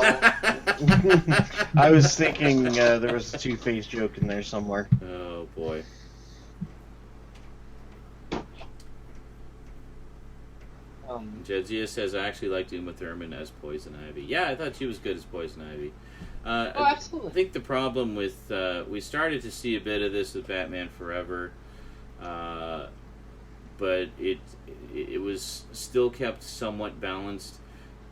I was thinking there was a Two-Face joke in there somewhere. Oh, boy. Jedzia says, I actually liked Uma Thurman as Poison Ivy. Yeah, I thought she was good as Poison Ivy. Absolutely. I think the problem with... we started to see a bit of this with Batman Forever, but it was still kept somewhat balanced.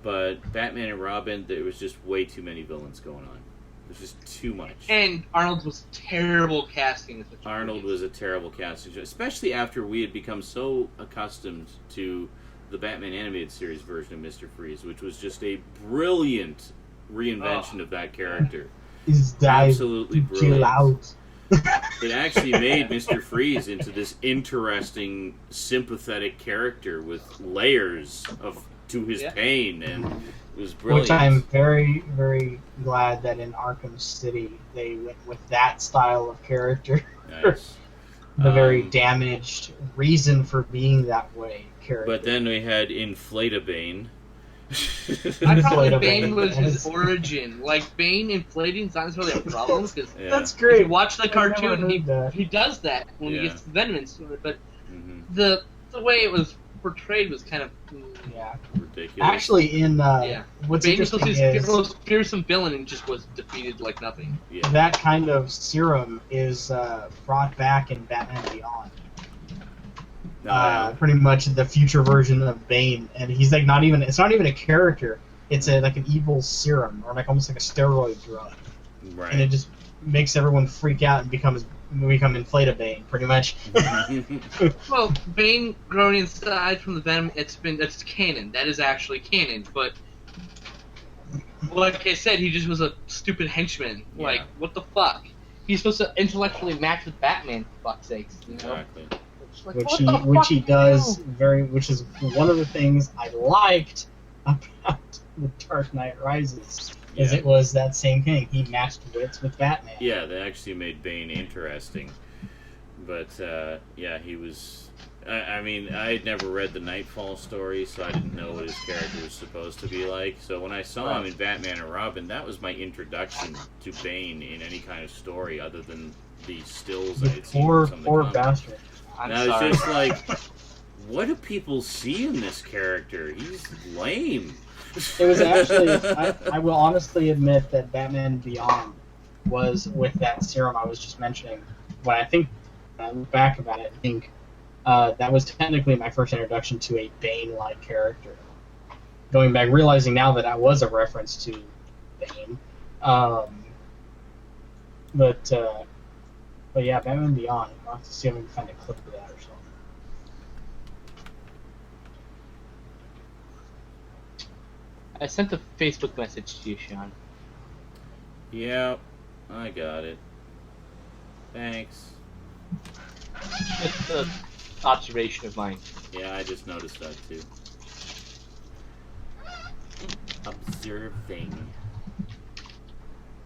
But Batman and Robin, there was just way too many villains going on. It was just too much. And Arnold was terrible casting. Arnold was a terrible casting, especially after we had become so accustomed to the Batman animated series version of Mr. Freeze, which was just a brilliant reinvention of that character. He's Absolutely brilliant. Chill out. It actually made Mr. Freeze into this interesting, sympathetic character with layers to his pain, and it was brilliant. Which I'm very, very glad that in Arkham City they went with that style of character. Nice. The very damaged reason for being that way character. But then we had Inflata-Bane. I thought Bane was his origin. Like, Bane inflating is not necessarily a problem, because that's great. If you watch the cartoon, he does that when he gets venomous. But the way it was portrayed was kind of ridiculous. Actually, in what's Bane was interesting supposed to be is the most fearsome villain and just was defeated like nothing. That kind of serum is brought back in Batman Beyond. Pretty much the future version of Bane, and he's like it's not even a character. It's like an evil serum, or like almost like a steroid drug. Right. And it just makes everyone freak out and become Inflata-Bane, pretty much. Well, Bane growing inside from the venom, that's canon. That is actually canon, but like I said, he just was a stupid henchman. Yeah. Like, what the fuck? He's supposed to intellectually match with Batman, for fuck's sakes. You know? Exactly. Like, which he does which is one of the things I liked about The Dark Knight Rises. Is it was that same thing. He matched wits with Batman. Yeah, they actually made Bane interesting. But, he was... I mean, I had never read the Nightfall story, so I didn't know what his character was supposed to be like. So when I saw him in Batman and Robin, that was my introduction to Bane in any kind of story other than the stills I had seen from some of the Poor comics. bastard. And I was just like, what do people see in this character? He's lame. It was actually, I will honestly admit that Batman Beyond was with that serum I was just mentioning. When I look back about it, I think that was technically my first introduction to a Bane-like character. Going back, realizing now that was a reference to Bane. But yeah, Batman Beyond. I'll have to see if I can find a clip of that or something. I sent a Facebook message to you, Sean. Yeah, I got it. Thanks. It's an observation of mine. Yeah, I just noticed that too. Observing.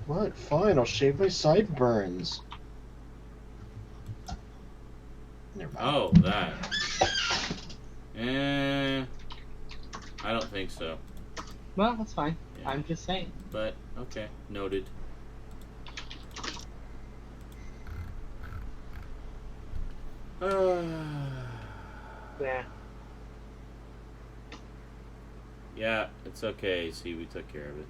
What? Fine, I'll shave my sideburns. Never mind. Oh, that. I don't think so. Well, that's fine. Yeah. I'm just saying. But, okay. Noted. Yeah. Yeah, it's okay. See, we took care of it.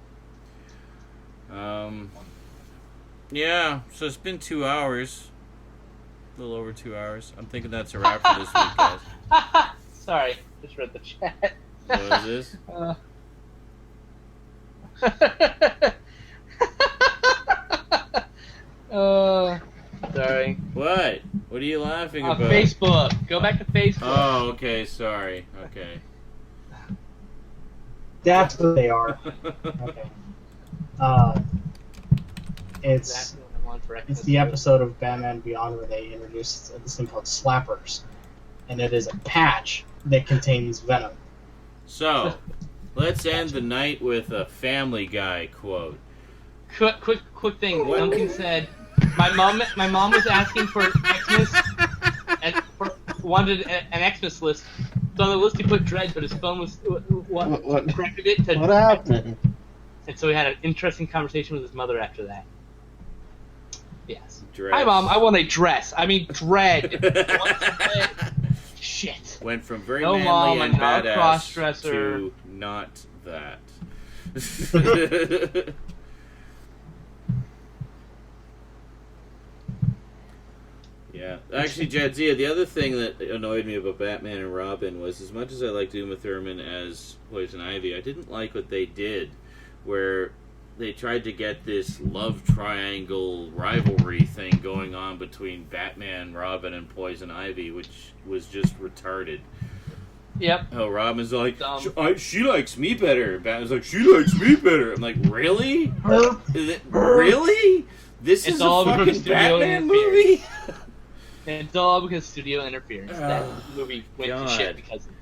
Yeah, so it's been 2 hours. A little over 2 hours. I'm thinking that's a wrap for this week, guys. Sorry, just read the chat. What is this? Sorry. What? What are you laughing about? Facebook. Go back to Facebook. Oh, okay, sorry. Okay. That's what they are. Okay. It's the episode of Batman Beyond where they introduce this thing called Slappers, and it is a patch that contains venom. So, let's end the night with a Family Guy quote. Quick thing. Duncan said, "My mom was asking for Xmas and wanted an Xmas list. So on the list he put Dread, but his phone was What corrected it to. What happened? And so he had an interesting conversation with his mother after that. Yes. Dress. Hi, Mom. I want a dress. I mean, Dread. Shit. Went from very No, manly Mom, and I'm not a badass cross-dresser. to not that. Yeah. Actually, Jadzia, the other thing that annoyed me about Batman and Robin was, as much as I liked Uma Thurman as Poison Ivy, I didn't like what they did, where they tried to get this love triangle rivalry thing going on between Batman, Robin, and Poison Ivy, which was just retarded. Yep. Oh, Robin's like, Dumb. she likes me better. Batman's like, she likes me better. I'm like, really? Really? This is a fucking Batman movie? And it's all because studio interference. That movie went to shit because of it.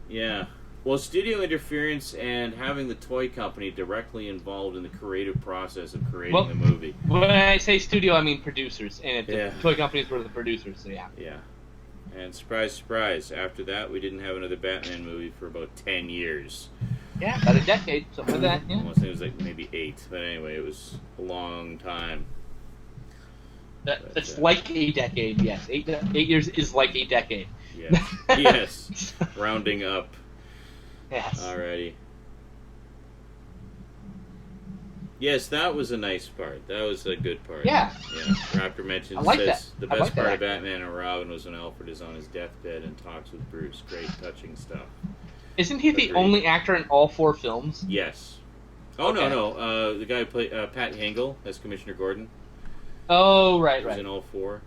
Yeah. Well, studio interference and having the toy company directly involved in the creative process of creating the movie. When I say studio, I mean producers. And the toy companies were the producers, so yeah. Yeah. And surprise, surprise, after that, we didn't have another Batman movie for about 10 years. Yeah, about a decade, something like that, yeah. Almost, it was like maybe 8. But anyway, it was a long time. That's like a decade, yes. 8 years is like a decade. Yes. Yes. Rounding up. Yes. Alrighty. Yes, that was a nice part. That was a good part. Yeah. Yeah. Raptor mentions the best part of Batman and Robin was when Alfred is on his deathbed and talks with Bruce. Great, touching stuff. Isn't he the only actor in all 4 films? Yes. Oh, okay. No. The guy who played Pat Hingle as Commissioner Gordon. Oh, right. He was in all 4.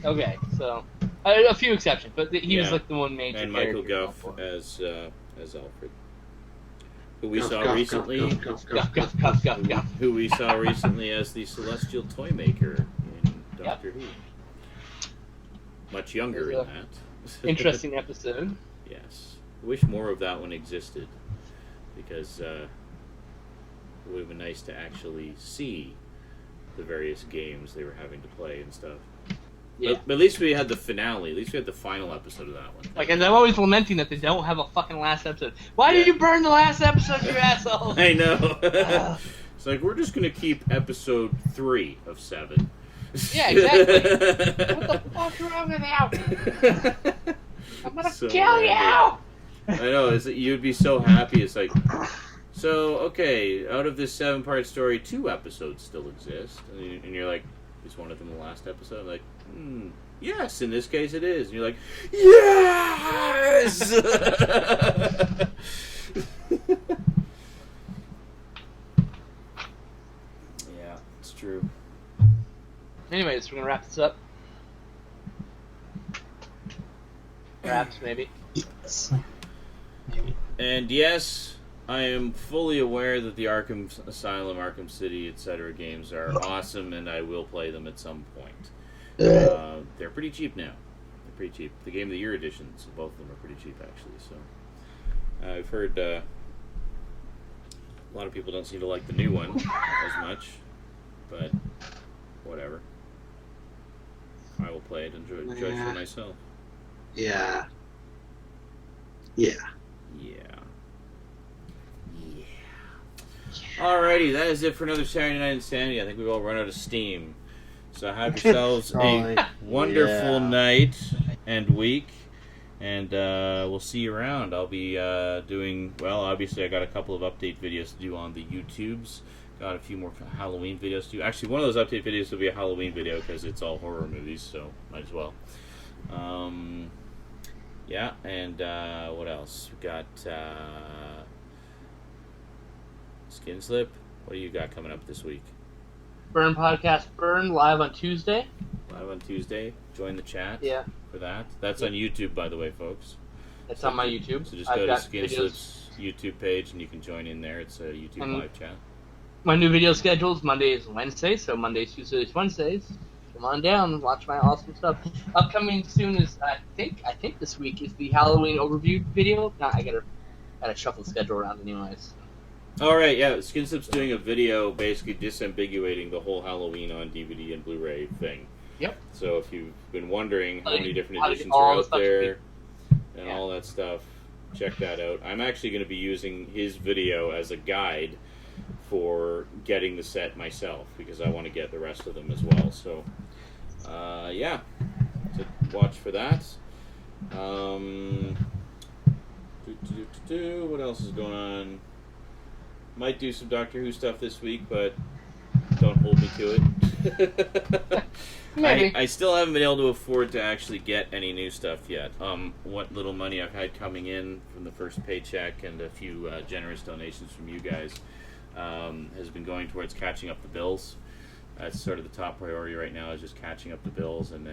Okay, so a few exceptions, but he was like the one major. And Michael Gough as Alfred, who we saw recently. Who we saw recently as the Celestial Toy Maker in Doctor Who. Much younger in that. Interesting episode. Yes, I wish more of that one existed, because it would have been nice to actually see the various games they were having to play and stuff. Yeah. But at least we had the finale. At least we had the final episode of that one. Like, and I'm always lamenting that they don't have a fucking last episode. Why did you burn the last episode, you asshole? I know. It's like, we're just going to keep episode 3 of 7. Yeah, exactly. What the fuck's wrong with you? I'm going to kill you! I know. You'd be so happy. It's like, so, okay, out of this 7-part story, 2 episodes still exist. And you're like, is one of them the last episode? I'm like, yes, in this case it is. And you're like, yes! Yeah, it's true. Anyways, we're going to wrap this up. Perhaps, maybe. Yes. Maybe. And yes, I am fully aware that the Arkham Asylum, Arkham City, etc. games are awesome, and I will play them at some point. They're pretty cheap now. They're pretty cheap. The Game of the Year editions, both of them are pretty cheap, actually. So I've heard a lot of people don't seem to like the new one as much, but whatever. I will play it and judge for myself. Yeah. Alrighty, that is it for another Saturday Night Insanity. I think we've all run out of steam. So have yourselves a wonderful night and week, and we'll see you around. I'll be doing, well, obviously I got a couple of update videos to do on the YouTubes. Got a few more Halloween videos to do. Actually, one of those update videos will be a Halloween video because it's all horror movies, so might as well. Yeah, and what else? We got Skin Slip. What do you got coming up this week? Burn Podcast Burn, live on Tuesday. Live on Tuesday. Join the chat for that. That's on YouTube, by the way, folks. It's on my YouTube. So just go to Skin Slip's YouTube page and you can join in there. It's a YouTube live chat. My new video schedule is Mondays and Wednesdays, so Mondays, Tuesdays, Wednesdays. Come on down and watch my awesome stuff. Upcoming soon is I think this week is the Halloween overview video. No, I gotta shuffle the schedule around anyways. Alright, yeah, Skin Slip's doing a video basically disambiguating the whole Halloween on DVD and Blu-ray thing. Yep. So if you've been wondering how many different editions are out there and all that stuff, check that out. I'm actually going to be using his video as a guide for getting the set myself because I want to get the rest of them as well. So, yeah, so watch for that. What else is going on? Might do some Doctor Who stuff this week, but don't hold me to it. Maybe. I still haven't been able to afford to actually get any new stuff yet. What little money I've had coming in from the first paycheck and a few generous donations from you guys has been going towards catching up the bills. That's sort of the top priority right now, is just catching up the bills, and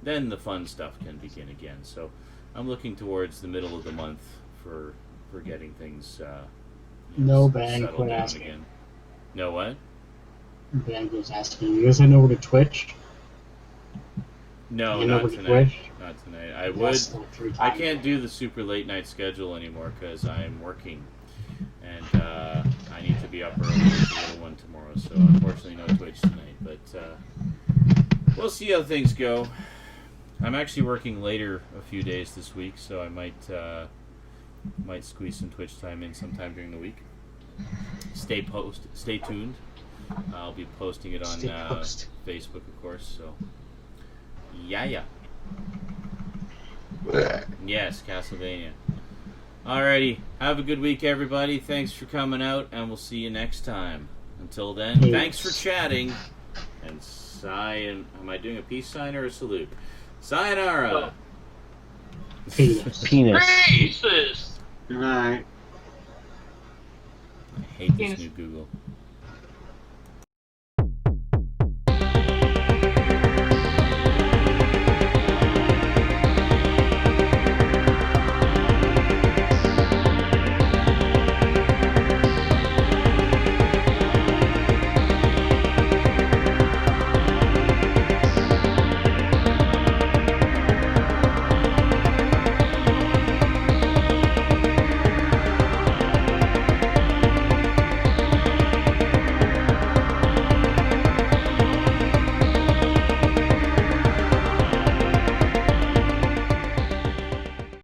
then the fun stuff can begin again. So I'm looking towards the middle of the month for getting things No, Ben, settled quit down asking. again. No what? Ben was asking, you guys heading over to Twitch? No, Heading not over to tonight. Twitch? Not tonight. I That's would. still 3 I times. can't do the super late night schedule anymore because I'm working, and I need to be up early with the little one tomorrow. So unfortunately, no Twitch tonight. But we'll see how things go. I'm actually working later a few days this week, so I might squeeze some Twitch time in sometime during the week. Stay tuned. I'll be posting it on Facebook, of course. So yeah. Yes, Castlevania. Alrighty, have a good week, everybody. Thanks for coming out, and we'll see you next time. Until then, thanks for chatting. And am I doing a peace sign or a salute? Sayonara. Penis. Jesus! Good night. I hate this new Google.